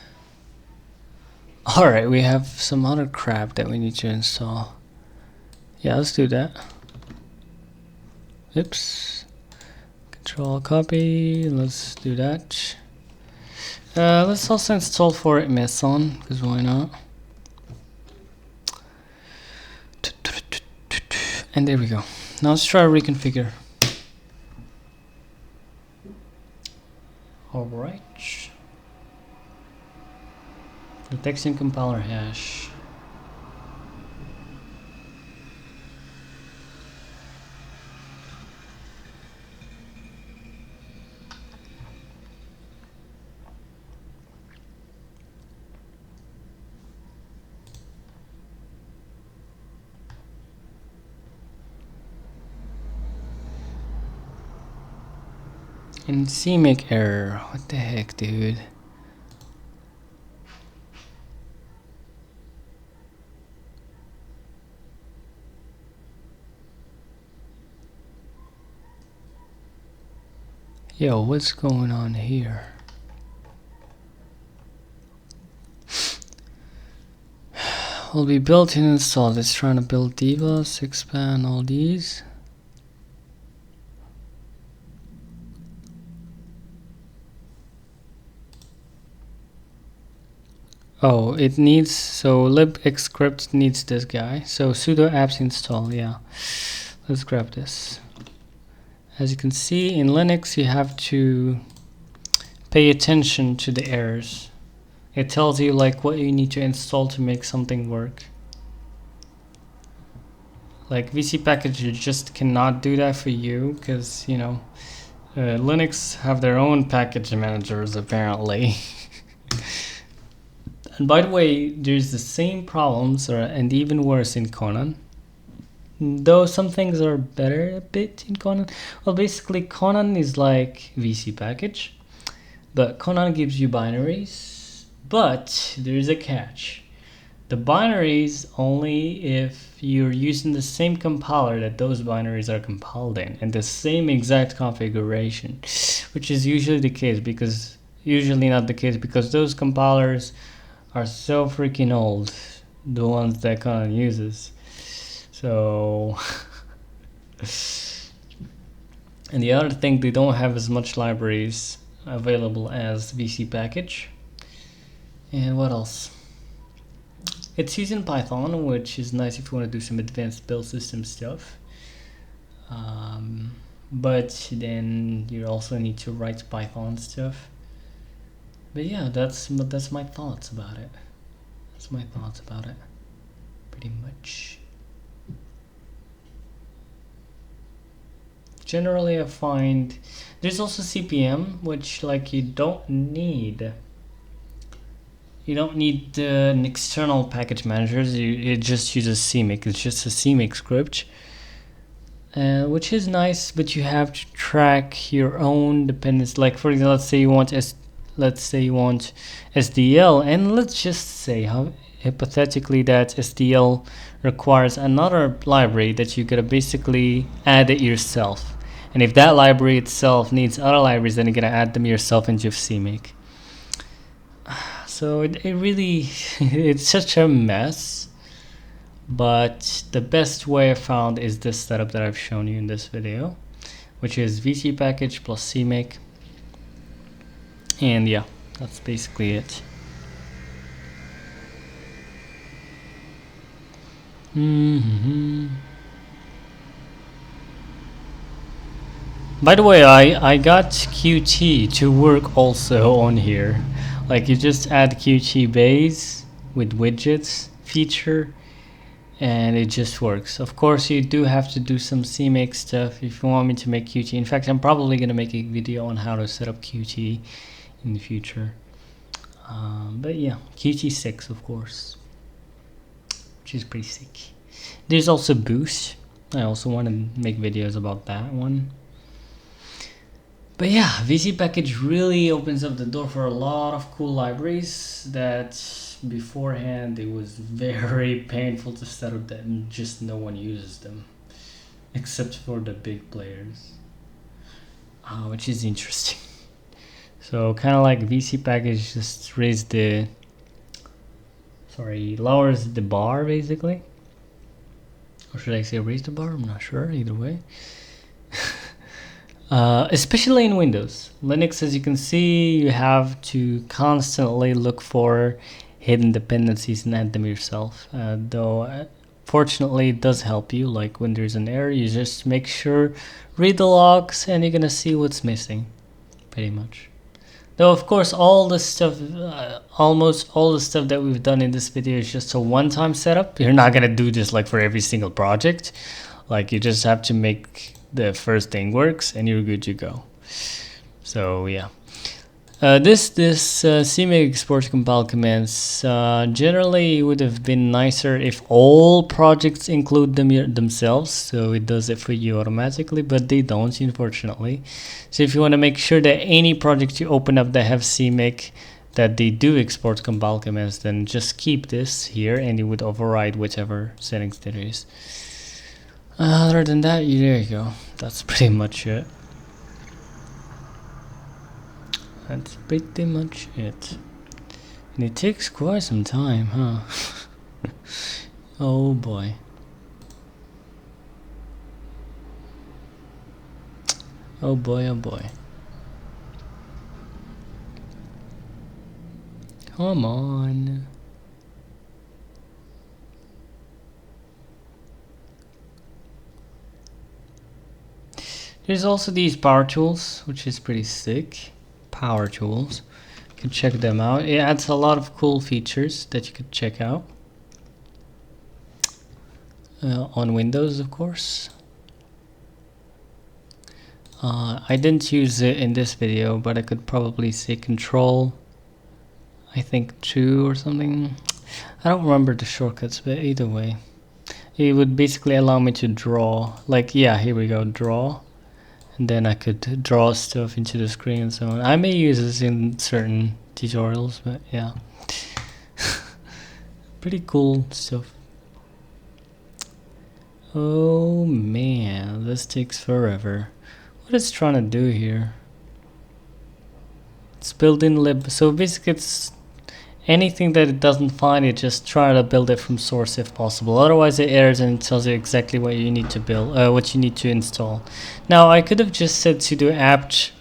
Alright, we have some other crap that we need to install. Yeah, let's do that. Oops. Control copy, let's do that. Let's also install for it Meson, because why not? And there we go. Now let's try to reconfigure. Alright. Protection compiler hash. And cmake error. What the heck, dude? Yo, what's going on here? Will be built and installed. It's trying to build divas, expand all these. Oh, it needs, so libxscript needs this guy. So sudo apps install, yeah. Let's grab this. As you can see, in Linux, you have to pay attention to the errors. It tells you like what you need to install to make something work. Like vcpkg just cannot do that for you because, you know, Linux have their own package managers apparently. And by the way, there's the same problems and even worse in Conan. Though some things are better a bit in Conan. Well, basically Conan is like vcpkg, but Conan gives you binaries, but there's a catch. The binaries only if you're using the same compiler that those binaries are compiled in, and the same exact configuration, which is usually the case, because usually not the case because those compilers are so freaking old, the ones that Conan uses. So and the other thing, they don't have as much libraries available as vcpkg. And what else? It's using Python, which is nice if you want to do some advanced build system stuff. But then you also need to write Python stuff. But yeah, that's my thoughts about it. That's my thoughts about it, pretty much. Generally, I find there's also CPM, which like you don't need. You don't need an external package managers. It just uses cmake. It's just a cmake script, which is nice. But you have to track your own dependencies. Like for example, let's say you want SDL, and let's just say hypothetically that SDL requires another library that you gotta basically add it yourself. And if that library itself needs other libraries, then you're gonna add them yourself into cmake. So it really it's such a mess. But the best way I found is this setup that I've shown you in this video, which is vcpkg plus cmake. And yeah, that's basically it. By the way, I got Qt to work also on here. Like you just add Qt base with widgets feature and it just works. Of course, you do have to do some cmake stuff if you want me to make Qt. In fact, I'm probably going to make a video on how to set up Qt in the future. But yeah, Qt 6 of course, which is pretty sick. There's also Boost. I also want to make videos about that one. But yeah, vcpkg really opens up the door for a lot of cool libraries that beforehand it was very painful to set up, that just no one uses them except for the big players, which is interesting. So So kind of like vcpkg just lowers the bar basically. Or should I say raise the bar? I'm not sure, either way. Especially in Windows. Linux, as you can see, you have to constantly look for hidden dependencies and add them yourself. Though, fortunately, it does help you. Like when there's an error, you just make sure, read the logs, and you're gonna see what's missing, pretty much. Though, of course, all the stuff, almost all the stuff that we've done in this video is just a one-time setup. You're not gonna do this like for every single project. Like you just have to make the first thing works and you're good to go. So yeah, this cmake export compile commands generally would have been nicer if all projects include them themselves, so it does it for you automatically, but they don't, unfortunately. So if you want to make sure that any project you open up that have cmake, that they do export compile commands, then just keep this here and it would override whichever settings there is. Other than that, there you go. That's pretty much it. That's pretty much it. And it takes quite some time, huh? Oh boy. Oh boy, oh boy. Come on. There's also these power tools, which is pretty sick. Power tools. You can check them out. It adds a lot of cool features that you could check out. On Windows, of course. I didn't use it in this video, but I could probably say Control, I think 2 or something. I don't remember the shortcuts, but either way. It would basically allow me to draw, like, yeah, here we go, draw. And then I could draw stuff into the screen and so on. I may use this in certain tutorials, but yeah. Pretty cool stuff. Oh man, this takes forever. What is it trying to do here? It's built-in lib. So basically it's anything that it doesn't find, it just try to build it from source if possible. Otherwise it errors and it tells you exactly what you need to build, what you need to install. Now I could have just said sudo apt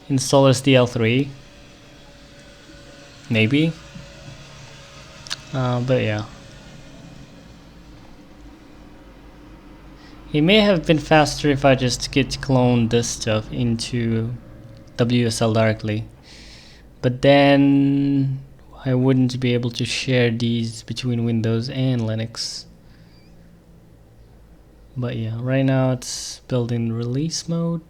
install sdl3, maybe, but yeah. It may have been faster if I just git clone this stuff into WSL directly, but then I wouldn't be able to share these between Windows and Linux. But yeah, right now it's built in release mode.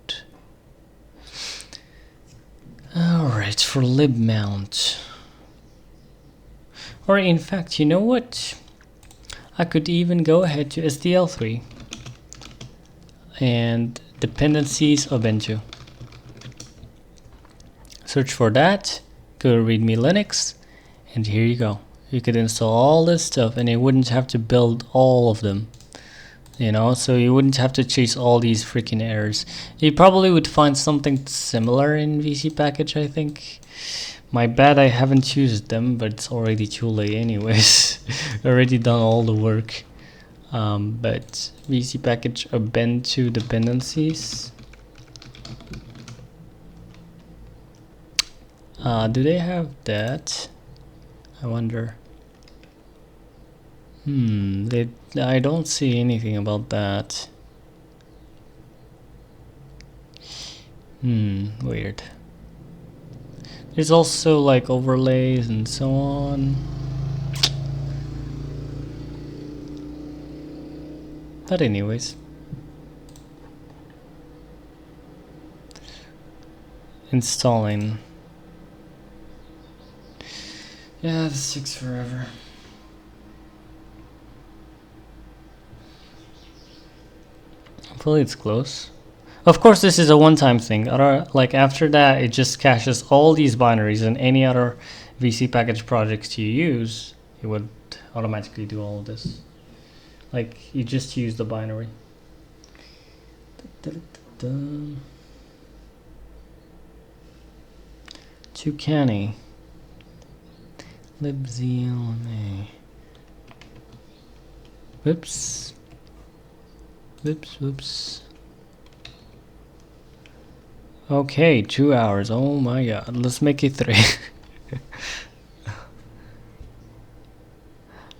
Alright, for lib mount. Or in fact, you know what? I could even go ahead to SDL3 and dependencies Ubuntu. Search for that, go to readme Linux, and here you go. You could install all this stuff and it wouldn't have to build all of them. You know, so you wouldn't have to chase all these freaking errors. You probably would find something similar in vcpkg, I think. My bad, I haven't used them, but it's already too late anyways. Already done all the work. But vcpkg ubuntu dependencies. Do they have that? I wonder. I don't see anything about that. Weird. There's also like overlays and so on. But anyways. Installing. Yeah, this takes forever. Hopefully it's close. Of course, this is a one-time thing. Like after that, it just caches all these binaries, and any other vcpkg projects you use, it would automatically do all of this. Like you just use the binary. too canny. libzlma. Whoops. Whoops. Okay, 2 hours. Oh my god. Let's make it 3.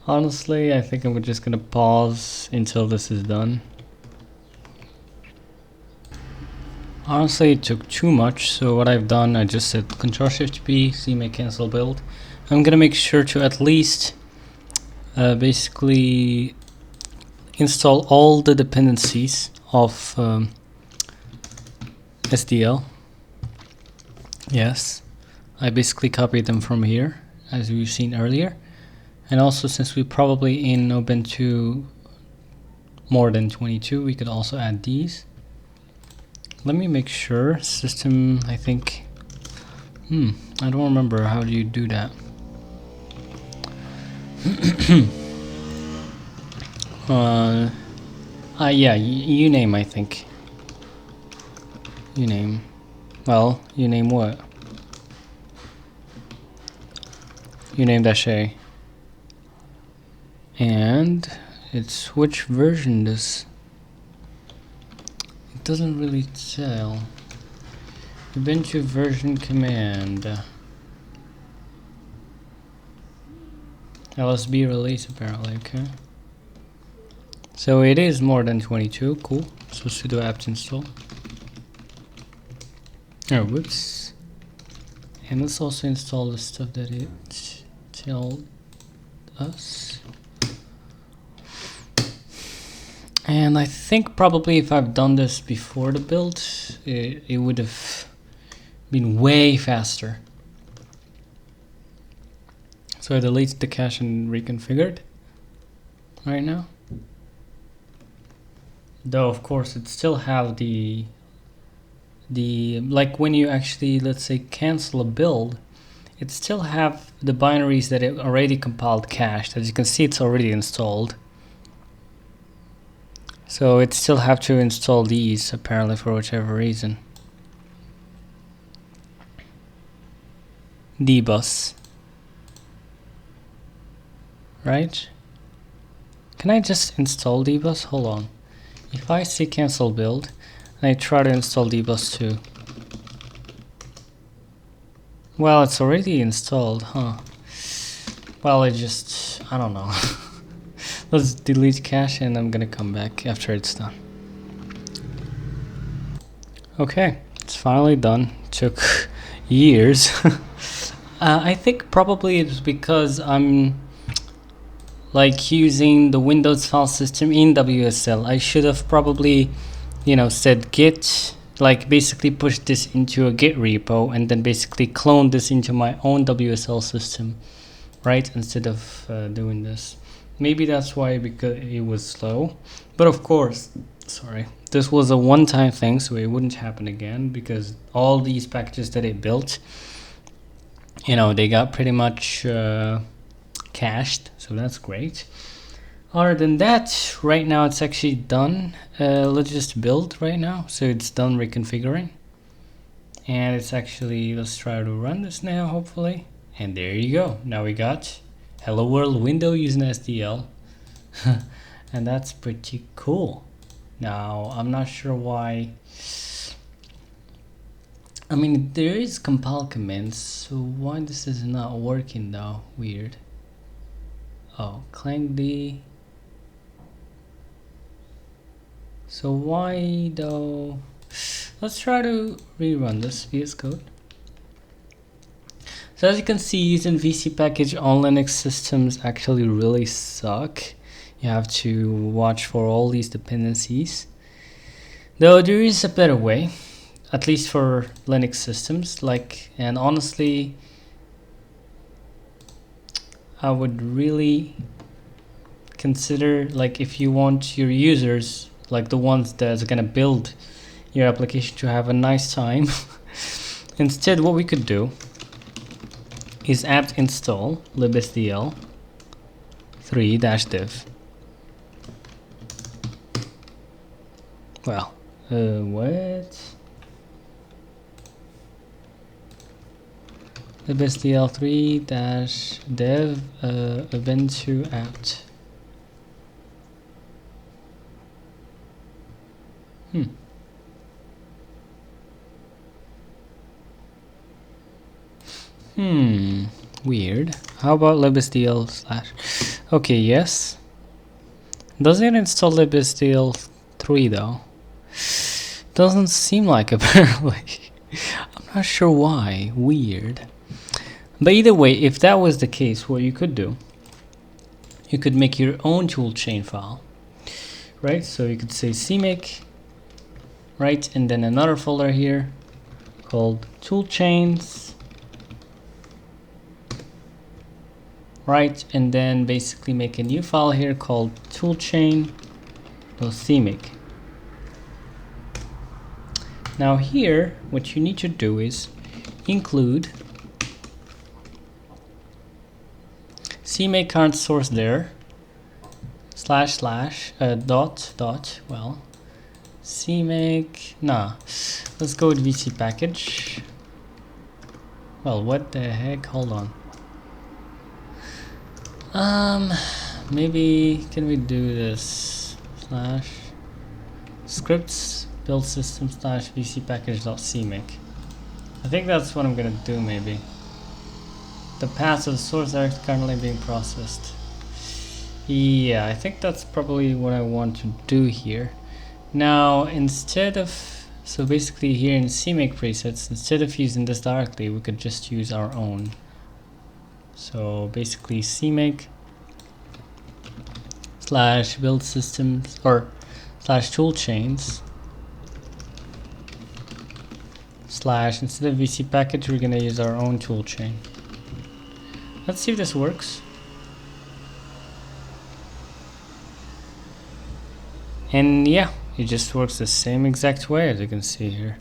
Honestly, I think I'm just gonna pause until this is done. Honestly, it took too much, so what I've done, I just said Ctrl-Shift-P, cmake-cancel build. I'm gonna make sure to at least basically install all the dependencies of SDL. Yes, I basically copied them from here, as we've seen earlier. And also, since we're probably in Ubuntu more than 22, we could also add these. Let me make sure. System, I think. I don't remember. How do you do that? Yeah, uname, I think. Uname. Well, uname what? Uname-a. And it's which version this? It doesn't really tell. Ubuntu version command. LSB release apparently, okay. So it is more than 22, cool. So sudo apt install. Oh, whoops. And let's also install the stuff that it told us. And I think probably if I've done this before the build, it would have been way faster. So I deleted the cache and reconfigured right now. Though of course it still have the like when you actually, let's say, cancel a build, it still have the binaries that it already compiled cached. As you can see, it's already installed. So it still have to install these apparently for whichever reason. dbus, right? Can I just install dbus? Hold on. If I see cancel build and I try to install dbus too. Well, it's already installed, huh? Well, I don't know. Let's delete cache and I'm gonna come back after it's done. Okay, it's finally done. Took years. I think probably it's because I'm like using the Windows file system in WSL. I should have probably, said git, like basically push this into a git repo and then basically clone this into my own WSL system, right? Instead of doing this. Maybe that's why, because it was slow. But of course, sorry, this was a one-time thing, so it wouldn't happen again, because all these packages that it built, they got pretty much cached, so that's great. Other than that, right now it's actually done. Let's just build right now. So it's done reconfiguring. And it's actually, let's try to run this now, hopefully. And there you go. Now we got Hello World window using SDL. And that's pretty cool. Now, I'm not sure why. I mean, there is compile commands, so why this is not working though? Weird. Oh, clangd. So why though? Let's try to rerun this vscode. So as you can see, using vcpkg on Linux systems actually really suck. You have to watch for all these dependencies. Though there is a better way, at least for Linux systems. And honestly, I would really consider, if you want your users, the ones that's gonna build your application, to have a nice time. Instead, what we could do is apt install libsdl 3-div. Well, what? libsdl3-dev ubuntu apt. Weird. How about libsdl slash? Okay, yes. Doesn't it install libsdl3 though? Doesn't seem like apparently. I'm not sure why. Weird. But either way, if that was the case, what you could do, you could make your own toolchain file, right? So you could say cmake, right? And then another folder here called toolchains, right? And then basically make a new file here called toolchain.cmake. Now here, what you need to do is include cmake current source there, / well, cmake, let's go with vcpkg. Well, what the heck, hold on. Maybe, can we do this, / scripts build system / vcpkg.cmake. I think that's what I'm gonna do maybe. The paths of the source are currently being processed. Yeah, I think that's probably what I want to do here. Now, instead of, so basically here in cmake presets, instead of using this directly, we could just use our own. So basically cmake / build systems or / toolchains / instead of vcpkg, we're gonna use our own toolchain. Let's see if this works. And yeah, it just works the same exact way as you can see here.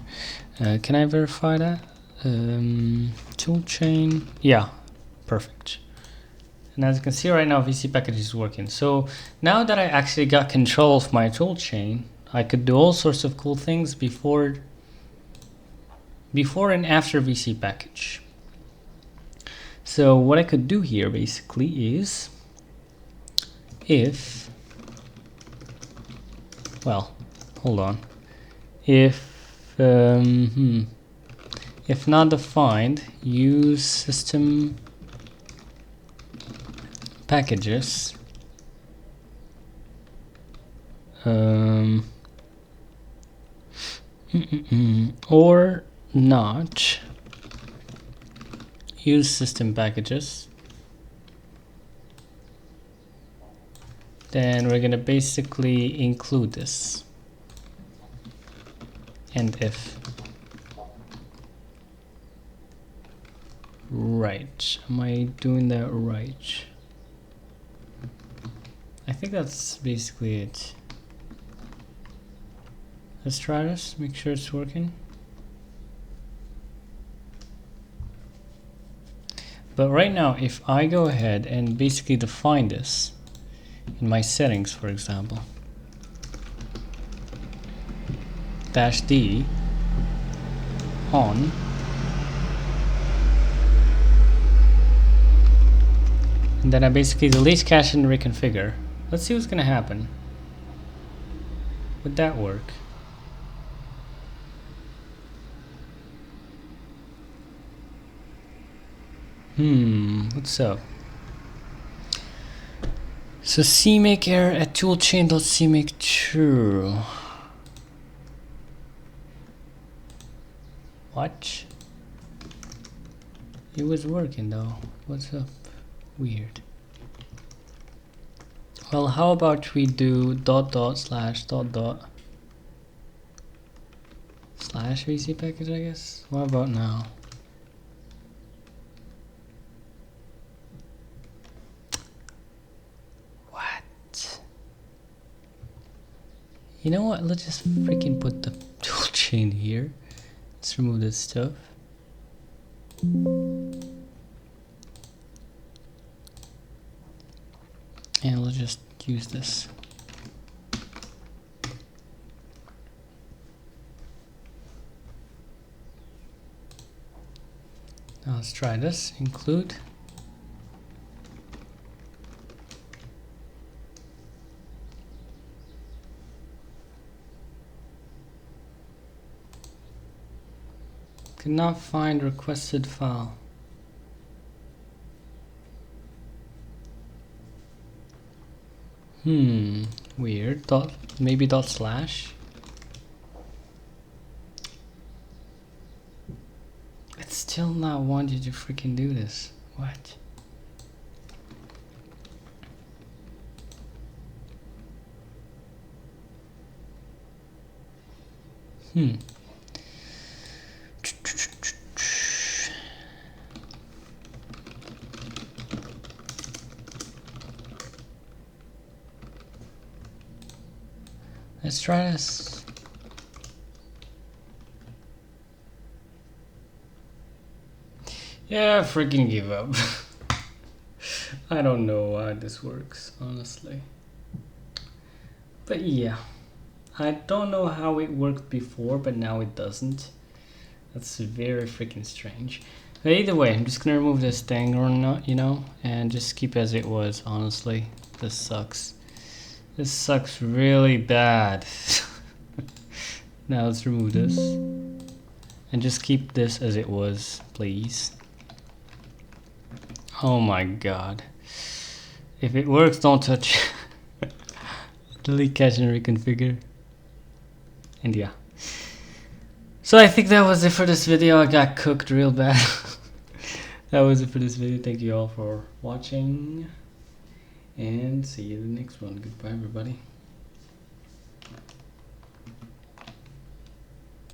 Can I verify that? Toolchain, yeah, perfect. And as you can see right now, vcpkg is working. So now that I actually got control of my toolchain, I could do all sorts of cool things before and after vcpkg. So what I could do here basically is, if, well, hold on, if not defined, use system packages or not use system packages, then we're gonna basically include this. And if, right, am I doing that right? I think that's basically it. Let's try this, make sure it's working. But right now, if I go ahead and basically define this in my settings, for example, -d on, and then I basically delete cache and reconfigure. Let's see what's gonna happen. Would that work? What's up? So cmake error at toolchain.cmake true. What? It was working though. What's up? Weird. Well, how about we do // vcpkg, I guess? What about now? What? You know what? Let's just freaking put the toolchain here. Let's remove this stuff. And let's just use this. Now let's try this. Include. Cannot find requested file. Weird. Maybe dot slash. It's still not wanting to freaking do this. What? Let's try this. Yeah, freaking give up. I don't know why this works, honestly. But yeah, I don't know how it worked before, but now it doesn't. That's very freaking strange. But either way, I'm just gonna remove this thing or not, you know, and just keep as it was, honestly. This sucks. This sucks really bad. Now let's remove this. And just keep this as it was, please. Oh my god. If it works, don't touch. Delete cache and reconfigure. And yeah. So I think that was it for this video. I got cooked real bad. That was it for this video. Thank you all for watching. And see you in the next one. Goodbye, everybody.